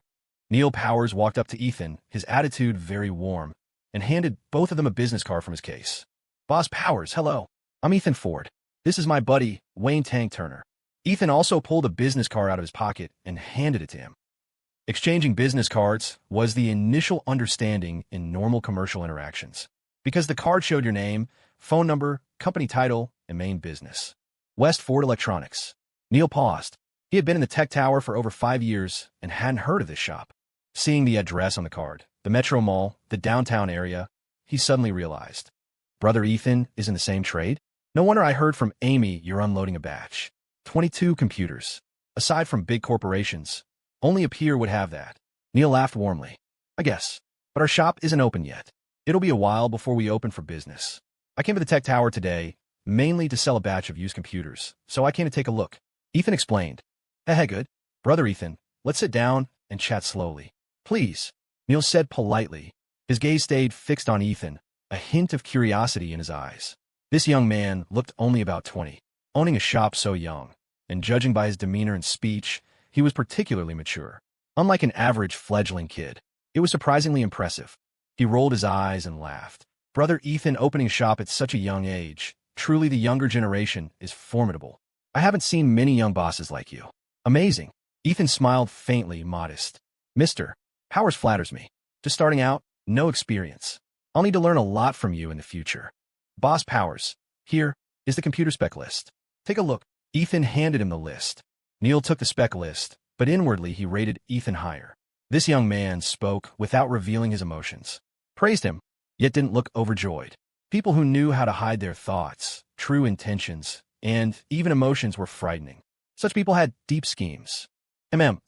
Neil Powers walked up to Ethan, his attitude very warm, and handed both of them a business card from his case. Boss Powers, hello. I'm Ethan Ford. This is my buddy, Wayne Tank Turner. Ethan also pulled a business card out of his pocket and handed it to him. Exchanging business cards was the initial understanding in normal commercial interactions, because the card showed your name, phone number, company title, and main business. West Ford Electronics. Neil paused. He had been in the tech tower for over 5 years and hadn't heard of this shop. Seeing the address on the card, the Metro Mall, the downtown area, he suddenly realized. Brother Ethan is in the same trade? No wonder I heard from Amy you're unloading a batch. 22 computers. Aside from big corporations, only a peer would have that. Neil laughed warmly. I guess. But our shop isn't open yet. It'll be a while before we open for business. I came to the tech tower today, mainly to sell a batch of used computers, so I came to take a look. Ethan explained. Hey, good. Brother Ethan, let's sit down and chat slowly. Please, Neil said politely. His gaze stayed fixed on Ethan, a hint of curiosity in his eyes. This young man looked only about 20, owning a shop so young, and judging by his demeanor and speech, he was particularly mature. Unlike an average fledgling kid, it was surprisingly impressive. He rolled his eyes and laughed. Brother Ethan opening a shop at such a young age, truly the younger generation is formidable. I haven't seen many young bosses like you. Amazing. Ethan smiled faintly, modest. Mr. Powers flatters me. Just starting out, no experience. I'll need to learn a lot from you in the future. Boss Powers, here is the computer spec list. Take a look. Ethan handed him the list. Neil took the spec list, but inwardly he rated Ethan higher. This young man spoke without revealing his emotions. Praised him, yet didn't look overjoyed. People who knew how to hide their thoughts, true intentions, and even emotions were frightening. Such people had deep schemes.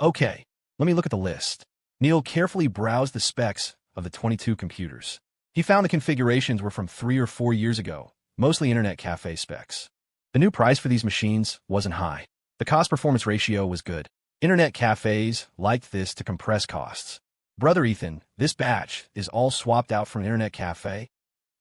Okay, let me look at the list. Neil carefully browsed the specs of the 22 computers. He found the configurations were from 3 or 4 years ago, mostly internet cafe specs. The new price for these machines wasn't high. The cost-performance ratio was good. Internet cafes liked this to compress costs. Brother Ethan, this batch is all swapped out from an internet cafe?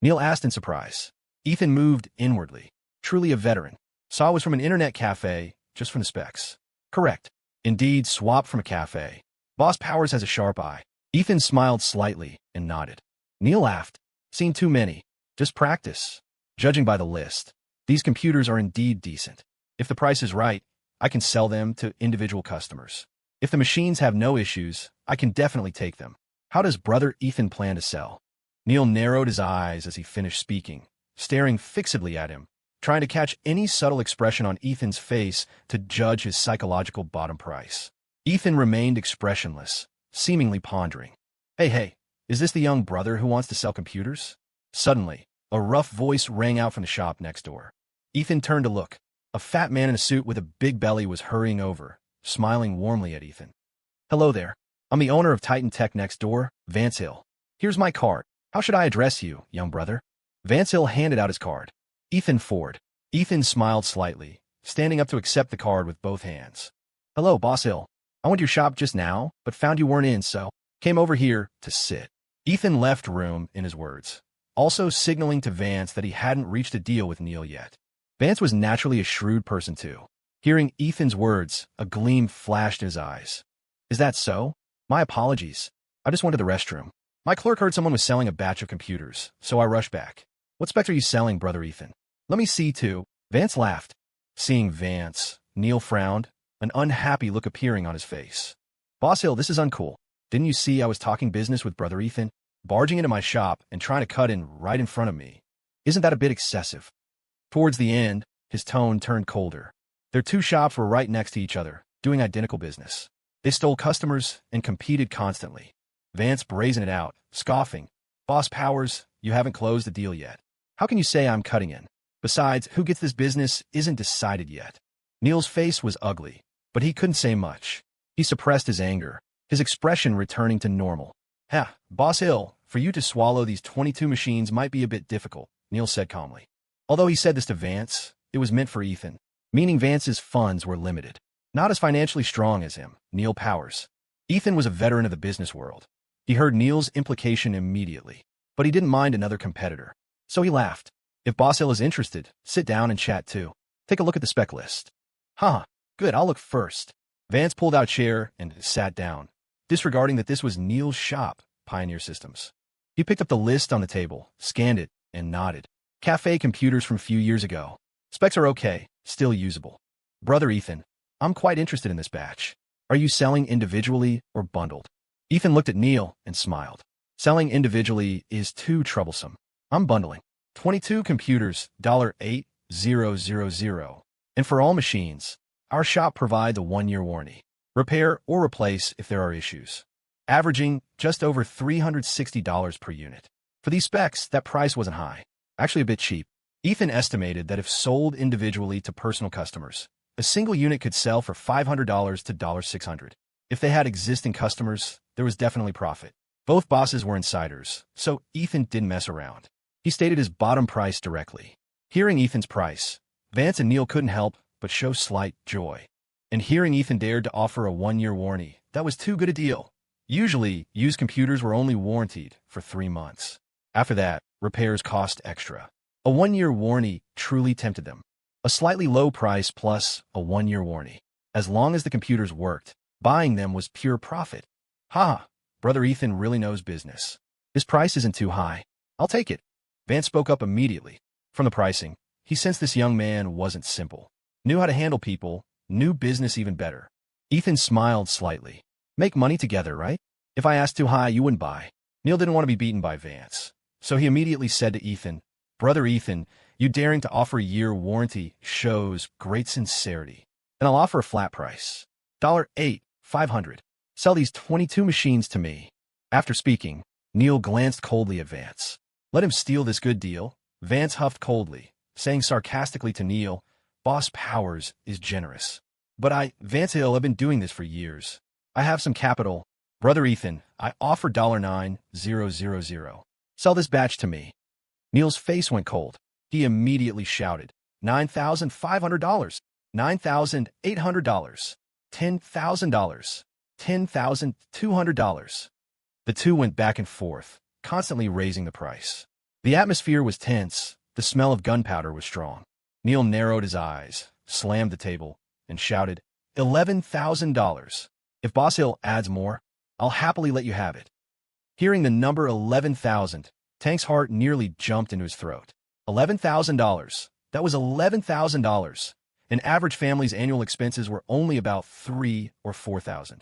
Neil asked in surprise. Ethan moved inwardly. Truly a veteran. Saw it was from an internet cafe, just from the specs. Correct. Indeed, swapped from a cafe. Boss Powers has a sharp eye. Ethan smiled slightly and nodded. Neil laughed. Seen too many. Just practice. Judging by the list, these computers are indeed decent. If the price is right, I can sell them to individual customers. If the machines have no issues, I can definitely take them. How does Brother Ethan plan to sell? Neil narrowed his eyes as he finished speaking, staring fixedly at him, trying to catch any subtle expression on Ethan's face to judge his psychological bottom price. Ethan remained expressionless, seemingly pondering. Hey, is this the young brother who wants to sell computers? Suddenly, a rough voice rang out from the shop next door. Ethan turned to look. A fat man in a suit with a big belly was hurrying over, smiling warmly at Ethan. Hello there. I'm the owner of Titan Tech next door, Vance Hill. Here's my card. How should I address you, young brother? Vance Hill handed out his card. Ethan Ford. Ethan smiled slightly, standing up to accept the card with both hands. Hello, Boss Hill. I went to your shop just now, but found you weren't in, so came over here to sit. Ethan left room in his words, also signaling to Vance that he hadn't reached a deal with Neil yet. Vance was naturally a shrewd person too. Hearing Ethan's words, a gleam flashed in his eyes. Is that so? My apologies. I just went to the restroom. My clerk heard someone was selling a batch of computers, so I rushed back. What spec are you selling, Brother Ethan? Let me see, too. Vance laughed. Seeing Vance, Neil frowned, an unhappy look appearing on his face. Boss Hill, this is uncool. Didn't you see I was talking business with Brother Ethan? Barging into my shop and trying to cut in right in front of me. Isn't that a bit excessive? Towards the end, his tone turned colder. Their two shops were right next to each other, doing identical business. They stole customers and competed constantly. Vance brazened it out, scoffing. Boss Powers, you haven't closed the deal yet. How can you say I'm cutting in? Besides, who gets this business isn't decided yet. Neil's face was ugly, but he couldn't say much. He suppressed his anger, his expression returning to normal. Boss Hill, for you to swallow these 22 machines might be a bit difficult, Neil said calmly. Although he said this to Vance, it was meant for Ethan, meaning Vance's funds were limited. Not as financially strong as him, Neil Powers. Ethan was a veteran of the business world. He heard Neil's implication immediately, but he didn't mind another competitor. So he laughed. If Boss Hill is interested, sit down and chat too. Take a look at the spec list. Good, I'll look first. Vance pulled out a chair and sat down, disregarding that this was Neil's shop, Pioneer Systems. He picked up the list on the table, scanned it, and nodded. Cafe computers from a few years ago. Specs are okay, still usable. Brother Ethan, I'm quite interested in this batch. Are you selling individually or bundled? Ethan looked at Neil and smiled. Selling individually is too troublesome. I'm bundling. 22 computers, $8,000. And for all machines, our shop provides a 1-year warranty. Repair or replace if there are issues. Averaging just over $360 per unit. For these specs, that price wasn't high. Actually a bit cheap. Ethan estimated that if sold individually to personal customers, a single unit could sell for $500 to $600. If they had existing customers, there was definitely profit. Both bosses were insiders, so Ethan didn't mess around. He stated his bottom price directly. Hearing Ethan's price, Vance and Neil couldn't help but show slight joy. And hearing Ethan dared to offer a 1-year warranty, that was too good a deal. Usually, used computers were only warranted for 3 months. After that, repairs cost extra. A 1-year warranty truly tempted them. A slightly low price plus a 1-year warranty. As long as the computers worked, buying them was pure profit. Brother Ethan really knows business. His price isn't too high. I'll take it. Vance spoke up immediately. From the pricing, he sensed this young man wasn't simple. Knew how to handle people, knew business even better. Ethan smiled slightly. Make money together, right? If I asked too high, you wouldn't buy. Neil didn't want to be beaten by Vance. So he immediately said to Ethan, Brother Ethan, you daring to offer a year warranty shows great sincerity. And I'll offer a flat price. $8,500. Sell these 22 machines to me. After speaking, Neil glanced coldly at Vance. Let him steal this good deal. Vance huffed coldly, saying sarcastically to Neil, Boss Powers is generous. But Vance Hill, I've been doing this for years. I have some capital. Brother Ethan, I offer $9,000. Sell this batch to me. Neil's face went cold. He immediately shouted, $9,500, $9,800, $10,000, $10,200. The two went back and forth, constantly raising the price. The atmosphere was tense. The smell of gunpowder was strong. Neil narrowed his eyes, slammed the table, and shouted, $11,000. If Boss Hill adds more, I'll happily let you have it. Hearing the number 11,000, Tank's heart nearly jumped into his throat. $11,000. That was $11,000. An average family's annual expenses were only about $3,000 or $4,000.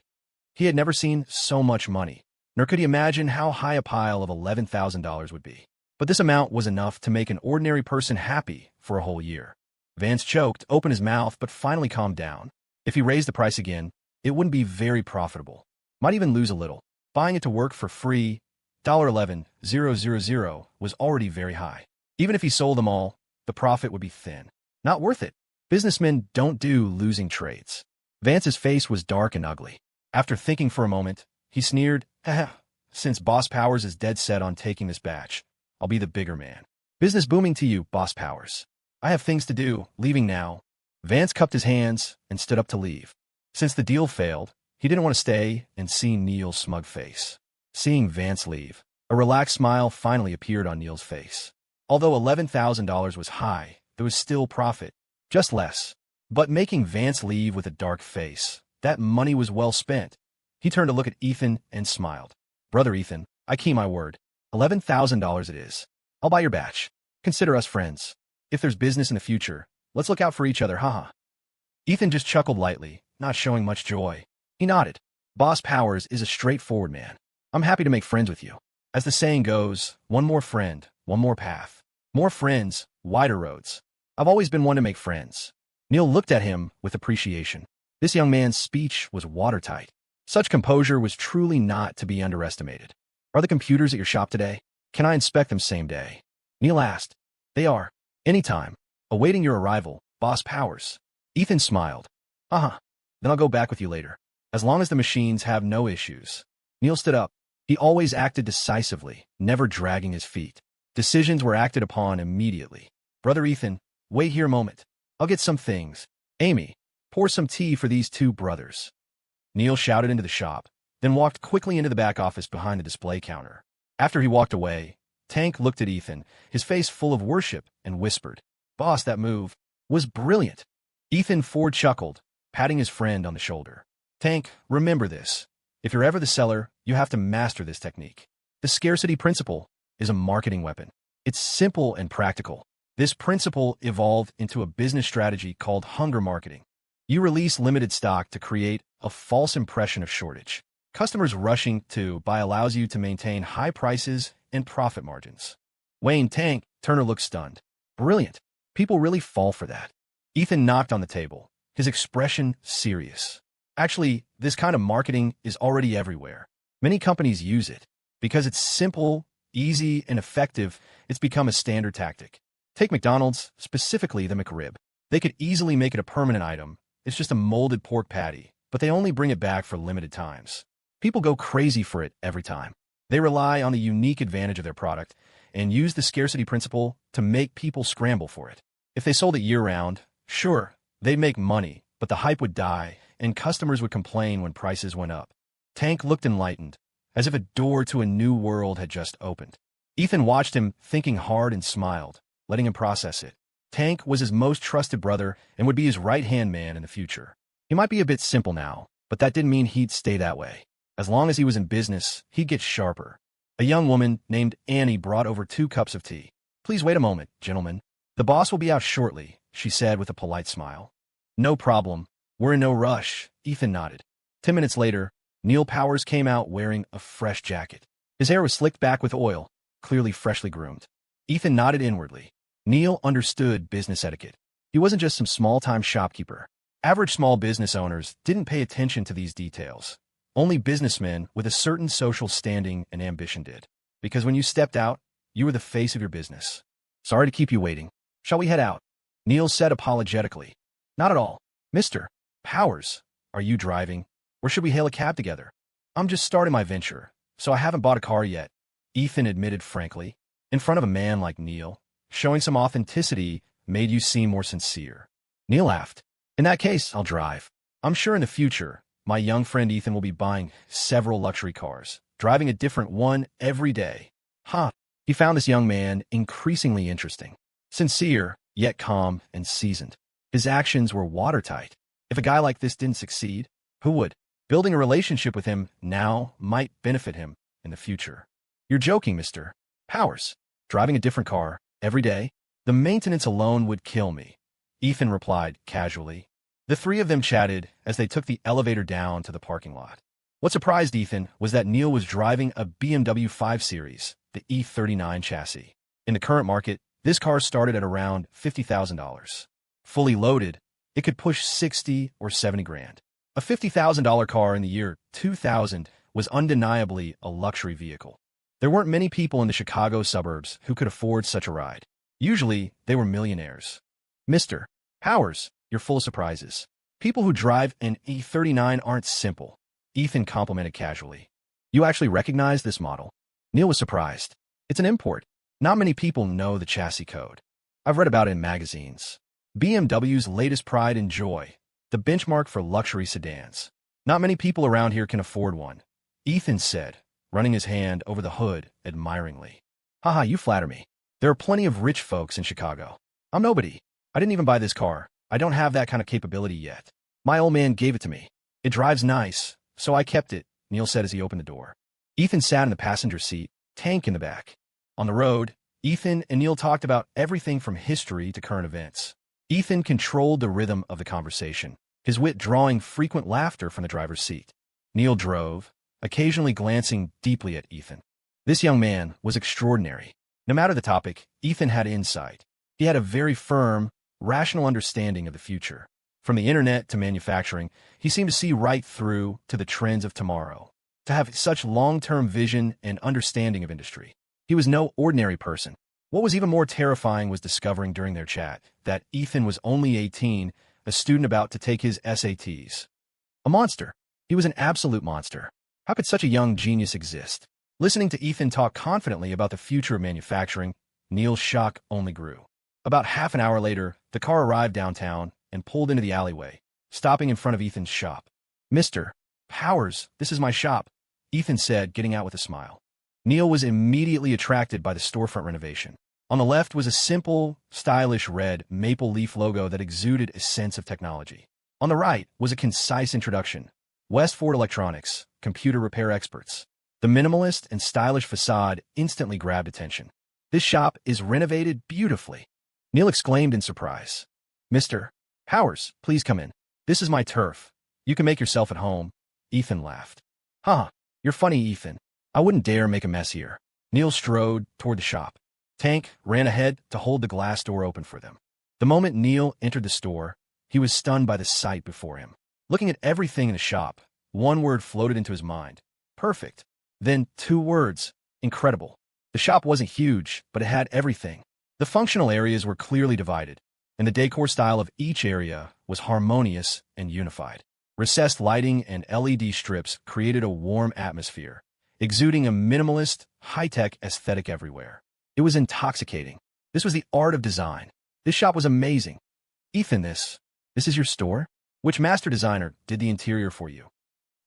He had never seen so much money, nor could he imagine how high a pile of $11,000 would be. But this amount was enough to make an ordinary person happy for a whole year. Vance choked, opened his mouth, but finally calmed down. If he raised the price again, it wouldn't be very profitable. Might even lose a little. Buying it to work for free, $11,000 was already very high. Even if he sold them all, the profit would be thin. Not worth it. Businessmen don't do losing trades. Vance's face was dark and ugly. After thinking for a moment, he sneered, since Boss Powers is dead set on taking this batch, I'll be the bigger man. Business booming to you, Boss Powers. I have things to do, leaving now. Vance cupped his hands and stood up to leave. Since the deal failed, he didn't want to stay and see Neil's smug face. Seeing Vance leave, a relaxed smile finally appeared on Neil's face. Although $11,000 was high, there was still profit. Just less. But making Vance leave with a dark face, that money was well spent. He turned to look at Ethan and smiled. Brother Ethan, I keep my word. $11,000 it is. I'll buy your batch. Consider us friends. If there's business in the future, let's look out for each other, haha. Ethan just chuckled lightly, not showing much joy. He nodded. Boss Powers is a straightforward man. I'm happy to make friends with you. As the saying goes, one more friend, one more path. More friends, wider roads. I've always been one to make friends. Neil looked at him with appreciation. This young man's speech was watertight. Such composure was truly not to be underestimated. Are the computers at your shop today? Can I inspect them same day? Neil asked. They are. Anytime. Awaiting your arrival, Boss Powers. Ethan smiled. Then I'll go back with you later. As long as the machines have no issues. Neil stood up. He always acted decisively, never dragging his feet. Decisions were acted upon immediately. Brother Ethan, wait here a moment. I'll get some things. Amy, pour some tea for these two brothers. Neil shouted into the shop, then walked quickly into the back office behind the display counter. After he walked away, Tank looked at Ethan, his face full of worship, and whispered, Boss, that move was brilliant. Ethan Ford chuckled, patting his friend on the shoulder. Tank, remember this. If you're ever the seller, you have to master this technique. The scarcity principle is a marketing weapon. It's simple and practical. This principle evolved into a business strategy called hunger marketing. You release limited stock to create a false impression of shortage. Customers rushing to buy allows you to maintain high prices and profit margins. Wayne Tank Turner looked stunned. Brilliant. People really fall for that. Ethan knocked on the table, his expression serious. Actually, this kind of marketing is already everywhere. Many companies use it. Because it's simple, easy, and effective, it's become a standard tactic. Take McDonald's, specifically the McRib. They could easily make it a permanent item. It's just a molded pork patty, but they only bring it back for limited times. People go crazy for it every time. They rely on the unique advantage of their product and use the scarcity principle to make people scramble for it. If they sold it year-round, sure, they'd make money, but the hype would die, and customers would complain when prices went up. Tank looked enlightened, as if a door to a new world had just opened. Ethan watched him, thinking hard, and smiled, letting him process it. Tank was his most trusted brother and would be his right-hand man in the future. He might be a bit simple now, but that didn't mean he'd stay that way. As long as he was in business, he'd get sharper. A young woman named Annie brought over 2 cups of tea. Please wait a moment, gentlemen. The boss will be out shortly, she said with a polite smile. No problem. We're in no rush, Ethan nodded. 10 minutes later, Neil Powers came out wearing a fresh jacket. His hair was slicked back with oil, clearly freshly groomed. Ethan nodded inwardly. Neil understood business etiquette. He wasn't just some small-time shopkeeper. Average small business owners didn't pay attention to these details. Only businessmen with a certain social standing and ambition did. Because when you stepped out, you were the face of your business. Sorry to keep you waiting. Shall we head out? Neil said apologetically. Not at all. Mr. Powers, are you driving? Or should we hail a cab together? I'm just starting my venture, so I haven't bought a car yet, Ethan admitted frankly. In front of a man like Neil, showing some authenticity made you seem more sincere. Neil laughed. In that case, I'll drive. I'm sure in the future, my young friend Ethan will be buying several luxury cars, driving a different one every day. He found this young man increasingly interesting. Sincere, yet calm and seasoned. His actions were watertight. If a guy like this didn't succeed, who would? Building a relationship with him now might benefit him in the future. You're joking, Mr. Powers. Driving a different car every day? The maintenance alone would kill me, Ethan replied casually. The three of them chatted as they took the elevator down to the parking lot. What surprised Ethan was that Neil was driving a BMW 5 Series, the E39 chassis. In the current market, this car started at around $50,000. Fully loaded, it could push 60 or 70 grand. A $50,000 car in the year 2000 was undeniably a luxury vehicle. There weren't many people in the Chicago suburbs who could afford such a ride. Usually, they were millionaires. Mr. Powers, you're full of surprises. People who drive an E39 aren't simple, Ethan complimented casually. You actually recognize this model? Neil was surprised. It's an import. Not many people know the chassis code. I've read about it in magazines. BMW's latest pride and joy, the benchmark for luxury sedans. Not many people around here can afford one, Ethan said, running his hand over the hood admiringly. Haha, you flatter me. There are plenty of rich folks in Chicago. I'm nobody. I didn't even buy this car. I don't have that kind of capability yet. My old man gave it to me. It drives nice, so I kept it, Neil said as he opened the door. Ethan sat in the passenger seat, Tank in the back. On the road, Ethan and Neil talked about everything from history to current events. Ethan controlled the rhythm of the conversation, his wit drawing frequent laughter from the driver's seat. Neil drove, occasionally glancing deeply at Ethan. This young man was extraordinary. No matter the topic, Ethan had insight. He had a very firm, rational understanding of the future. From the internet to manufacturing, he seemed to see right through to the trends of tomorrow. To have such long-term vision and understanding of industry. He was no ordinary person. What was even more terrifying was discovering during their chat that Ethan was only 18, a student about to take his SATs. A monster. He was an absolute monster. How could such a young genius exist? Listening to Ethan talk confidently about the future of manufacturing, Neil's shock only grew. About half an hour later, the car arrived downtown and pulled into the alleyway, stopping in front of Ethan's shop. "Mr. Powers, this is my shop," Ethan said, getting out with a smile. Neil was immediately attracted by the storefront renovation. On the left was a simple, stylish red maple leaf logo that exuded a sense of technology. On the right was a concise introduction. Westford Electronics, computer repair experts. The minimalist and stylish facade instantly grabbed attention. "This shop is renovated beautifully," Neil exclaimed in surprise. "Mr. Powers, please come in. This is my turf. You can make yourself at home." Ethan laughed. "Huh, you're funny, Ethan. I wouldn't dare make a mess here." Neil strode toward the shop. Tank ran ahead to hold the glass door open for them. The moment Neil entered the store, he was stunned by the sight before him. Looking at everything in the shop, one word floated into his mind. Perfect. Then 2 words. Incredible. The shop wasn't huge, but it had everything. The functional areas were clearly divided, and the decor style of each area was harmonious and unified. Recessed lighting and LED strips created a warm atmosphere, exuding a minimalist, high-tech aesthetic everywhere. It was intoxicating. This was the art of design. This shop was amazing. "Ethan, this is your store? Which master designer did the interior for you?"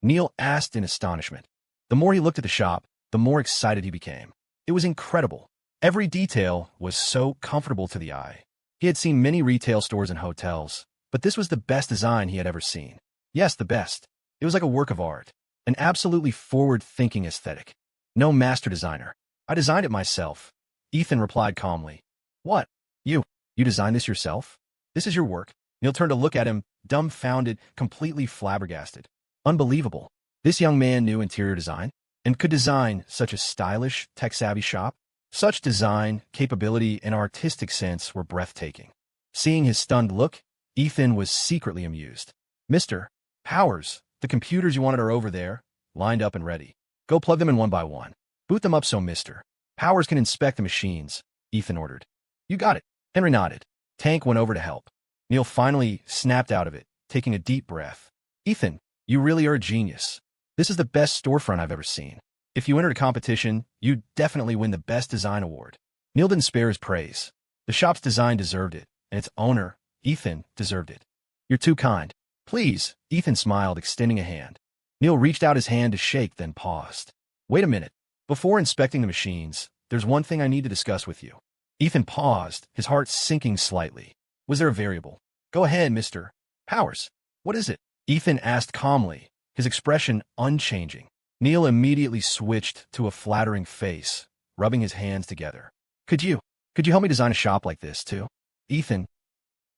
Neil asked in astonishment. The more he looked at the shop, the more excited he became. It was incredible. Every detail was so comfortable to the eye. He had seen many retail stores and hotels, but this was the best design he had ever seen. Yes, the best. It was like a work of art, an absolutely forward-thinking aesthetic. "No master designer. I designed it myself," Ethan replied calmly. "What? You designed this yourself? This is your work?" Neil turned to look at him, dumbfounded, completely flabbergasted. Unbelievable. This young man knew interior design and could design such a stylish, tech-savvy shop. Such design, capability, and artistic sense were breathtaking. Seeing his stunned look, Ethan was secretly amused. "Mr. Powers, the computers you wanted are over there, lined up and ready. Go plug them in one by one. Boot them up so Mr. Powers can inspect the machines," Ethan ordered. "You got it." Henry nodded. Tank went over to help. Neil finally snapped out of it, taking a deep breath. "Ethan, you really are a genius. This is the best storefront I've ever seen. If you entered a competition, you'd definitely win the Best Design Award." Neil didn't spare his praise. The shop's design deserved it, and its owner, Ethan, deserved it. "You're too kind." "Please," Ethan smiled, extending a hand. Neil reached out his hand to shake, then paused. "Wait a minute. Before inspecting the machines, there's one thing I need to discuss with you." Ethan paused, his heart sinking slightly. Was there a variable? "Go ahead, Mr. Powers. What is it?" Ethan asked calmly, his expression unchanging. Neil immediately switched to a flattering face, rubbing his hands together. Could you help me design a shop like this, too?" Ethan,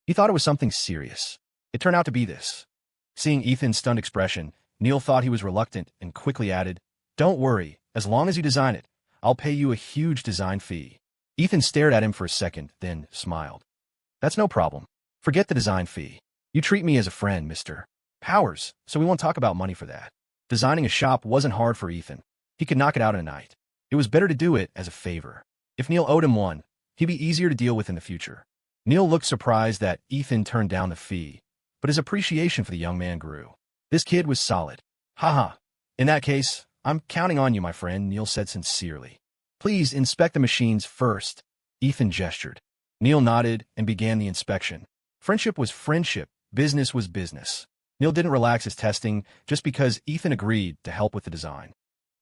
he thought it was something serious. It turned out to be this. Seeing Ethan's stunned expression, Neil thought he was reluctant and quickly added, "Don't worry, as long as you design it, I'll pay you a huge design fee." Ethan stared at him for a second, then smiled. "That's no problem. Forget the design fee. You treat me as a friend, Mr. Powers, so we won't talk about money for that." Designing a shop wasn't hard for Ethan. He could knock it out in a night. It was better to do it as a favor. If Neil owed him one, he'd be easier to deal with in the future. Neil looked surprised that Ethan turned down the fee, but his appreciation for the young man grew. This kid was solid. "Haha. In that case, I'm counting on you, my friend," Neil said sincerely. "Please inspect the machines first," Ethan gestured. Neil nodded and began the inspection. Friendship was friendship. Business was business. Neil didn't relax his testing just because Ethan agreed to help with the design.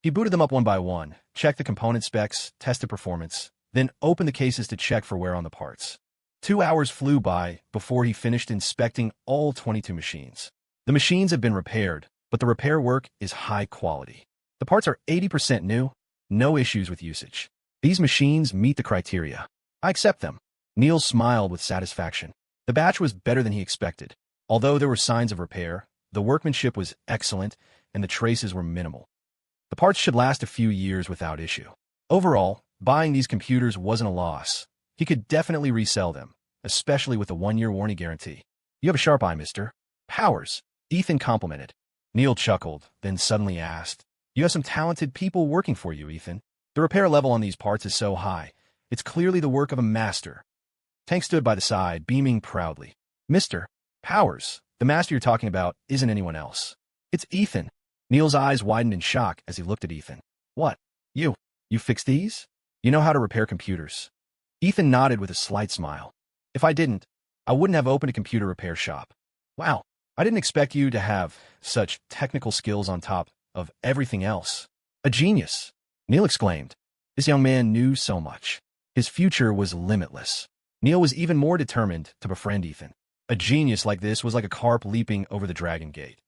He booted them up one by one, checked the component specs, tested performance, then opened the cases to check for wear on the parts. 2 hours flew by before he finished inspecting all 22 machines. The machines have been repaired, but the repair work is high quality. The parts are 80% new, no issues with usage. These machines meet the criteria. I accept them. Neil smiled with satisfaction. The batch was better than he expected. Although there were signs of repair, the workmanship was excellent and the traces were minimal. The parts should last a few years without issue. Overall, buying these computers wasn't a loss. He could definitely resell them, especially with a 1-year warranty guarantee. You have a sharp eye, Mr. Powers, Ethan complimented. Neil chuckled, then suddenly asked, You have some talented people working for you, Ethan. The repair level on these parts is so high. It's clearly the work of a master. Tank stood by the side, beaming proudly. Mr. Powers, the master you're talking about isn't anyone else. It's Ethan. Neil's eyes widened in shock as he looked at Ethan. What? You fix these? You know how to repair computers. Ethan nodded with a slight smile. If I didn't, I wouldn't have opened a computer repair shop. Wow, I didn't expect you to have such technical skills on top of everything else. A genius, Neil exclaimed. This young man knew so much. His future was limitless. Neil was even more determined to befriend Ethan. A genius like this was like a carp leaping over the Dragon Gate.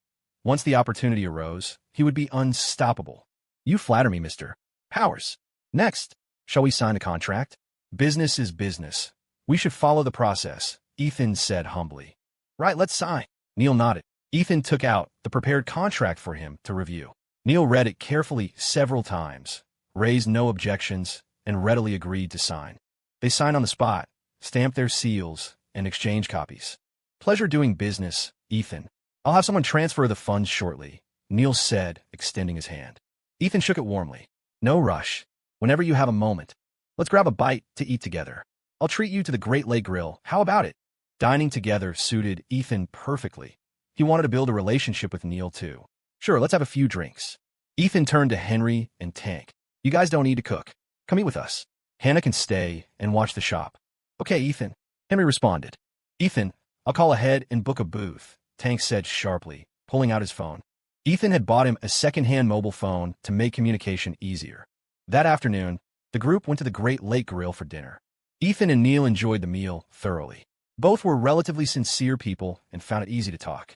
Once the opportunity arose, he would be unstoppable. You flatter me, Mr. Powers. Next, shall we sign a contract? Business is business. We should follow the process, Ethan said humbly. Right, let's sign. Neil nodded. Ethan took out the prepared contract for him to review. Neil read it carefully several times, raised no objections, and readily agreed to sign. They signed on the spot, stamped their seals, and exchanged copies. Pleasure doing business, Ethan. I'll have someone transfer the funds shortly, Neil said, extending his hand. Ethan shook it warmly. No rush. Whenever you have a moment. Let's grab a bite to eat together. I'll treat you to the Great Lake Grill. How about it? Dining together suited Ethan perfectly. He wanted to build a relationship with Neil, too. Sure, let's have a few drinks. Ethan turned to Henry and Tank. You guys don't need to cook. Come eat with us. Hannah can stay and watch the shop. Okay, Ethan. Henry responded. Ethan, I'll call ahead and book a booth, Tank said sharply, pulling out his phone. Ethan had bought him a second-hand mobile phone to make communication easier. That afternoon, the group went to the Great Lake Grill for dinner. Ethan and Neil enjoyed the meal thoroughly. Both were relatively sincere people and found it easy to talk.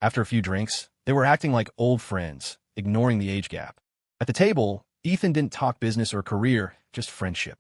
After a few drinks, they were acting like old friends, ignoring the age gap. At the table, Ethan didn't talk business or career, just friendship.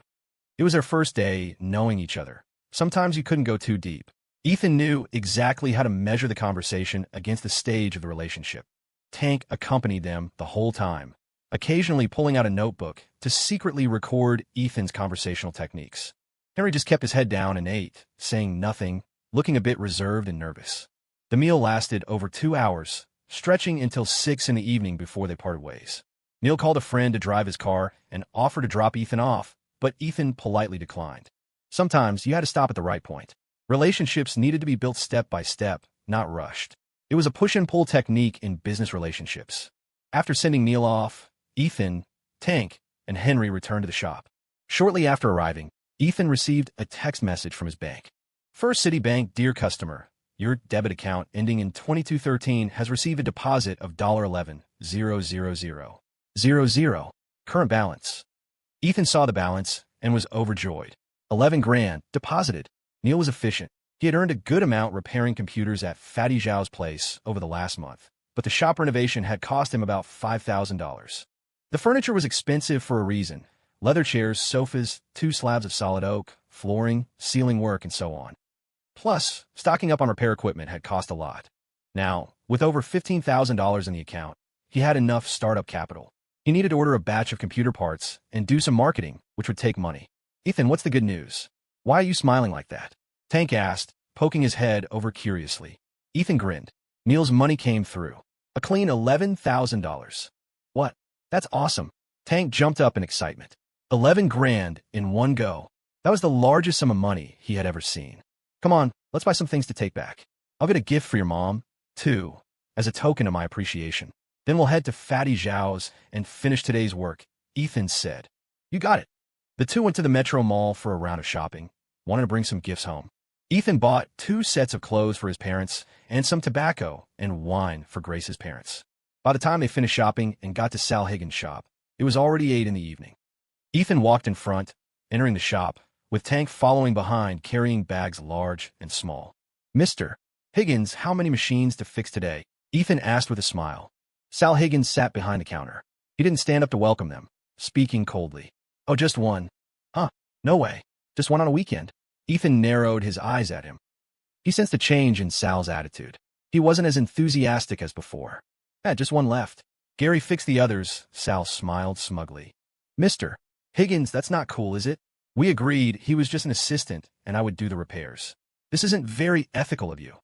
It was their first day knowing each other. Sometimes you couldn't go too deep. Ethan knew exactly how to measure the conversation against the stage of the relationship. Tank accompanied them the whole time, occasionally pulling out a notebook to secretly record Ethan's conversational techniques. Henry just kept his head down and ate, saying nothing, looking a bit reserved and nervous. The meal lasted over 2 hours, stretching until 6 in the evening before they parted ways. Neil called a friend to drive his car and offered to drop Ethan off, but Ethan politely declined. Sometimes you had to stop at the right point. Relationships needed to be built step by step, not rushed. It was a push-and-pull technique in business relationships. After sending Neil off, Ethan, Tank, and Henry returned to the shop. Shortly after arriving, Ethan received a text message from his bank. First City Bank, dear customer, your debit account ending in 2213 has received a deposit of $11,000,000. Current balance. Ethan saw the balance and was overjoyed. 11 grand deposited. Neil was efficient. He had earned a good amount repairing computers at Fatty Zhao's place over the last month, but the shop renovation had cost him about $5,000. The furniture was expensive for a reason. Leather chairs, sofas, 2 slabs of solid oak, flooring, ceiling work, and so on. Plus, stocking up on repair equipment had cost a lot. Now, with over $15,000 in the account, he had enough startup capital. He needed to order a batch of computer parts and do some marketing, which would take money. Ethan, what's the good news? Why are you smiling like that? Tank asked, poking his head over curiously. Ethan grinned. Neil's money came through. A clean $11,000. What? That's awesome. Tank jumped up in excitement. 11 grand in one go. That was the largest sum of money he had ever seen. Come on, let's buy some things to take back. I'll get a gift for your mom, too, as a token of my appreciation. Then we'll head to Fatty Zhao's and finish today's work, Ethan said. You got it. The two went to the Metro Mall for a round of shopping, wanted to bring some gifts home. Ethan bought 2 sets of clothes for his parents and some tobacco and wine for Grace's parents. By the time they finished shopping and got to Sal Higgins' shop, it was already 8 in the evening. Ethan walked in front, entering the shop, with Tank following behind carrying bags large and small. Mr. Higgins, how many machines to fix today? Ethan asked with a smile. Sal Higgins sat behind the counter. He didn't stand up to welcome them, speaking coldly. Oh, just one. Huh, no way. Just one on a weekend. Ethan narrowed his eyes at him. He sensed a change in Sal's attitude. He wasn't as enthusiastic as before. Just one left. Gary fixed the others, Sal smiled smugly. Mr. Higgins, that's not cool, is it? We agreed he was just an assistant and I would do the repairs. This isn't very ethical of you.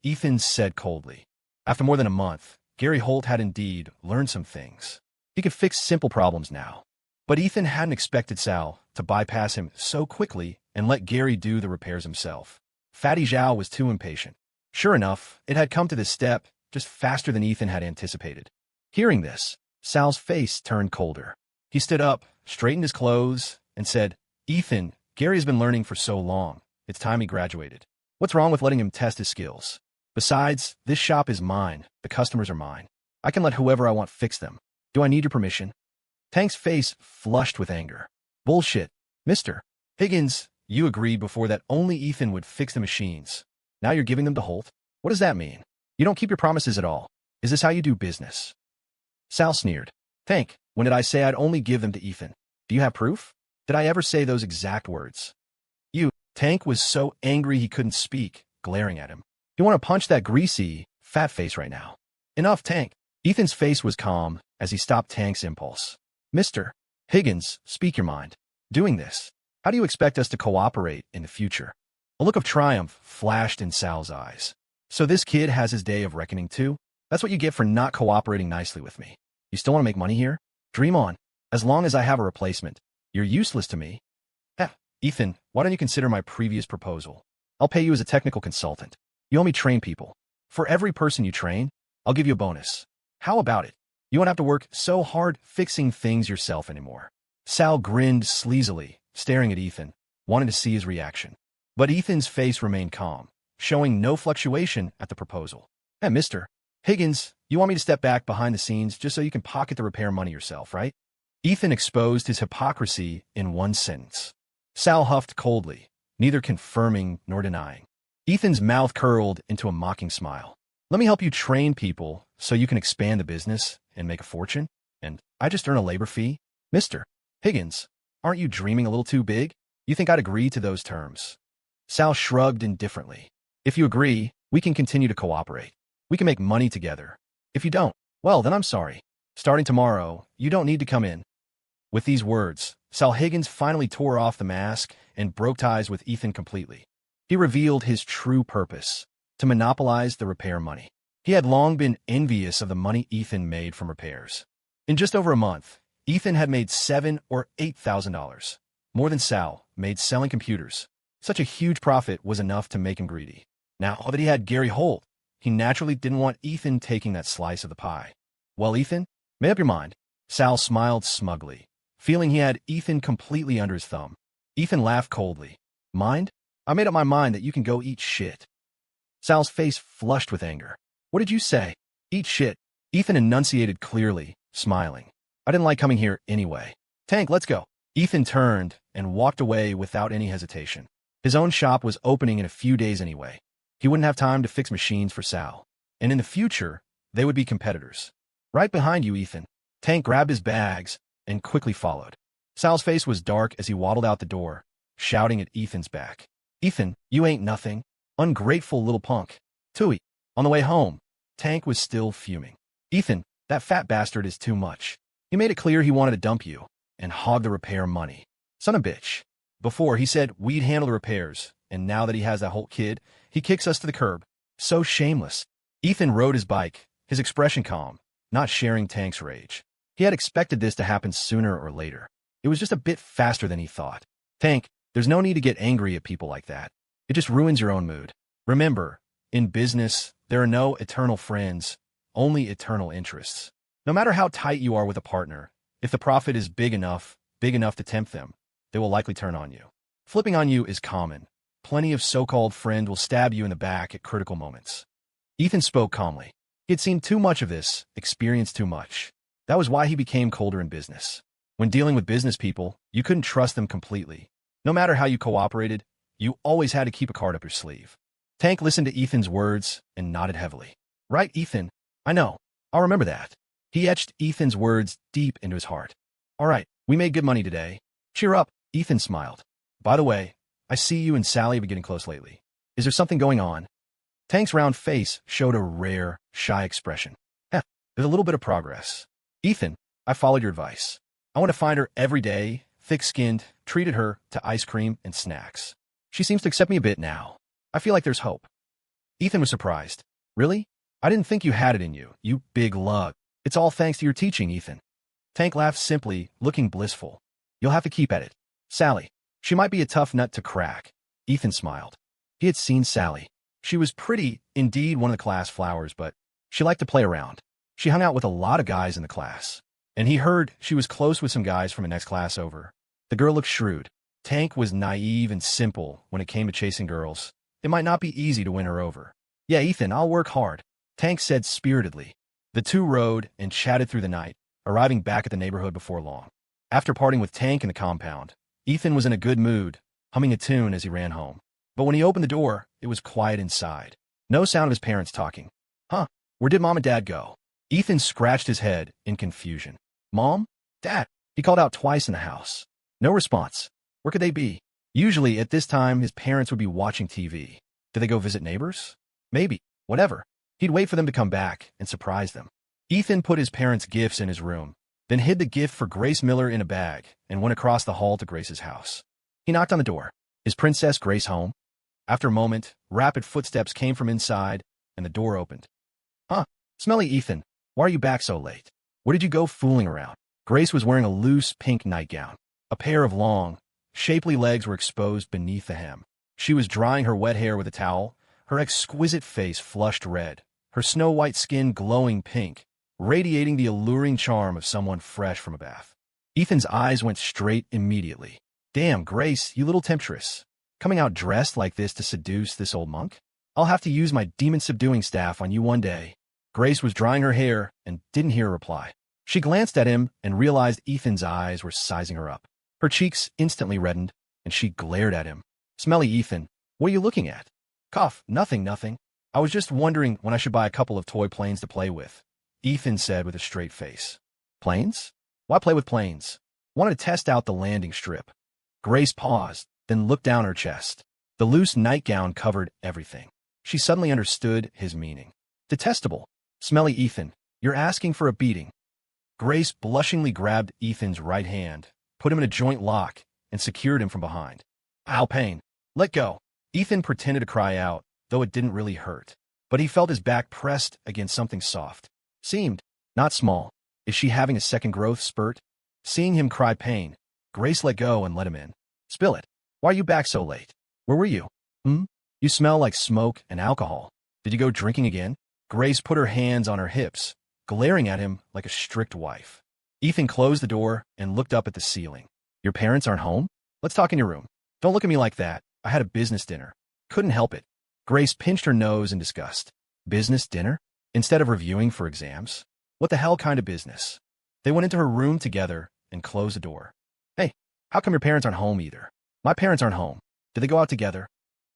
Ethan said coldly. After more than a month, Gary Holt had indeed learned some things. He could fix simple problems now. But Ethan hadn't expected Sal to bypass him so quickly and let Gary do the repairs himself. Fatty Zhao was too impatient. Sure enough, it had come to this step, just faster than Ethan had anticipated. Hearing this, Sal's face turned colder. He stood up, straightened his clothes, and said, Ethan, Gary's been learning for so long. It's time he graduated. What's wrong with letting him test his skills? Besides, this shop is mine. The customers are mine. I can let whoever I want fix them. Do I need your permission? Tank's face flushed with anger. Bullshit. Mr. Higgins, you agreed before that only Ethan would fix the machines. Now you're giving them to Holt? What does that mean? You don't keep your promises at all. Is this how you do business? Sal sneered. Tank, when did I say I'd only give them to Ethan? Do you have proof? Did I ever say those exact words? Tank was so angry he couldn't speak, glaring at him. You want to punch that greasy, fat face right now. Enough, Tank. Ethan's face was calm as he stopped Tank's impulse. Mr. Higgins, speak your mind. Doing this, how do you expect us to cooperate in the future? A look of triumph flashed in Sal's eyes. So this kid has his day of reckoning too? That's what you get for not cooperating nicely with me. You still want to make money here? Dream on. As long as I have a replacement, you're useless to me. Ethan, why don't you consider my previous proposal? I'll pay you as a technical consultant. You only train people. For every person you train, I'll give you a bonus. How about it? You won't have to work so hard fixing things yourself anymore. Sal grinned sleazily, staring at Ethan, wanting to see his reaction. But Ethan's face remained calm, showing no fluctuation at the proposal. Hey, Mr. Higgins, you want me to step back behind the scenes just so you can pocket the repair money yourself, right? Ethan exposed his hypocrisy in one sentence. Sal huffed coldly, neither confirming nor denying. Ethan's mouth curled into a mocking smile. Let me help you train people so you can expand the business and make a fortune, and I just earn a labor fee? Mr. Higgins, aren't you dreaming a little too big? You think I'd agree to those terms? Sal shrugged indifferently. If you agree, we can continue to cooperate. We can make money together. If you don't, well, then I'm sorry. Starting tomorrow, you don't need to come in. With these words, Sal Higgins finally tore off the mask and broke ties with Ethan completely. He revealed his true purpose, to monopolize the repair money. He had long been envious of the money Ethan made from repairs. In just over a month, Ethan had made $7,000 or $8,000, more than Sal made selling computers. Such a huge profit was enough to make him greedy. Now that he had Gary Holt, he naturally didn't want Ethan taking that slice of the pie. Well, Ethan, make up your mind. Sal smiled smugly, feeling he had Ethan completely under his thumb. Ethan laughed coldly. Mind? I made up my mind that you can go eat shit. Sal's face flushed with anger. What did you say? Eat shit. Ethan enunciated clearly, smiling. I didn't like coming here anyway. Tank, let's go. Ethan turned and walked away without any hesitation. His own shop was opening in a few days anyway. He wouldn't have time to fix machines for Sal. And in the future, they would be competitors. Right behind you, Ethan. Tank grabbed his bags and quickly followed. Sal's face was dark as he waddled out the door, shouting at Ethan's back. Ethan, you ain't nothing. Ungrateful little punk. Tooey. On the way home, Tank was still fuming. Ethan, that fat bastard is too much. He made it clear he wanted to dump you and hog the repair money. Son of a bitch. Before, he said we'd handle the repairs, and now that he has that Holt kid, he kicks us to the curb. So shameless. Ethan rode his bike, his expression calm, not sharing Tank's rage. He had expected this to happen sooner or later. It was just a bit faster than he thought. Tank, there's no need to get angry at people like that. It just ruins your own mood. Remember, in business, there are no eternal friends, only eternal interests. No matter how tight you are with a partner, if the profit is big enough to tempt them, they will likely turn on you. Flipping on you is common. Plenty of so-called friends will stab you in the back at critical moments. Ethan spoke calmly. He had seen too much of this, experienced too much. That was why he became colder in business. When dealing with business people, you couldn't trust them completely. No matter how you cooperated, you always had to keep a card up your sleeve. Tank listened to Ethan's words and nodded heavily. Right, Ethan? I know. I'll remember that. He etched Ethan's words deep into his heart. All right, we made good money today. Cheer up, Ethan smiled. By the way, I see you and Sally have been getting close lately. Is there something going on? Tank's round face showed a rare, shy expression. There's a little bit of progress. Ethan, I followed your advice. I want to find her every day, thick-skinned, treated her to ice cream and snacks. She seems to accept me a bit now. I feel like there's hope. Ethan was surprised. Really? I didn't think you had it in you, you big lug. It's all thanks to your teaching, Ethan. Tank laughed simply, looking blissful. You'll have to keep at it. Sally. She might be a tough nut to crack. Ethan smiled. He had seen Sally. She was pretty, indeed one of the class flowers, but she liked to play around. She hung out with a lot of guys in the class. And he heard she was close with some guys from the next class over. The girl looked shrewd. Tank was naive and simple when it came to chasing girls. It might not be easy to win her over. Yeah, Ethan, I'll work hard, Tank said spiritedly. The two rode and chatted through the night, arriving back at the neighborhood before long. After parting with Tank in the compound, Ethan was in a good mood, humming a tune as he ran home. But when he opened the door, it was quiet inside. No sound of his parents talking. Huh, where did Mom and Dad go? Ethan scratched his head in confusion. Mom? Dad? He called out twice in the house. No response. Where could they be? Usually, at this time, his parents would be watching TV. Did they go visit neighbors? Maybe. Whatever. He'd wait for them to come back and surprise them. Ethan put his parents' gifts in his room, then hid the gift for Grace Miller in a bag and went across the hall to Grace's house. He knocked on the door. Is Princess Grace home? After a moment, rapid footsteps came from inside, and the door opened. Huh? Smelly Ethan, why are you back so late? Where did you go fooling around? Grace was wearing a loose pink nightgown. A pair of long, shapely legs were exposed beneath the hem. She was drying her wet hair with a towel, her exquisite face flushed red, her snow-white skin glowing pink, radiating the alluring charm of someone fresh from a bath. Ethan's eyes went straight immediately. Damn, Grace, you little temptress. Coming out dressed like this to seduce this old monk? I'll have to use my demon-subduing staff on you one day. Grace was drying her hair and didn't hear a reply. She glanced at him and realized Ethan's eyes were sizing her up. Her cheeks instantly reddened, and she glared at him. Smelly Ethan, what are you looking at? Cough, nothing. I was just wondering when I should buy a couple of toy planes to play with, Ethan said with a straight face. Planes? Why play with planes? Wanted to test out the landing strip. Grace paused, then looked down her chest. The loose nightgown covered everything. She suddenly understood his meaning. Detestable. Smelly Ethan, you're asking for a beating. Grace blushingly grabbed Ethan's right hand, put him in a joint lock, and secured him from behind. Ow, pain. Let go. Ethan pretended to cry out, though it didn't really hurt. But he felt his back pressed against something soft. Seemed not small. Is she having a second growth spurt? Seeing him cry pain, Grace let go and let him in. Spill it. Why are you back so late? Where were you? You smell like smoke and alcohol. Did you go drinking again? Grace put her hands on her hips, glaring at him like a strict wife. Ethan closed the door and looked up at the ceiling. Your parents aren't home? Let's talk in your room. Don't look at me like that. I had a business dinner. Couldn't help it. Grace pinched her nose in disgust. Business dinner? Instead of reviewing for exams? What the hell kind of business? They went into her room together and closed the door. Hey, how come your parents aren't home either? My parents aren't home. Did they go out together?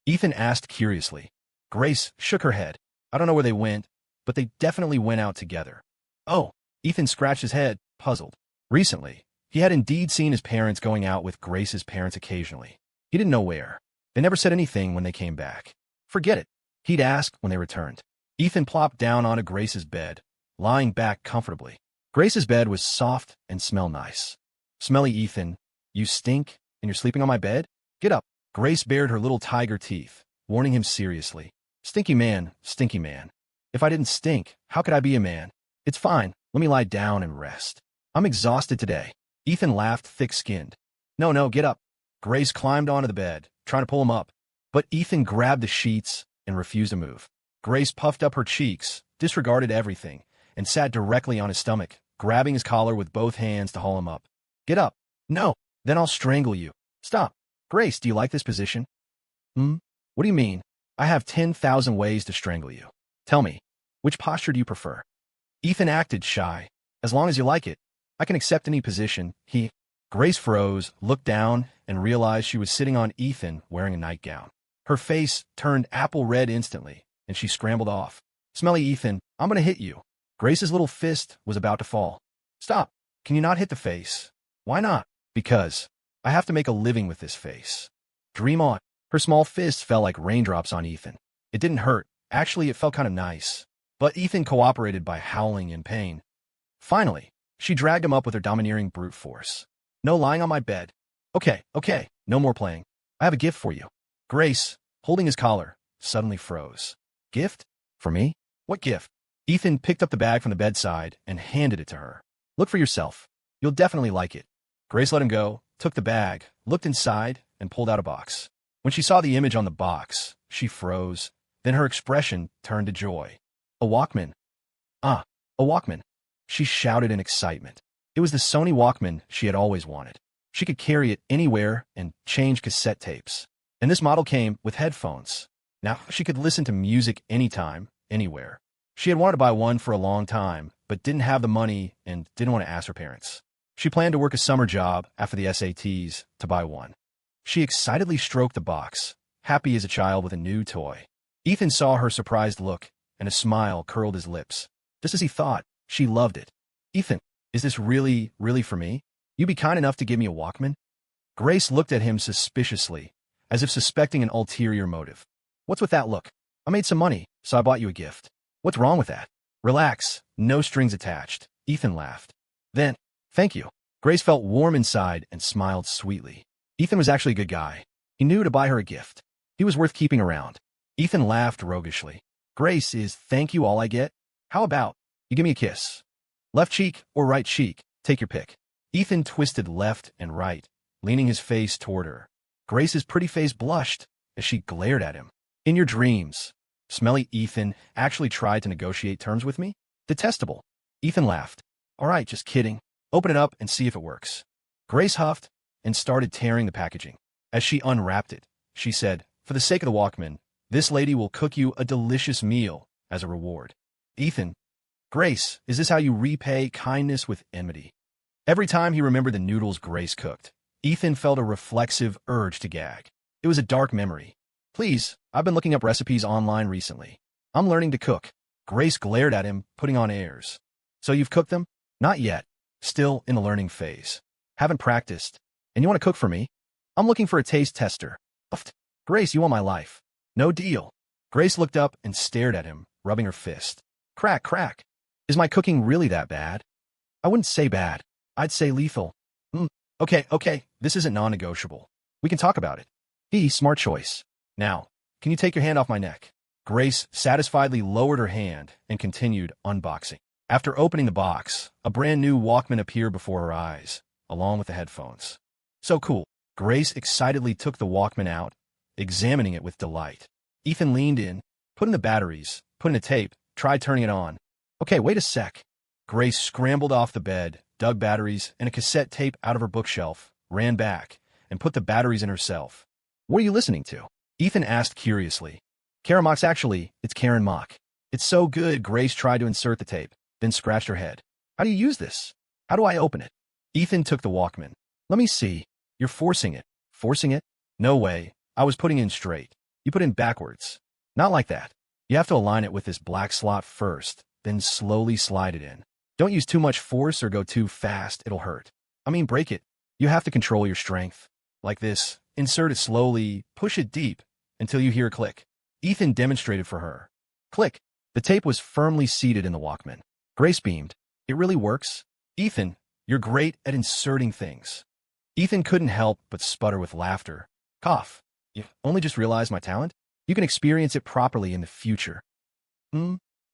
Ethan asked curiously. Grace shook her head. I don't know where they went, but they definitely went out together. Oh, Ethan scratched his head, puzzled. Recently, he had indeed seen his parents going out with Grace's parents occasionally. He didn't know where. They never said anything when they came back. Forget it. He'd ask when they returned. Ethan plopped down onto Grace's bed, lying back comfortably. Grace's bed was soft and smelled nice. Smelly Ethan, you stink and you're sleeping on my bed? Get up. Grace bared her little tiger teeth, warning him seriously. Stinky man, stinky man. If I didn't stink, how could I be a man? It's fine. Let me lie down and rest. I'm exhausted today. Ethan laughed thick-skinned. No, get up. Grace climbed onto the bed, trying to pull him up. But Ethan grabbed the sheets and refused to move. Grace puffed up her cheeks, disregarded everything, and sat directly on his stomach, grabbing his collar with both hands to haul him up. Get up. No, then I'll strangle you. Stop. Grace, do you like this position? What do you mean? I have 10,000 ways to strangle you. Tell me, which posture do you prefer? Ethan acted shy. As long as you like it, I can accept any position. Grace froze, looked down, and realized she was sitting on Ethan wearing a nightgown. Her face turned apple red instantly, and she scrambled off. Smelly Ethan, I'm gonna hit you. Grace's little fist was about to fall. Stop. Can you not hit the face? Why not? Because I have to make a living with this face. Dream on. Her small fist fell like raindrops on Ethan. It didn't hurt. Actually, it felt kind of nice. But Ethan cooperated by howling in pain. Finally, she dragged him up with her domineering brute force. No lying on my bed. Okay, no more playing. I have a gift for you. Grace, holding his collar, suddenly froze. Gift? For me? What gift? Ethan picked up the bag from the bedside and handed it to her. Look for yourself. You'll definitely like it. Grace let him go, took the bag, looked inside, and pulled out a box. When she saw the image on the box, she froze. Then her expression turned to joy. A Walkman. Ah, a Walkman. She shouted in excitement. It was the Sony Walkman she had always wanted. She could carry it anywhere and change cassette tapes. And this model came with headphones. Now she could listen to music anytime, anywhere. She had wanted to buy one for a long time, but didn't have the money and didn't want to ask her parents. She planned to work a summer job after the SATs to buy one. She excitedly stroked the box, happy as a child with a new toy. Ethan saw her surprised look, and a smile curled his lips. Just as he thought, she loved it. Ethan, is this really for me? You be kind enough to give me a Walkman? Grace looked at him suspiciously, as if suspecting an ulterior motive. What's with that look? I made some money, so I bought you a gift. What's wrong with that? Relax, no strings attached. Ethan laughed. Then, thank you. Grace felt warm inside and smiled sweetly. Ethan was actually a good guy. He knew to buy her a gift. He was worth keeping around. Ethan laughed roguishly. Grace, is thank you all I get? How about you give me a kiss? Left cheek or right cheek, take your pick. Ethan twisted left and right, leaning his face toward her. Grace's pretty face blushed as she glared at him. In your dreams, smelly Ethan actually tried to negotiate terms with me? Detestable. Ethan laughed. All right, just kidding. Open it up and see if it works. Grace huffed and started tearing the packaging. As she unwrapped it, she said, for the sake of the Walkman, this lady will cook you a delicious meal as a reward. Ethan, Grace, is this how you repay kindness with enmity? Every time he remembered the noodles Grace cooked, Ethan felt a reflexive urge to gag. It was a dark memory. Please, I've been looking up recipes online recently. I'm learning to cook. Grace glared at him, putting on airs. So you've cooked them? Not yet. Still in the learning phase. Haven't practiced. And you want to cook for me? I'm looking for a taste tester. Uffed. Grace, you want my life. No deal. Grace looked up and stared at him, rubbing her fist. Crack, crack. Is my cooking really that bad? I wouldn't say bad. I'd say lethal. Okay, this isn't non-negotiable. We can talk about it. Smart choice. Now, can you take your hand off my neck? Grace satisfiedly lowered her hand and continued unboxing. After opening the box, a brand new Walkman appeared before her eyes, along with the headphones. So cool. Grace excitedly took the Walkman out, examining it with delight. Ethan leaned in, put in the batteries, put in a tape, tried turning it on. Okay, wait a sec. Grace scrambled off the bed, dug batteries and a cassette tape out of her bookshelf, ran back, and put the batteries in herself. What are you listening to? Ethan asked curiously. Karen Mock's actually, it's Karen Mock. It's so good, Grace tried to insert the tape, then scratched her head. How do you use this? How do I open it? Ethan took the Walkman. Let me see. You're forcing it. Forcing it? No way. I was putting in straight. You put in backwards. Not like that. You have to align it with this black slot first, then slowly slide it in. Don't use too much force or go too fast, it'll hurt. I mean, break it. You have to control your strength. Like this. Insert it slowly, push it deep, until you hear a click. Ethan demonstrated for her. Click. The tape was firmly seated in the Walkman. Grace beamed. It really works? Ethan, you're great at inserting things. Ethan couldn't help but sputter with laughter. Cough. You only just realized my talent? You can experience it properly in the future.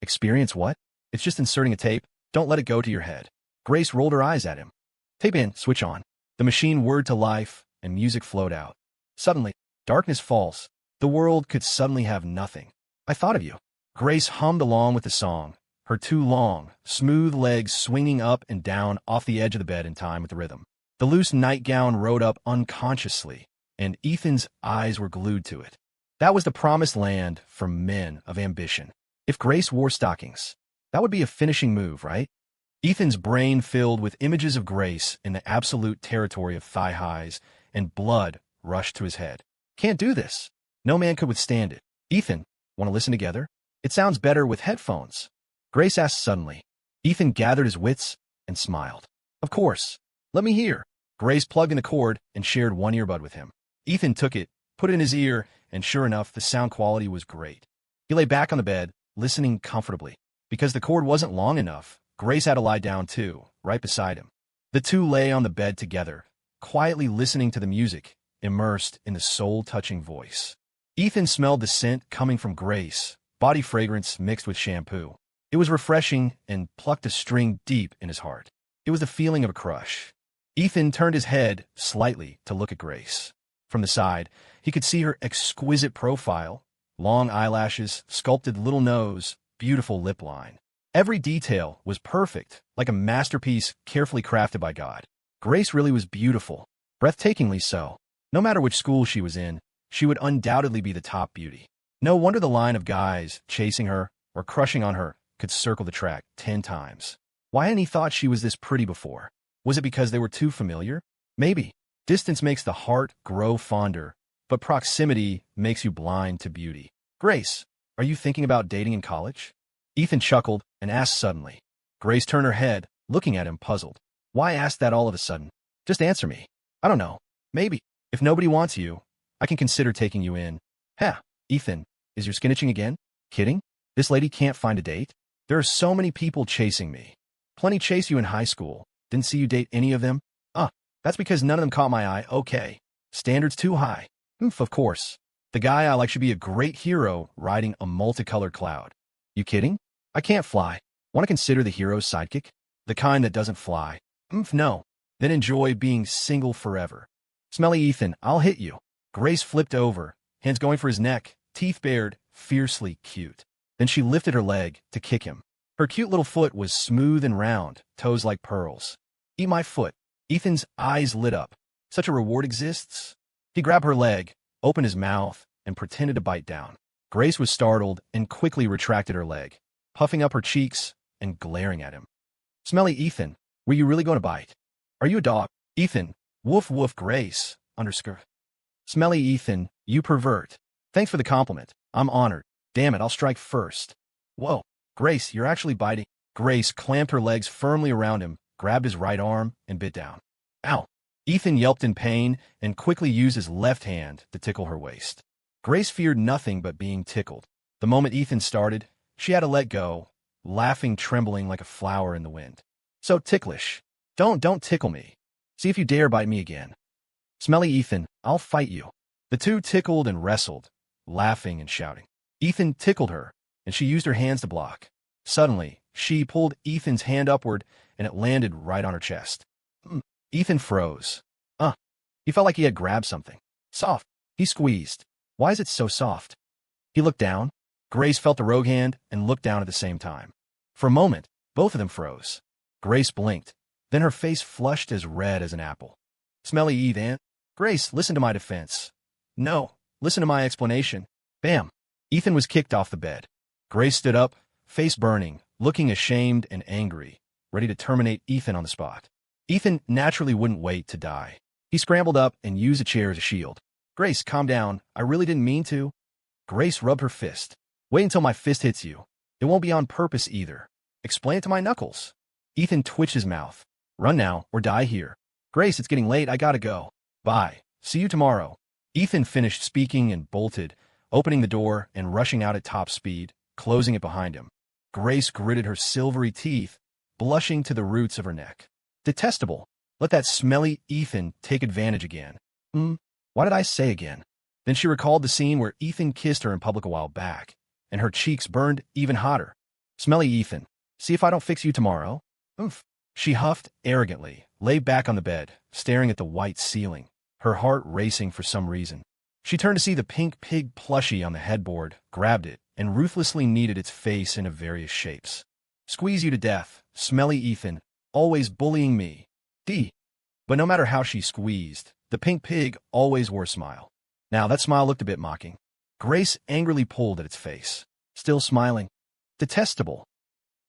Experience what? It's just inserting a tape. Don't let it go to your head. Grace rolled her eyes at him. Tape in, switch on. The machine whirred to life, and music flowed out. Suddenly, darkness falls. The world could suddenly have nothing. I thought of you. Grace hummed along with the song, her two long, smooth legs swinging up and down off the edge of the bed in time with the rhythm. The loose nightgown rode up unconsciously, and Ethan's eyes were glued to it. That was the promised land for men of ambition. If Grace wore stockings, that would be a finishing move, right? Ethan's brain filled with images of Grace in the absolute territory of thigh-highs, and blood rushed to his head. Can't do this. No man could withstand it. Ethan, want to listen together? It sounds better with headphones. Grace asked suddenly. Ethan gathered his wits and smiled. Of course. Let me hear. Grace plugged in a cord and shared one earbud with him. Ethan took it, put it in his ear, and sure enough, the sound quality was great. He lay back on the bed, listening comfortably. Because the cord wasn't long enough, Grace had to lie down too, right beside him. The two lay on the bed together, quietly listening to the music, immersed in the soul-touching voice. Ethan smelled the scent coming from Grace, body fragrance mixed with shampoo. It was refreshing and plucked a string deep in his heart. It was the feeling of a crush. Ethan turned his head slightly to look at Grace. From the side, he could see her exquisite profile, long eyelashes, sculpted little nose, beautiful lip line. Every detail was perfect, like a masterpiece carefully crafted by God. Grace really was beautiful, breathtakingly so. No matter which school she was in, she would undoubtedly be the top beauty. No wonder the line of guys chasing her or crushing on her could circle the track 10 times. Why hadn't he thought she was this pretty before? Was it because they were too familiar? Maybe. Distance makes the heart grow fonder, but proximity makes you blind to beauty. Grace, are you thinking about dating in college? Ethan chuckled and asked suddenly. Grace turned her head, looking at him puzzled. Why ask that all of a sudden? Just answer me. I don't know. Maybe. If nobody wants you, I can consider taking you in. Ha, Ethan, is your skin itching again? Kidding? This lady can't find a date? There are so many people chasing me. Plenty chase you in high school. Didn't see you date any of them? That's because none of them caught my eye. Okay. Standards too high. Oof, of course. The guy I like should be a great hero riding a multicolored cloud. You kidding? I can't fly. Want to consider the hero's sidekick? The kind that doesn't fly. No. Then enjoy being single forever. Smelly Ethan, I'll hit you. Grace flipped over, hands going for his neck, teeth bared, fiercely cute. Then she lifted her leg to kick him. Her cute little foot was smooth and round, toes like pearls. Eat my foot. Ethan's eyes lit up. Such a reward exists? He grabbed her leg, opened his mouth, and pretended to bite down. Grace was startled and quickly retracted her leg, puffing up her cheeks and glaring at him. Smelly Ethan, were you really going to bite? Are you a dog? Ethan, woof woof Grace, underscore. Smelly Ethan, you pervert. Thanks for the compliment. I'm honored. Damn it, I'll strike first. Whoa, Grace, you're actually biting. Grace clamped her legs firmly around him, grabbed his right arm, and bit down. Ow! Ethan yelped in pain and quickly used his left hand to tickle her waist. Grace feared nothing but being tickled. The moment Ethan started, she had to let go, laughing, trembling like a flower in the wind. So ticklish. Don't tickle me. See if you dare bite me again. Smelly Ethan, I'll fight you. The two tickled and wrestled, laughing and shouting. Ethan tickled her, and she used her hands to block. Suddenly, she pulled Ethan's hand upward, and it landed right on her chest. Ethan froze. He felt like he had grabbed something. Soft. He squeezed. Why is it so soft? He looked down. Grace felt the rogue hand and looked down at the same time. For a moment, both of them froze. Grace blinked. Then her face flushed as red as an apple. Smelly Ethan. Grace, listen to my defense. No, listen to my explanation. Bam. Ethan was kicked off the bed. Grace stood up, face burning, looking ashamed and angry, ready to terminate Ethan on the spot. Ethan naturally wouldn't wait to die. He scrambled up and used a chair as a shield. Grace, calm down. I really didn't mean to. Grace rubbed her fist. Wait until my fist hits you. It won't be on purpose either. Explain it to my knuckles. Ethan twitched his mouth. Run now or die here. Grace, it's getting late. I gotta go. Bye. See you tomorrow. Ethan finished speaking and bolted, opening the door and rushing out at top speed, closing it behind him. Grace gritted her silvery teeth, blushing to the roots of her neck. Detestable. Let that smelly Ethan take advantage again. Why did I say again? Then she recalled the scene where Ethan kissed her in public a while back, and her cheeks burned even hotter. Smelly Ethan. See if I don't fix you tomorrow. She huffed arrogantly, lay back on the bed, staring at the white ceiling, her heart racing for some reason. She turned to see the pink pig plushie on the headboard, grabbed it, and ruthlessly kneaded its face into various shapes. Squeeze you to death, smelly Ethan, always bullying me. But no matter how she squeezed, the pink pig always wore a smile. Now that smile looked a bit mocking. Grace angrily pulled at its face, still smiling. Detestable.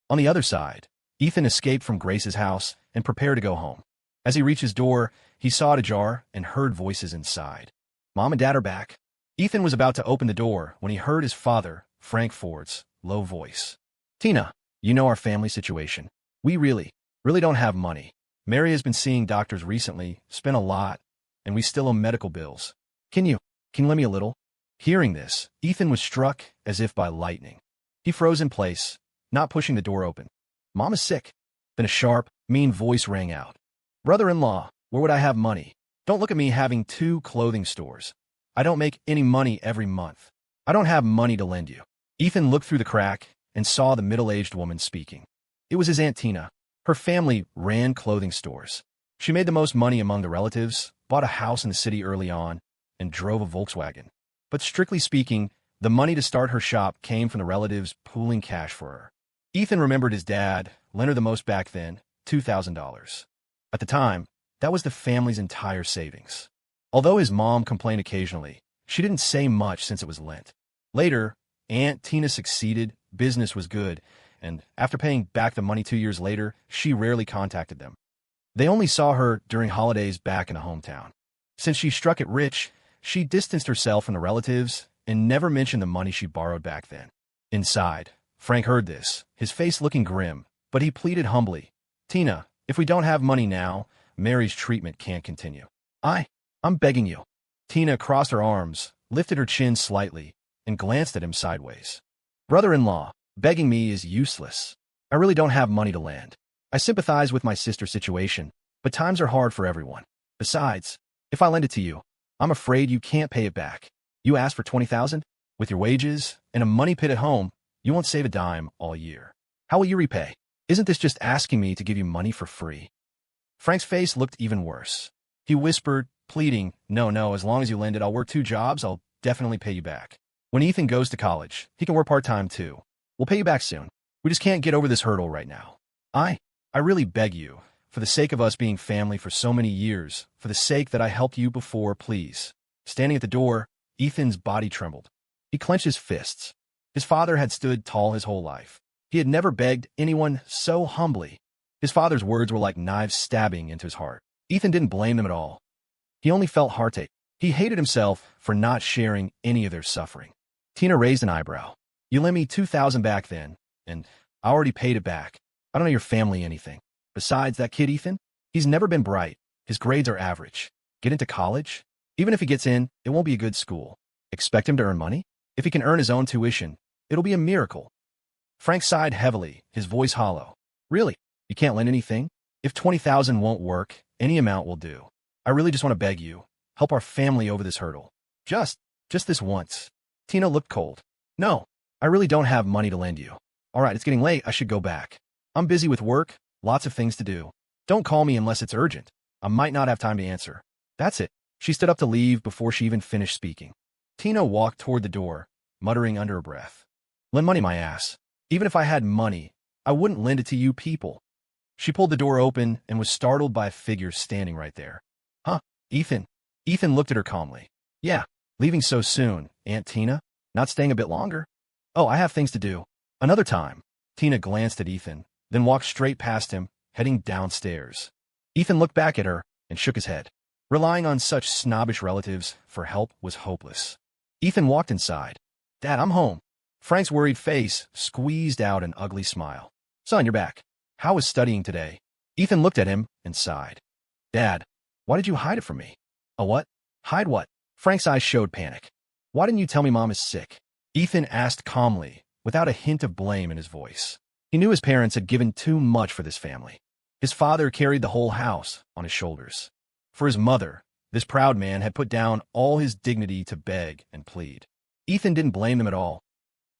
On the other side, Ethan escaped from Grace's house and prepared to go home. As he reached his door, he saw it ajar and heard voices inside. Mom and Dad are back. Ethan was about to open the door when he heard his father, Frank Ford's, low voice. Tina, you know our family situation. We really don't have money. Mary has been seeing doctors recently, spent a lot, and we still owe medical bills. Can you lend me a little? Hearing this, Ethan was struck as if by lightning. He froze in place, not pushing the door open. Mom is sick. Then a sharp, mean voice rang out. Brother-in-law, where would I have money? Don't look at me having 2 clothing stores. I don't make any money every month. I don't have money to lend you. Ethan looked through the crack and saw the middle-aged woman speaking. It was his Aunt Tina. Her family ran clothing stores. She made the most money among the relatives, bought a house in the city early on, and drove a Volkswagen. But strictly speaking, the money to start her shop came from the relatives pooling cash for her. Ethan remembered his dad lent her the most back then, $2,000. At the time, that was the family's entire savings. Although his mom complained occasionally, she didn't say much since it was lent. Later, Aunt Tina succeeded, business was good, and after paying back the money 2 years later, she rarely contacted them. They only saw her during holidays back in the hometown. Since she struck it rich, she distanced herself from the relatives and never mentioned the money she borrowed back then. Inside, Frank heard this, his face looking grim, but he pleaded humbly, "Tina, if we don't have money now, Mary's treatment can't continue. I'm begging you." Tina crossed her arms, lifted her chin slightly, and glanced at him sideways. "Brother-in-law, begging me is useless. I really don't have money to lend. I sympathize with my sister's situation, but times are hard for everyone. Besides, if I lend it to you, I'm afraid you can't pay it back. You asked for $20,000? With your wages and a money pit at home, you won't save a dime all year. How will you repay? Isn't this just asking me to give you money for free?" Frank's face looked even worse. He whispered, pleading, No, as long as you lend it, I'll work 2 jobs, I'll definitely pay you back. When Ethan goes to college, he can work part-time too. We'll pay you back soon. We just can't get over this hurdle right now. I really beg you, for the sake of us being family for so many years, for the sake that I helped you before, please." Standing at the door, Ethan's body trembled. He clenched his fists. His father had stood tall his whole life. He had never begged anyone so humbly. His father's words were like knives stabbing into his heart. Ethan didn't blame them at all. He only felt heartache. He hated himself for not sharing any of their suffering. Tina raised an eyebrow. "You lent me $2,000 back then, and I already paid it back. I don't know your family anything. Besides, that kid Ethan, he's never been bright. His grades are average. Get into college? Even if he gets in, it won't be a good school. Expect him to earn money? If he can earn his own tuition, it'll be a miracle." Frank sighed heavily, his voice hollow. "Really? You can't lend anything? If $20,000 won't work, any amount will do. I really just want to beg you. Help our family over this hurdle. Just this once." Tina looked cold. "No, I really don't have money to lend you. All right, it's getting late. I should go back. I'm busy with work, lots of things to do. Don't call me unless it's urgent. I might not have time to answer." That's it. She stood up to leave before she even finished speaking. Tina walked toward the door, muttering under her breath, "Lend money, my ass. Even if I had money, I wouldn't lend it to you people." She pulled the door open and was startled by a figure standing right there. "Huh, Ethan?" Ethan looked at her calmly. "Yeah, leaving so soon, Aunt Tina? Not staying a bit longer?" "Oh, I have things to do. Another time." Tina glanced at Ethan, then walked straight past him, heading downstairs. Ethan looked back at her and shook his head. Relying on such snobbish relatives for help was hopeless. Ethan walked inside. "Dad, I'm home." Frank's worried face squeezed out an ugly smile. "Son, you're back. How was studying today?" Ethan looked at him and sighed. "Dad, why did you hide it from me?" "A what? Hide what?" Frank's eyes showed panic. "Why didn't you tell me Mom is sick?" Ethan asked calmly, without a hint of blame in his voice. He knew his parents had given too much for this family. His father carried the whole house on his shoulders. For his mother, this proud man had put down all his dignity to beg and plead. Ethan didn't blame them at all.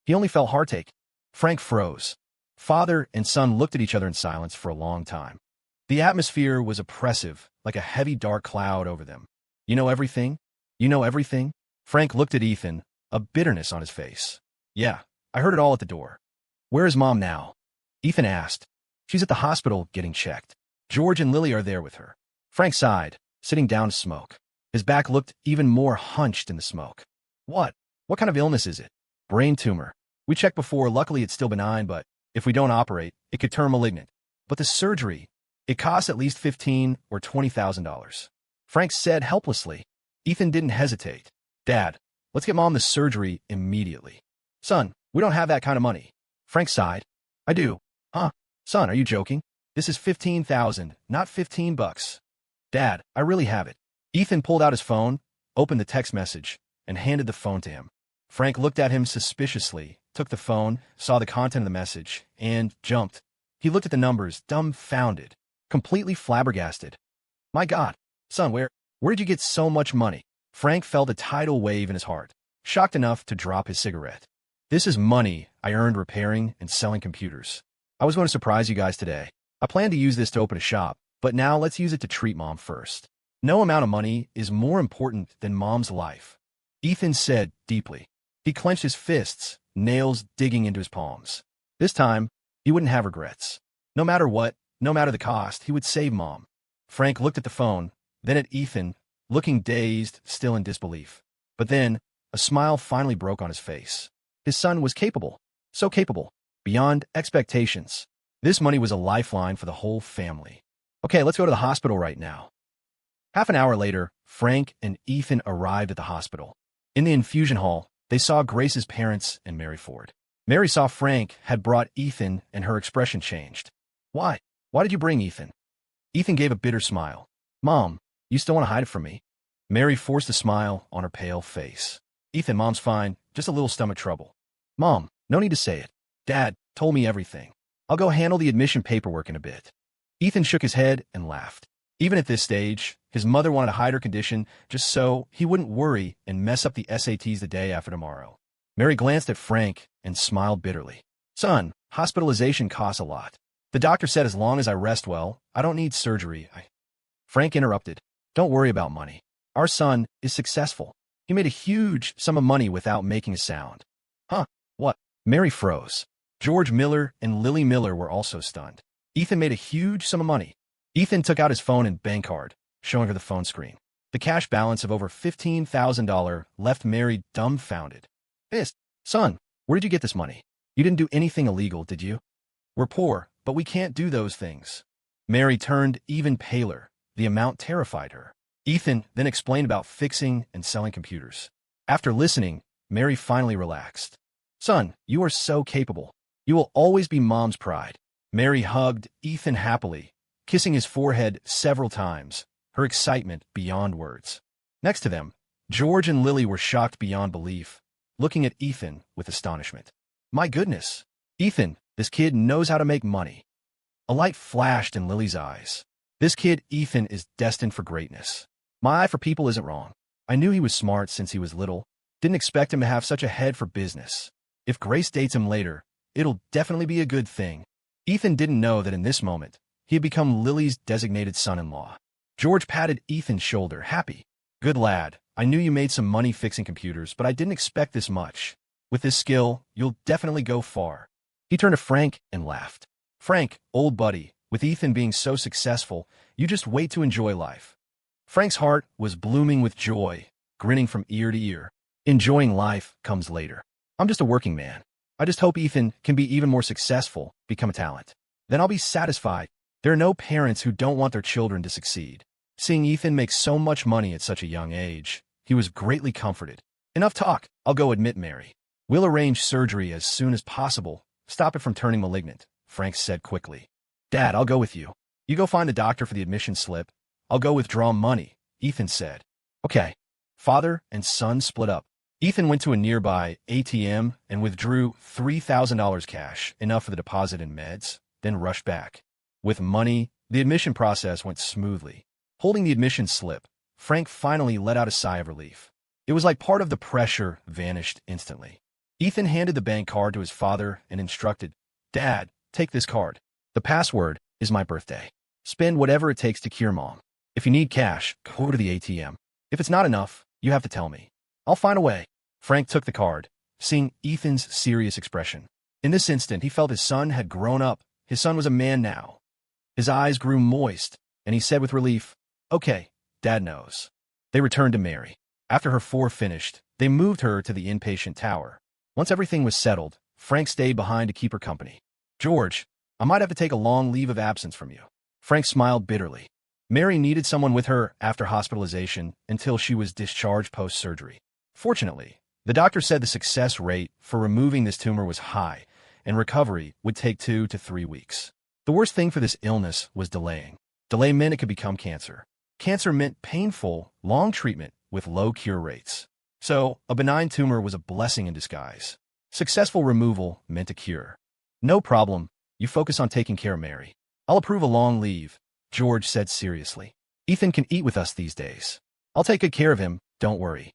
He only felt heartache. Frank froze. Father and son looked at each other in silence for a long time. The atmosphere was oppressive, like a heavy dark cloud over them. "You know everything? You know everything?" Frank looked at Ethan, a bitterness on his face. "Yeah, I heard it all at the door." "Where is Mom now?" Ethan asked. "She's at the hospital getting checked. George and Lily are there with her." Frank sighed, sitting down to smoke. His back looked even more hunched in the smoke. What kind of illness is it?" "Brain tumor. We checked before, luckily it's still benign, but if we don't operate, it could turn malignant. But the surgery, it costs at least $15,000 or $20,000. Frank said helplessly. Ethan didn't hesitate. "Dad, let's get Mom the surgery immediately." "Son, we don't have that kind of money." Frank sighed. "I do." "Huh? Son, are you joking? This is $15,000, not $15. "Dad, I really have it." Ethan pulled out his phone, opened the text message, and handed the phone to him. Frank looked at him suspiciously, took the phone, saw the content of the message, and jumped. He looked at the numbers, dumbfounded, completely flabbergasted. "My God, son, where'd you get so much money?" Frank felt a tidal wave in his heart, shocked enough to drop his cigarette. This is money I earned repairing and selling computers. I was going to surprise you guys today. I plan to use this to open a shop, but now let's use it to treat Mom first. No amount of money is more important than Mom's life, Ethan said deeply. He clenched his fists, nails digging into his palms. This time, he wouldn't have regrets. No matter what, no matter the cost, he would save Mom. Frank looked at the phone, then at Ethan, looking dazed, still in disbelief. But then, a smile finally broke on his face. His son was capable, so capable, beyond expectations. This money was a lifeline for the whole family. Okay, let's go to the hospital right now. Half an hour later, Frank and Ethan arrived at the hospital. In the infusion hall, they saw Grace's parents and Mary Ford. Mary saw Frank had brought Ethan and her expression changed. Why? Why did you bring Ethan? Ethan gave a bitter smile. Mom, you still want to hide it from me? Mary forced a smile on her pale face. Ethan, Mom's fine, just a little stomach trouble. Mom, no need to say it. Dad told me everything. I'll go handle the admission paperwork in a bit. Ethan shook his head and laughed. Even at this stage, his mother wanted to hide her condition just so he wouldn't worry and mess up the SATs the day after tomorrow. Mary glanced at Frank and smiled bitterly. Son, hospitalization costs a lot. The doctor said as long as I rest well, I don't need surgery. Frank interrupted. Don't worry about money. Our son is successful. He made a huge sum of money without making a sound. Huh? What? Mary froze. George Miller and Lily Miller were also stunned. Ethan made a huge sum of money. Ethan took out his phone and bank card, showing her the phone screen. The cash balance of over $15,000 left Mary dumbfounded. Son, where did you get this money? You didn't do anything illegal, did you? We're poor, but we can't do those things. Mary turned even paler. The amount terrified her. Ethan then explained about fixing and selling computers. After listening, Mary finally relaxed. Son, you are so capable. You will always be Mom's pride. Mary hugged Ethan happily, kissing his forehead several times, her excitement beyond words. Next to them, George and Lily were shocked beyond belief, looking at Ethan with astonishment. My goodness, Ethan, this kid knows how to make money. A light flashed in Lily's eyes. This kid, Ethan, is destined for greatness. My eye for people isn't wrong. I knew he was smart since he was little. Didn't expect him to have such a head for business. If Grace dates him later, it'll definitely be a good thing. Ethan didn't know that in this moment, he had become Lily's designated son-in-law. George patted Ethan's shoulder, happy. Good lad, I knew you made some money fixing computers, but I didn't expect this much. With this skill, you'll definitely go far. He turned to Frank and laughed. Frank, old buddy, with Ethan being so successful, you just wait to enjoy life. Frank's heart was blooming with joy, grinning from ear to ear. Enjoying life comes later. I'm just a working man. I just hope Ethan can be even more successful, become a talent. Then I'll be satisfied. There are no parents who don't want their children to succeed. Seeing Ethan make so much money at such a young age, he was greatly comforted. Enough talk. I'll go admit Mary. We'll arrange surgery as soon as possible. Stop it from turning malignant, Frank said quickly. Dad, I'll go with you. You go find a doctor for the admission slip. I'll go withdraw money, Ethan said. Okay. Father and son split up. Ethan went to a nearby ATM and withdrew $3,000 cash, enough for the deposit and meds, then rushed back. With money, the admission process went smoothly. Holding the admission slip, Frank finally let out a sigh of relief. It was like part of the pressure vanished instantly. Ethan handed the bank card to his father and instructed, Dad, take this card. The password is my birthday. Spend whatever it takes to cure Mom. If you need cash, go to the ATM. If it's not enough, you have to tell me. I'll find a way. Frank took the card, seeing Ethan's serious expression. In this instant, he felt his son had grown up. His son was a man now. His eyes grew moist, and he said with relief, Okay, Dad knows. They returned to Mary. After her four finished, they moved her to the inpatient tower. Once everything was settled, Frank stayed behind to keep her company. George, I might have to take a long leave of absence from you. Frank smiled bitterly. Mary needed someone with her after hospitalization until she was discharged post-surgery. Fortunately, the doctor said the success rate for removing this tumor was high, and recovery would take 2 to 3 weeks. The worst thing for this illness was delaying. Delay meant it could become cancer. Cancer meant painful, long treatment with low cure rates. So, a benign tumor was a blessing in disguise. Successful removal meant a cure. No problem, you focus on taking care of Mary. I'll approve a long leave, George said seriously. Ethan can eat with us these days. I'll take good care of him, don't worry.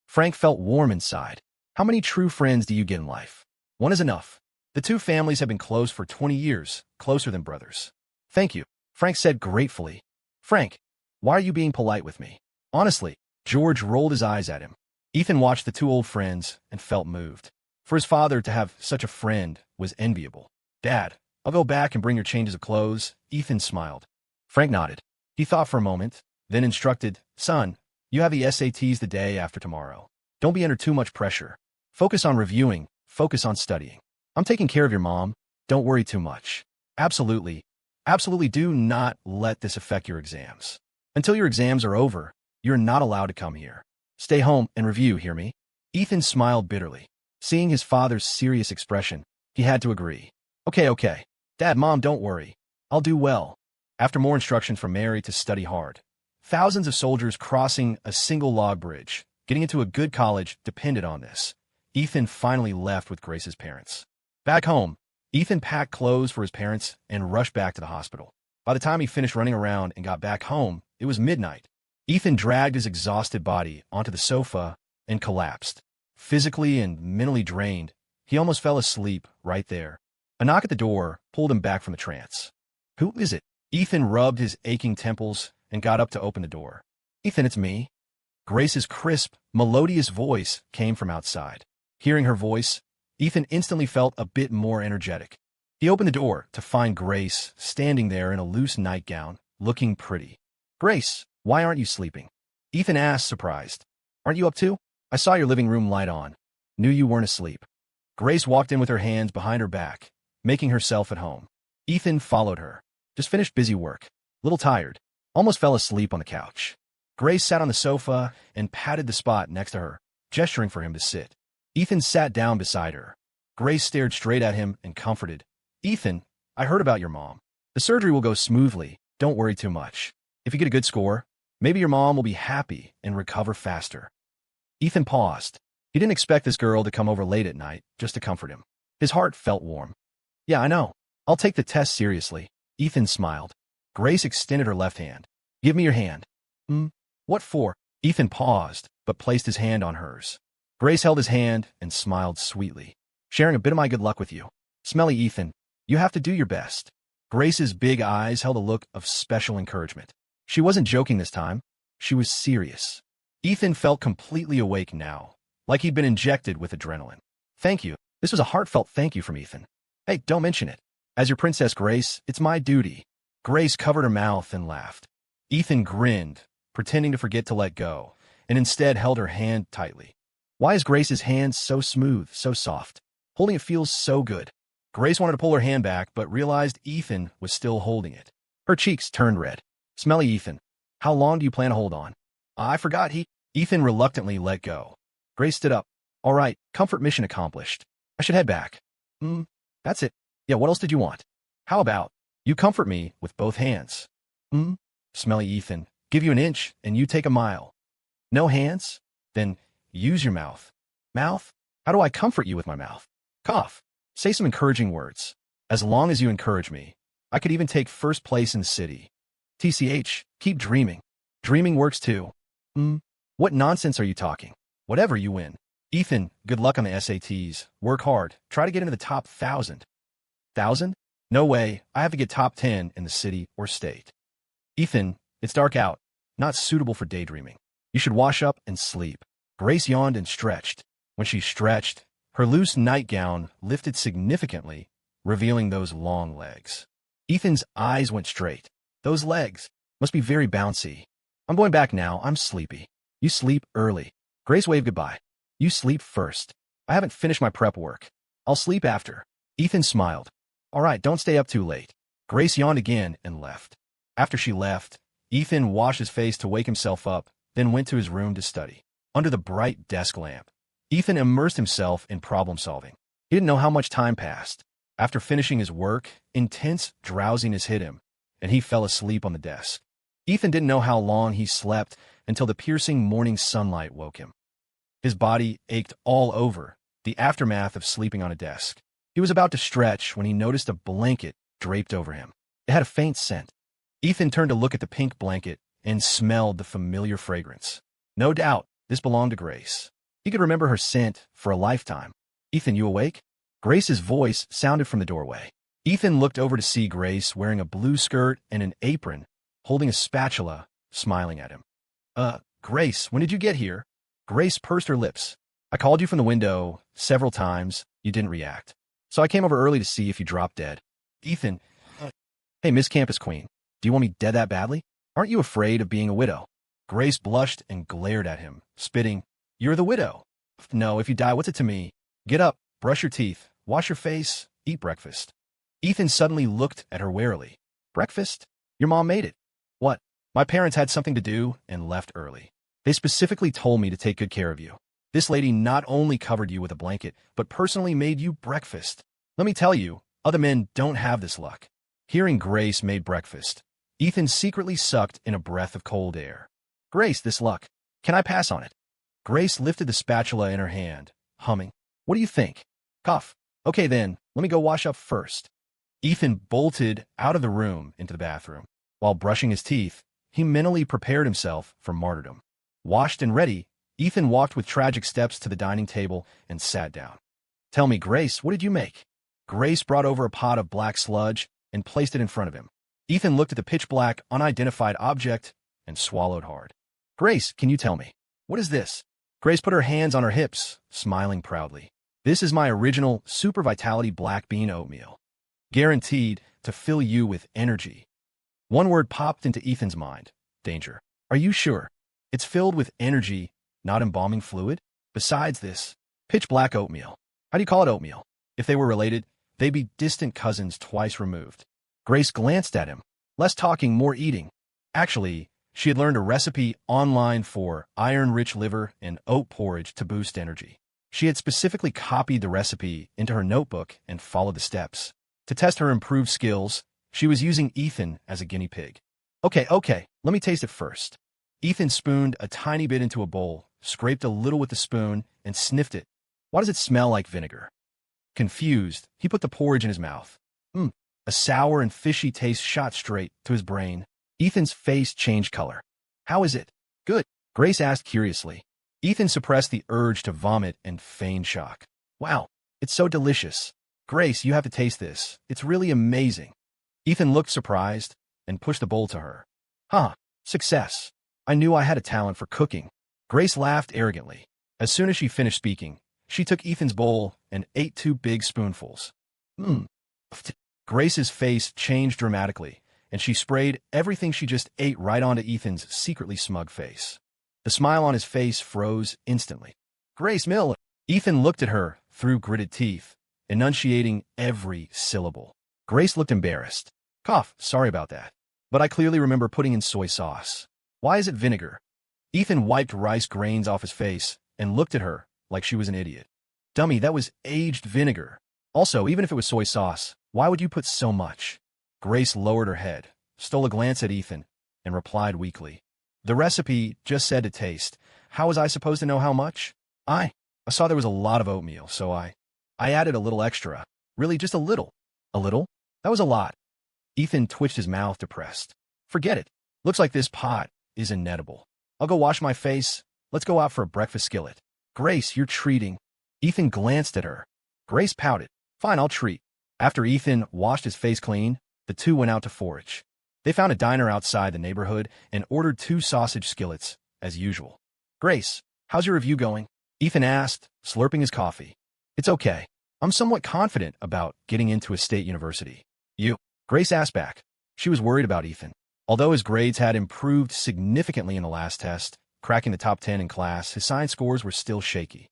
Frank felt warm inside. How many true friends do you get in life? One is enough. The two families have been close for 20 years, closer than brothers. Thank you, Frank said gratefully. Frank, why are you being polite with me? Honestly, George rolled his eyes at him. Ethan watched the two old friends and felt moved. For his father to have such a friend was enviable. Dad, I'll go back and bring your changes of clothes. Ethan smiled. Frank nodded. He thought for a moment, then instructed, Son, you have the SATs the day after tomorrow. Don't be under too much pressure. Focus on reviewing, focus on studying. I'm taking care of your mom. Don't worry too much. Absolutely, absolutely do not let this affect your exams. Until your exams are over, you're not allowed to come here. Stay home and review, hear me? Ethan smiled bitterly. Seeing his father's serious expression, he had to agree. Okay. Dad, Mom, don't worry. I'll do well. After more instructions from Mary to study hard, thousands of soldiers crossing a single log bridge, getting into a good college depended on this. Ethan finally left with Grace's parents. Back home, Ethan packed clothes for his parents and rushed back to the hospital. By the time he finished running around and got back home, it was midnight. Ethan dragged his exhausted body onto the sofa and collapsed. Physically and mentally drained, he almost fell asleep right there. A knock at the door pulled him back from the trance. Who is it? Ethan rubbed his aching temples and got up to open the door. Ethan, it's me. Grace's crisp, melodious voice came from outside. Hearing her voice, Ethan instantly felt a bit more energetic. He opened the door to find Grace standing there in a loose nightgown, looking pretty. Grace, why aren't you sleeping? Ethan asked, surprised. Aren't you up too? I saw your living room light on. Knew you weren't asleep. Grace walked in with her hands behind her back, making herself at home. Ethan followed her. Just finished busy work. Little tired. Almost fell asleep on the couch. Grace sat on the sofa and patted the spot next to her, gesturing for him to sit. Ethan sat down beside her. Grace stared straight at him and comforted. Ethan, I heard about your mom. The surgery will go smoothly. Don't worry too much. If you get a good score, maybe your mom will be happy and recover faster. Ethan paused. He didn't expect this girl to come over late at night just to comfort him. His heart felt warm. Yeah, I know. I'll take the test seriously. Ethan smiled. Grace extended her left hand. Give me your hand. What for? Ethan paused, but placed his hand on hers. Grace held his hand and smiled sweetly. Sharing a bit of my good luck with you. Smelly Ethan, you have to do your best. Grace's big eyes held a look of special encouragement. She wasn't joking this time. She was serious. Ethan felt completely awake now, like he'd been injected with adrenaline. Thank you. This was a heartfelt thank you from Ethan. Hey, don't mention it. As your Princess Grace, it's my duty. Grace covered her mouth and laughed. Ethan grinned, pretending to forget to let go, and instead held her hand tightly. Why is Grace's hand so smooth, so soft? Holding it feels so good. Grace wanted to pull her hand back, but realized Ethan was still holding it. Her cheeks turned red. Smelly Ethan, how long do you plan to hold on? I forgot Ethan reluctantly let go. Grace stood up. All right, comfort mission accomplished. I should head back. That's it. Yeah, what else did you want? How about you comfort me with both hands? Smelly Ethan, give you an inch and you take a mile. No hands? Then use your mouth. Mouth? How do I comfort you with my mouth? Cough. Say some encouraging words. As long as you encourage me, I could even take first place in the city. TCH, keep dreaming. Dreaming works too. What nonsense are you talking? Whatever, you win. Ethan, good luck on the SATs. Work hard. Try to get into the top 1,000. 1,000? No way. I have to get top 10 in the city or state. Ethan, it's dark out. Not suitable for daydreaming. You should wash up and sleep. Grace yawned and stretched. When she stretched, her loose nightgown lifted significantly, revealing those long legs. Ethan's eyes went straight. Those legs must be very bouncy. I'm going back now. I'm sleepy. You sleep early. Grace waved goodbye. You sleep first. I haven't finished my prep work. I'll sleep after. Ethan smiled. All right, don't stay up too late. Grace yawned again and left. After she left, Ethan washed his face to wake himself up, then went to his room to study. Under the bright desk lamp, Ethan immersed himself in problem-solving. He didn't know how much time passed. After finishing his work, intense drowsiness hit him, and he fell asleep on the desk. Ethan didn't know how long he slept until the piercing morning sunlight woke him. His body ached all over, the aftermath of sleeping on a desk. He was about to stretch when he noticed a blanket draped over him. It had a faint scent. Ethan turned to look at the pink blanket and smelled the familiar fragrance. No doubt, this belonged to Grace. He could remember her scent for a lifetime. Ethan, you awake? Grace's voice sounded from the doorway. Ethan looked over to see Grace wearing a blue skirt and an apron, holding a spatula, smiling at him. Grace, when did you get here? Grace pursed her lips. I called you from the window several times. You didn't react. So I came over early to see if you dropped dead. Ethan, hey, Miss Campus Queen, do you want me dead that badly? Aren't you afraid of being a widow? Grace blushed and glared at him, spitting. You're the widow. No, if you die, what's it to me? Get up, brush your teeth, wash your face, eat breakfast. Ethan suddenly looked at her warily. Breakfast? Your mom made it. What? My parents had something to do and left early. They specifically told me to take good care of you. This lady not only covered you with a blanket, but personally made you breakfast. Let me tell you, other men don't have this luck. Hearing Grace made breakfast, Ethan secretly sucked in a breath of cold air. Grace, this luck. Can I pass on it? Grace lifted the spatula in her hand, humming. What do you think? Cough. Okay then, let me go wash up first. Ethan bolted out of the room into the bathroom. While brushing his teeth, he mentally prepared himself for martyrdom. Washed and ready, Ethan walked with tragic steps to the dining table and sat down. Tell me, Grace, what did you make? Grace brought over a pot of black sludge and placed it in front of him. Ethan looked at the pitch-black, unidentified object and swallowed hard. Grace, can you tell me? What is this? Grace put her hands on her hips, smiling proudly. This is my original Super Vitality Black Bean Oatmeal. Guaranteed to fill you with energy. One word popped into Ethan's mind. Danger. Are you sure? It's filled with energy, not embalming fluid? Besides this, pitch black oatmeal. How do you call it oatmeal? If they were related, they'd be distant cousins twice removed. Grace glanced at him. Less talking, more eating. Actually, she had learned a recipe online for iron-rich liver and oat porridge to boost energy. She had specifically copied the recipe into her notebook and followed the steps. To test her improved skills, she was using Ethan as a guinea pig. Okay, let me taste it first. Ethan spooned a tiny bit into a bowl, scraped a little with the spoon, and sniffed it. Why does it smell like vinegar? Confused, he put the porridge in his mouth. A sour and fishy taste shot straight to his brain. Ethan's face changed color. How is it? Good, Grace asked curiously. Ethan suppressed the urge to vomit and feigned shock. Wow, it's so delicious. Grace, you have to taste this. It's really amazing. Ethan looked surprised and pushed the bowl to her. Success. I knew I had a talent for cooking. Grace laughed arrogantly. As soon as she finished speaking, she took Ethan's bowl and ate 2 big spoonfuls. Grace's face changed dramatically, and she sprayed everything she just ate right onto Ethan's secretly smug face. The smile on his face froze instantly. Grace Miller. Ethan looked at her through gritted teeth, enunciating every syllable. Grace looked embarrassed. Cough, sorry about that. But I clearly remember putting in soy sauce. Why is it vinegar? Ethan wiped rice grains off his face and looked at her like she was an idiot. Dummy, that was aged vinegar. Also, even if it was soy sauce, why would you put so much? Grace lowered her head, stole a glance at Ethan, and replied weakly. The recipe just said to taste. How was I supposed to know how much? I saw there was a lot of oatmeal, so I added a little extra. Really, just a little. A little? That was a lot. Ethan twitched his mouth, depressed. Forget it. Looks like this pot is inedible. I'll go wash my face. Let's go out for a breakfast skillet. Grace, you're treating. Ethan glanced at her. Grace pouted. Fine, I'll treat. After Ethan washed his face clean, the two went out to forage. They found a diner outside the neighborhood and ordered 2 sausage skillets, as usual. Grace, how's your review going? Ethan asked, slurping his coffee. It's okay. I'm somewhat confident about getting into a state university. You? Grace asked back. She was worried about Ethan. Although his grades had improved significantly in the last test, cracking the top 10 in class, his science scores were still shaky.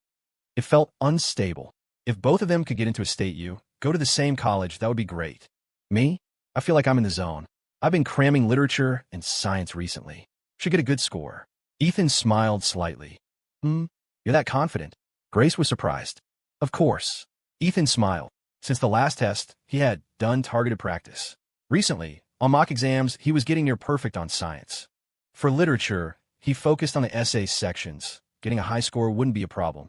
It felt unstable. If both of them could get into a state U, go to the same college, that would be great. Me? I feel like I'm in the zone. I've been cramming literature and science recently. Should get a good score. Ethan smiled slightly. You're that confident? Grace was surprised. Of course. Ethan smiled. Since the last test, he had done targeted practice. Recently, on mock exams, he was getting near perfect on science. For literature, he focused on the essay sections. Getting a high score wouldn't be a problem.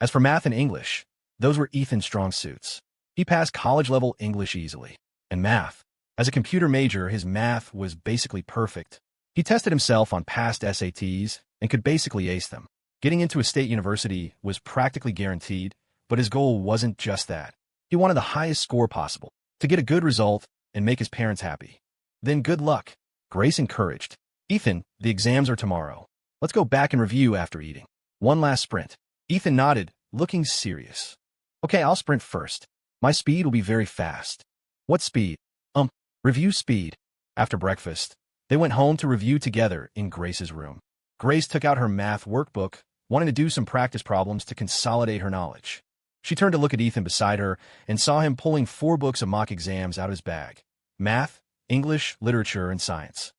As for math and English, those were Ethan's strong suits. He passed college-level English easily. And math. As a computer major, his math was basically perfect. He tested himself on past SATs and could basically ace them. Getting into a state university was practically guaranteed, but his goal wasn't just that. He wanted the highest score possible, to get a good result and make his parents happy. Then good luck, Grace encouraged. Ethan, the exams are tomorrow. Let's go back and review after eating. One last sprint. Ethan nodded, looking serious. Okay, I'll sprint first. My speed will be very fast. What speed? Review speed. After breakfast, they went home to review together in Grace's room. Grace took out her math workbook, wanting to do some practice problems to consolidate her knowledge. She turned to look at Ethan beside her and saw him pulling 4 books of mock exams out of his bag. Math, English, literature, and science.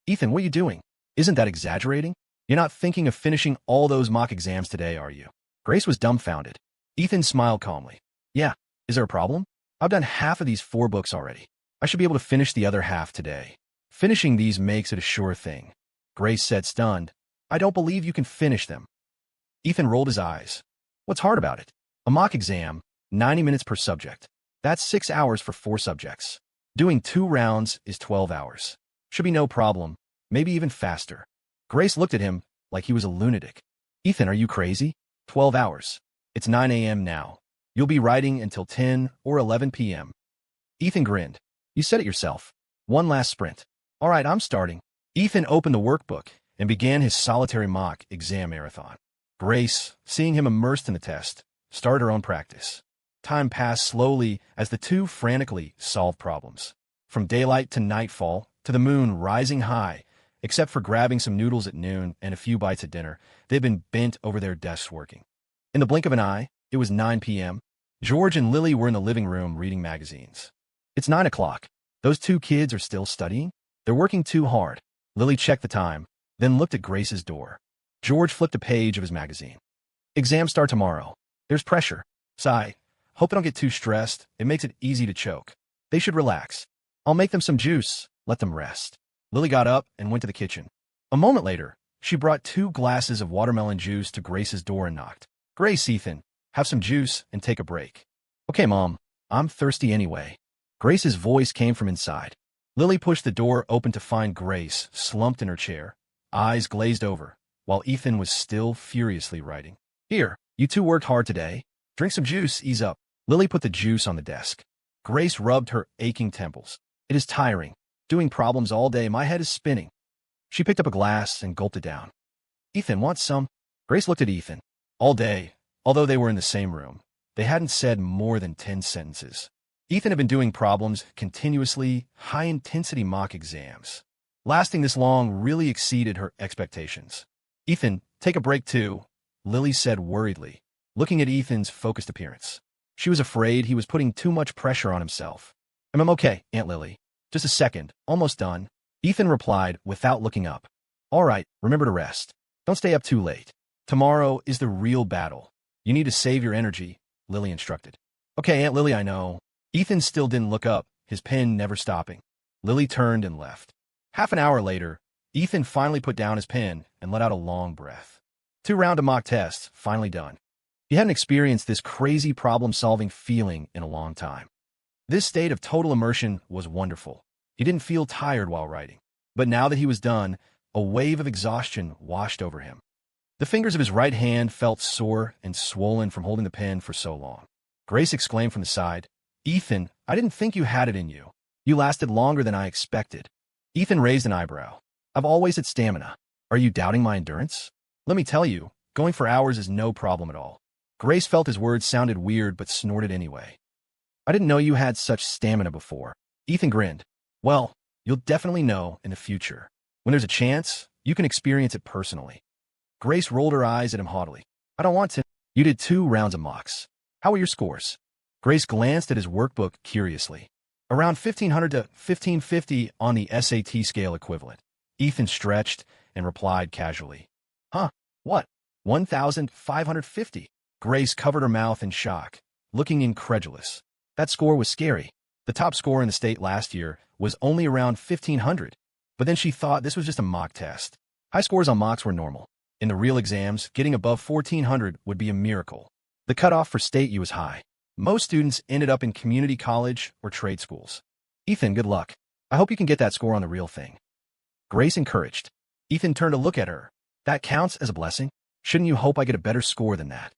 Ethan, what are you doing? Isn't that exaggerating? You're not thinking of finishing all those mock exams today, are you? Grace was dumbfounded. Ethan smiled calmly. Yeah, is there a problem? I've done half of these 4 books already. I should be able to finish the other half today. Finishing these makes it a sure thing. Grace said, stunned. I don't believe you can finish them. Ethan rolled his eyes. What's hard about it? A mock exam, 90 minutes per subject. That's 6 hours for 4 subjects. Doing 2 rounds is 12 hours. Should be no problem, maybe even faster. Grace looked at him like he was a lunatic. Ethan, are you crazy? 12 hours. It's 9 a.m. now. You'll be writing until 10 or 11 p.m. Ethan grinned. You said it yourself. One last sprint. All right, I'm starting. Ethan opened the workbook and began his solitary mock exam marathon. Grace, seeing him immersed in the test, started her own practice. Time passed slowly as the two frantically solved problems. From daylight to nightfall, to the moon rising high, except for grabbing some noodles at noon and a few bites at dinner, they'd been bent over their desks working. In the blink of an eye, it was 9 p.m. George and Lily were in the living room reading magazines. It's 9 o'clock. Those 2 kids are still studying? They're working too hard. Lily checked the time, then looked at Grace's door. George flipped a page of his magazine. Exams start tomorrow. There's pressure. Sigh. Hope they don't get too stressed. It makes it easy to choke. They should relax. I'll make them some juice. Let them rest. Lily got up and went to the kitchen. A moment later, she brought 2 glasses of watermelon juice to Grace's door and knocked. Grace, Ethan, have some juice and take a break. Okay, Mom. I'm thirsty anyway. Grace's voice came from inside. Lily pushed the door open to find Grace slumped in her chair, eyes glazed over, while Ethan was still furiously writing. Here, you 2 worked hard today. Drink some juice, ease up. Lily put the juice on the desk. Grace rubbed her aching temples. It is tiring. Doing problems all day, my head is spinning. She picked up a glass and gulped it down. Ethan, want some? Grace looked at Ethan. All day, although they were in the same room, they hadn't said more than 10 sentences. Ethan had been doing problems continuously, high-intensity mock exams. Lasting this long really exceeded her expectations. Ethan, take a break too, Lily said worriedly, looking at Ethan's focused appearance. She was afraid he was putting too much pressure on himself. I'm okay, Aunt Lily. Just a second, almost done. Ethan replied without looking up. All right, remember to rest. Don't stay up too late. Tomorrow is the real battle. You need to save your energy, Lily instructed. Okay, Aunt Lily, I know. Ethan still didn't look up, his pen never stopping. Lily turned and left. Half an hour later, Ethan finally put down his pen and let out a long breath. 2 rounds of mock tests, finally done. He hadn't experienced this crazy problem-solving feeling in a long time. This state of total immersion was wonderful. He didn't feel tired while writing. But now that he was done, a wave of exhaustion washed over him. The fingers of his right hand felt sore and swollen from holding the pen for so long. Grace exclaimed from the side, Ethan, I didn't think you had it in you. You lasted longer than I expected. Ethan raised an eyebrow. I've always had stamina. Are you doubting my endurance? Let me tell you, going for hours is no problem at all. Grace felt his words sounded weird but snorted anyway. I didn't know you had such stamina before. Ethan grinned. Well, you'll definitely know in the future. When there's a chance, you can experience it personally. Grace rolled her eyes at him haughtily. I don't want to. You did 2 rounds of mocks. How were your scores? Grace glanced at his workbook curiously. Around 1,500 to 1,550 on the SAT scale equivalent. Ethan stretched and replied casually. Huh, what? 1,550? Grace covered her mouth in shock, looking incredulous. That score was scary. The top score in the state last year was only around 1,500, but then she thought this was just a mock test. High scores on mocks were normal. In the real exams, getting above 1,400 would be a miracle. The cutoff for state U was high. Most students ended up in community college or trade schools. Ethan, good luck. I hope you can get that score on the real thing. Grace encouraged. Ethan turned to look at her. That counts as a blessing? Shouldn't you hope I get a better score than that?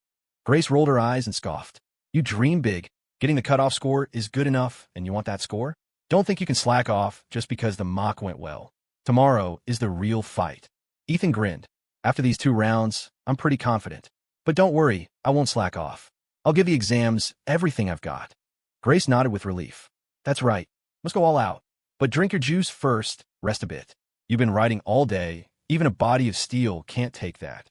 Grace rolled her eyes and scoffed. You dream big. Getting the cutoff score is good enough, and you want that score? Don't think you can slack off just because the mock went well. Tomorrow is the real fight. Ethan grinned. After these 2 rounds, I'm pretty confident. But don't worry, I won't slack off. I'll give the exams everything I've got. Grace nodded with relief. That's right. Let's go all out. But drink your juice first, rest a bit. You've been writing all day. Even a body of steel can't take that.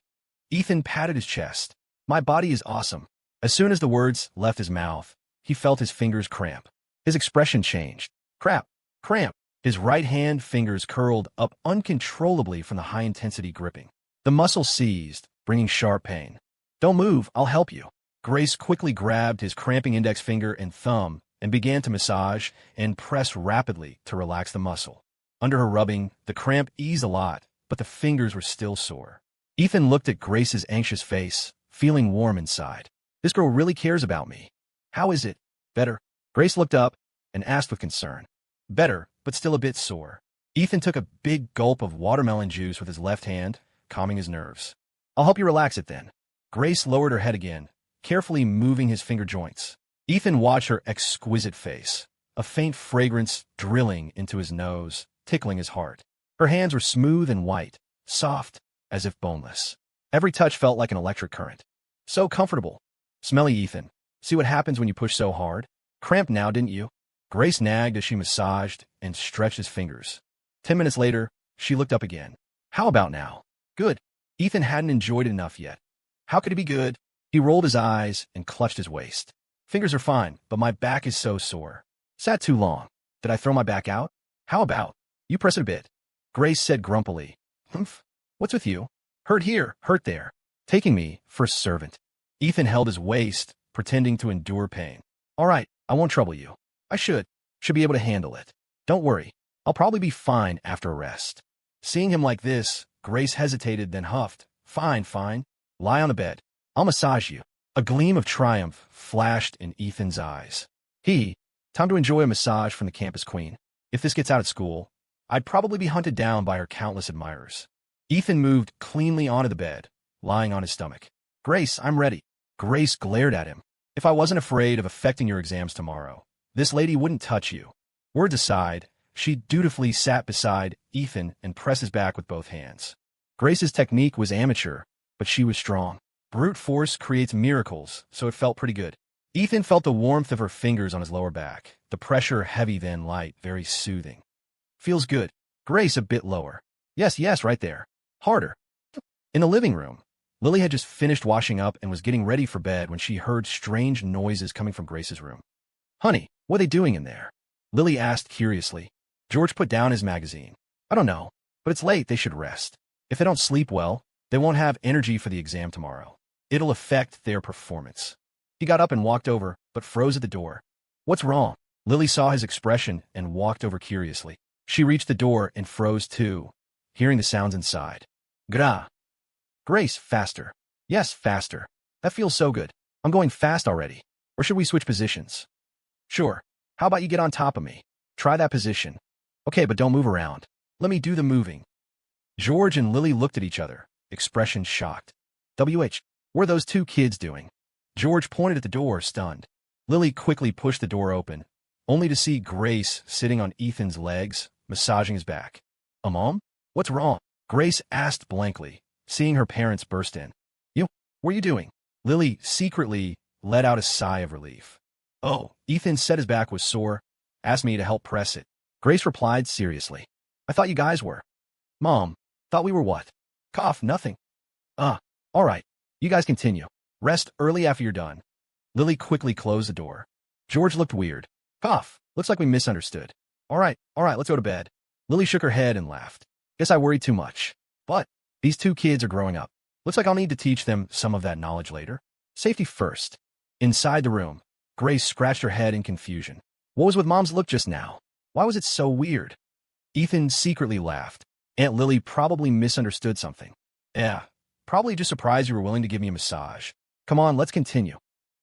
Ethan patted his chest. My body is awesome. As soon as the words left his mouth, he felt his fingers cramp. His expression changed. Cramp. His right hand fingers curled up uncontrollably from the high-intensity gripping. The muscle seized, bringing sharp pain. Don't move, I'll help you. Grace quickly grabbed his cramping index finger and thumb and began to massage and press rapidly to relax the muscle. Under her rubbing, the cramp eased a lot, but the fingers were still sore. Ethan looked at Grace's anxious face, feeling warm inside. This girl really cares about me. How is it? Better? Grace looked up and asked with concern. Better, but still a bit sore. Ethan took a big gulp of watermelon juice with his left hand, calming his nerves. I'll help you relax it then. Grace lowered her head again, carefully moving his finger joints. Ethan watched her exquisite face, a faint fragrance drilling into his nose, tickling his heart. Her hands were smooth and white, soft, as if boneless. Every touch felt like an electric current. So comfortable. Smelly Ethan. See what happens when you push so hard? Cramped now, didn't you? Grace nagged as she massaged and stretched his fingers. 10 minutes later, she looked up again. How about now? Good. Ethan hadn't enjoyed it enough yet. How could it be good? He rolled his eyes and clutched his waist. Fingers are fine, but my back is so sore. Sat too long. Did I throw my back out? How about? You press it a bit. Grace said grumpily. Humph. What's with you? Hurt here, hurt there. Taking me for a servant. Ethan held his waist, pretending to endure pain. All right, I won't trouble you. I should be able to handle it. Don't worry. I'll probably be fine after a rest. Seeing him like this, Grace hesitated, then huffed. Fine. Lie on the bed. I'll massage you. A gleam of triumph flashed in Ethan's eyes. Time to enjoy a massage from the campus queen. If this gets out at school, I'd probably be hunted down by her countless admirers. Ethan moved cleanly onto the bed, lying on his stomach. Grace, I'm ready. Grace glared at him. If I wasn't afraid of affecting your exams tomorrow, this lady wouldn't touch you. Words aside, she dutifully sat beside Ethan and pressed his back with both hands. Grace's technique was amateur, but she was strong. Brute force creates miracles, so it felt pretty good. Ethan felt the warmth of her fingers on his lower back, the pressure heavy then light, very soothing. Feels good. Grace a bit lower. Yes, right there. Harder. In the living room, Lily had just finished washing up and was getting ready for bed when she heard strange noises coming from Grace's room. Honey, what are they doing in there? Lily asked curiously. George put down his magazine. I don't know, but it's late, they should rest. If they don't sleep well, they won't have energy for the exam tomorrow. It'll affect their performance. He got up and walked over, but froze at the door. What's wrong? Lily saw his expression and walked over curiously. She reached the door and froze too, hearing the sounds inside. Gra. Grace, faster. Yes, faster. That feels so good. I'm going fast already. Or should we switch positions? Sure. How about you get on top of me? Try that position. Okay, but don't move around. Let me do the moving. George and Lily looked at each other, expression shocked. What are those 2 kids doing? George pointed at the door, stunned. Lily quickly pushed the door open, only to see Grace sitting on Ethan's legs, massaging his back. Mom? What's wrong? Grace asked blankly, seeing her parents burst in. What are you doing? Lily secretly let out a sigh of relief. Oh, Ethan said his back was sore, asked me to help press it. Grace replied seriously. I thought you guys were. Mom, thought we were what? Cough, nothing. All right. You guys continue. Rest early after you're done. Lily quickly closed the door. George looked weird. Cough, looks like we misunderstood. All right, let's go to bed. Lily shook her head and laughed. Guess I worried too much. But these 2 kids are growing up. Looks like I'll need to teach them some of that knowledge later. Safety first. Inside the room, Grace scratched her head in confusion. What was with Mom's look just now? Why was it so weird? Ethan secretly laughed. Aunt Lily probably misunderstood something. Yeah, probably just surprised you were willing to give me a massage. Come on, let's continue.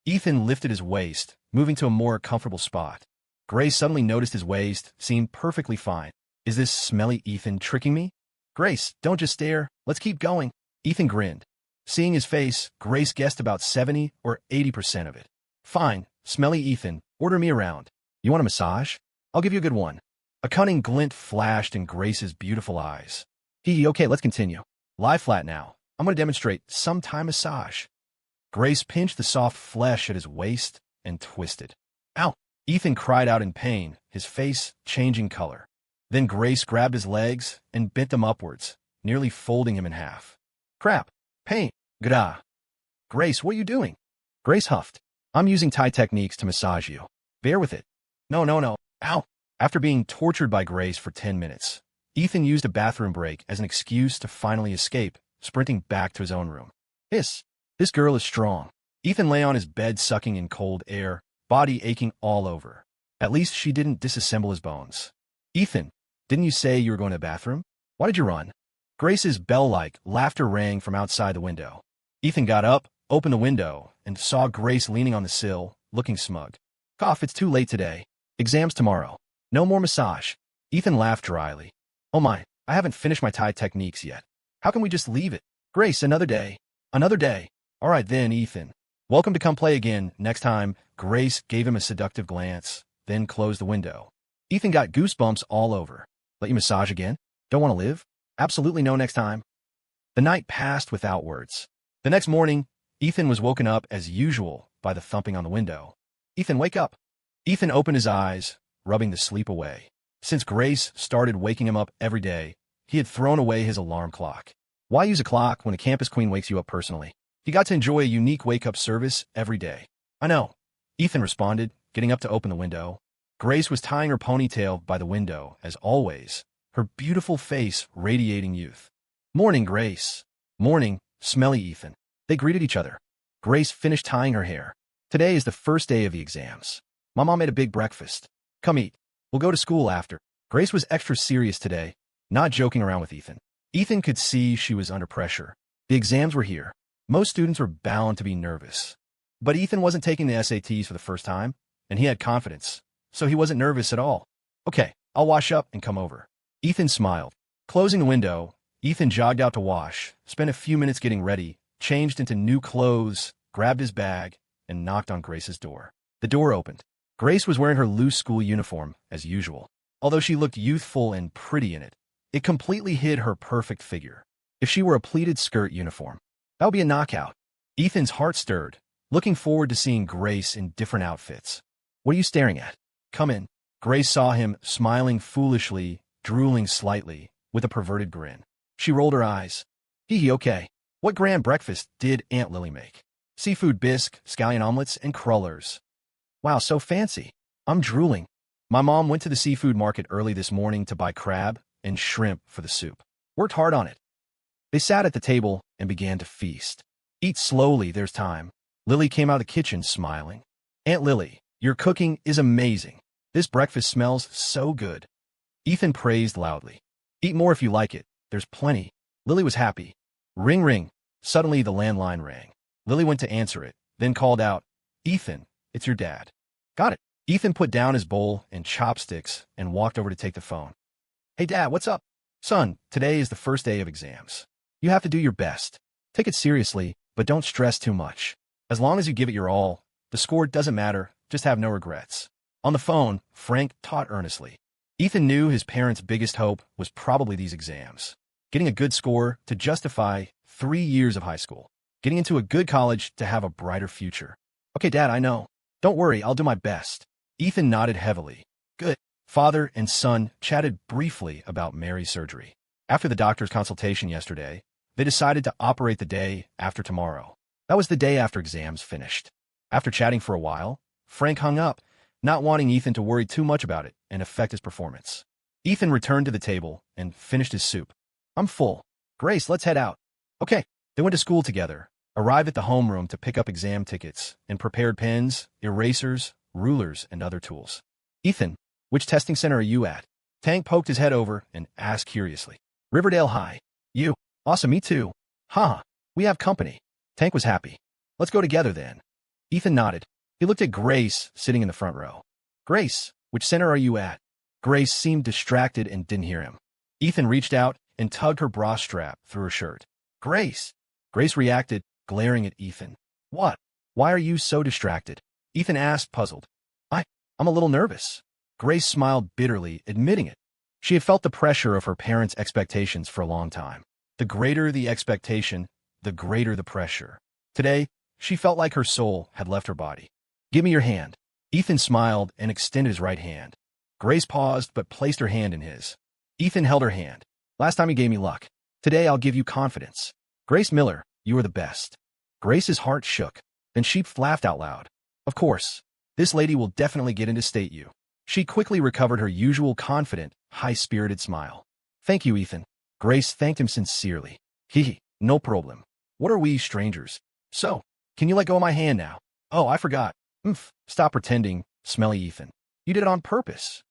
Ethan lifted his waist, moving to a more comfortable spot. Grace suddenly noticed his waist seemed perfectly fine. Is this smelly Ethan tricking me? Grace, don't just stare. Let's keep going. Ethan grinned. Seeing his face, Grace guessed about 70 or 80% of it. Fine, smelly Ethan, order me around. You want a massage? I'll give you a good one. A cunning glint flashed in Grace's beautiful eyes. Okay, let's continue. Lie flat now. I'm going to demonstrate some Thai massage. Grace pinched the soft flesh at his waist and twisted. Ow! Ethan cried out in pain, his face changing color. Then Grace grabbed his legs and bent them upwards, nearly folding him in half. Crap! Pain! G'dah! Grace, what are you doing? Grace huffed. I'm using Thai techniques to massage you. Bear with it. No. Ow! After being tortured by Grace for 10 minutes, Ethan used a bathroom break as an excuse to finally escape, sprinting back to his own room. This girl is strong. Ethan lay on his bed sucking in cold air, body aching all over. At least she didn't disassemble his bones. Ethan, didn't you say you were going to the bathroom? Why did you run? Grace's bell-like laughter rang from outside the window. Ethan got up, opened the window, and saw Grace leaning on the sill, looking smug. Cough, it's too late today. Exams tomorrow. No more massage. Ethan laughed dryly. Oh my, I haven't finished my Thai techniques yet. How can we just leave it? Grace, another day. Another day. All right then, Ethan. Welcome to come play again next time. Grace gave him a seductive glance, then closed the window. Ethan got goosebumps all over. Let you massage again? Don't want to live? Absolutely no next time. The night passed without words. The next morning, Ethan was woken up as usual by the thumping on the window. Ethan, wake up. Ethan opened his eyes, rubbing the sleep away. Since Grace started waking him up every day, he had thrown away his alarm clock. Why use a clock when a campus queen wakes you up personally? He got to enjoy a unique wake-up service every day. I know, Ethan responded, getting up to open the window. Grace was tying her ponytail by the window, as always, her beautiful face radiating youth. Morning, Grace. Morning, smelly Ethan. They greeted each other. Grace finished tying her hair. Today is the first day of the exams. My mom made a big breakfast. Come eat. We'll go to school after. Grace was extra serious today, not joking around with Ethan. Ethan could see she was under pressure. The exams were here. Most students were bound to be nervous. But Ethan wasn't taking the SATs for the first time, and he had confidence, so he wasn't nervous at all. Okay, I'll wash up and come over. Ethan smiled. Closing the window, Ethan jogged out to wash, spent a few minutes getting ready, changed into new clothes, grabbed his bag, and knocked on Grace's door. The door opened. Grace was wearing her loose school uniform, as usual. Although she looked youthful and pretty in it, it completely hid her perfect figure. If she were a pleated skirt uniform, that would be a knockout. Ethan's heart stirred, looking forward to seeing Grace in different outfits. What are you staring at? Come in. Grace saw him, smiling foolishly, drooling slightly, with a perverted grin. She rolled her eyes. Okay. What grand breakfast did Aunt Lily make? Seafood bisque, scallion omelets, and crullers. Wow, so fancy. I'm drooling. My mom went to the seafood market early this morning to buy crab and shrimp for the soup. Worked hard on it. They sat at the table and began to feast. Eat slowly, there's time. Lily came out of the kitchen smiling. Aunt Lily, your cooking is amazing. This breakfast smells so good. Ethan praised loudly. Eat more if you like it. There's plenty. Lily was happy. Ring, ring. Suddenly the landline rang. Lily went to answer it, then called out, Ethan, it's your dad. Got it. Ethan put down his bowl and chopsticks and walked over to take the phone. Hey, Dad, what's up? Son, today is the first day of exams. You have to do your best. Take it seriously, but don't stress too much. As long as you give it your all, the score doesn't matter, just have no regrets. On the phone, Frank taught earnestly. Ethan knew his parents' biggest hope was probably these exams. Getting a good score to justify 3 years of high school. Getting into a good college to have a brighter future. Okay, Dad, I know. Don't worry, I'll do my best. Ethan nodded heavily. Good. Father and son chatted briefly about Mary's surgery. After the doctor's consultation yesterday, they decided to operate the day after tomorrow. That was the day after exams finished. After chatting for a while, Frank hung up, not wanting Ethan to worry too much about it and affect his performance. Ethan returned to the table and finished his soup. I'm full. Grace, let's head out. Okay. They went to school together, arrived at the homeroom to pick up exam tickets, and prepared pens, erasers, rulers, and other tools. Ethan, which testing center are you at? Tank poked his head over and asked curiously. Riverdale High. You? Awesome, me too. Huh. We have company. Tank was happy. Let's go together then. Ethan nodded. He looked at Grace sitting in the front row. Grace, which center are you at? Grace seemed distracted and didn't hear him. Ethan reached out and tugged her bra strap through her shirt. Grace. Grace reacted, glaring at Ethan. What? Why are you so distracted? Ethan asked, puzzled. I'm a little nervous. Grace smiled bitterly, admitting it. She had felt the pressure of her parents' expectations for a long time. The greater the expectation, the greater the pressure. Today, she felt like her soul had left her body. Give me your hand. Ethan smiled and extended his right hand. Grace paused but placed her hand in his. Ethan held her hand. Last time you gave me luck. Today I'll give you confidence. Grace Miller, you are the best. Grace's heart shook. Then she laughed out loud. Of course. This lady will definitely get into state you. She quickly recovered her usual confident, high-spirited smile. Thank you, Ethan. Grace thanked him sincerely. Hee, no problem. What are we, strangers? So, can you let go of my hand now? Oh, I forgot. Stop pretending, smelly Ethan. You did it on purpose.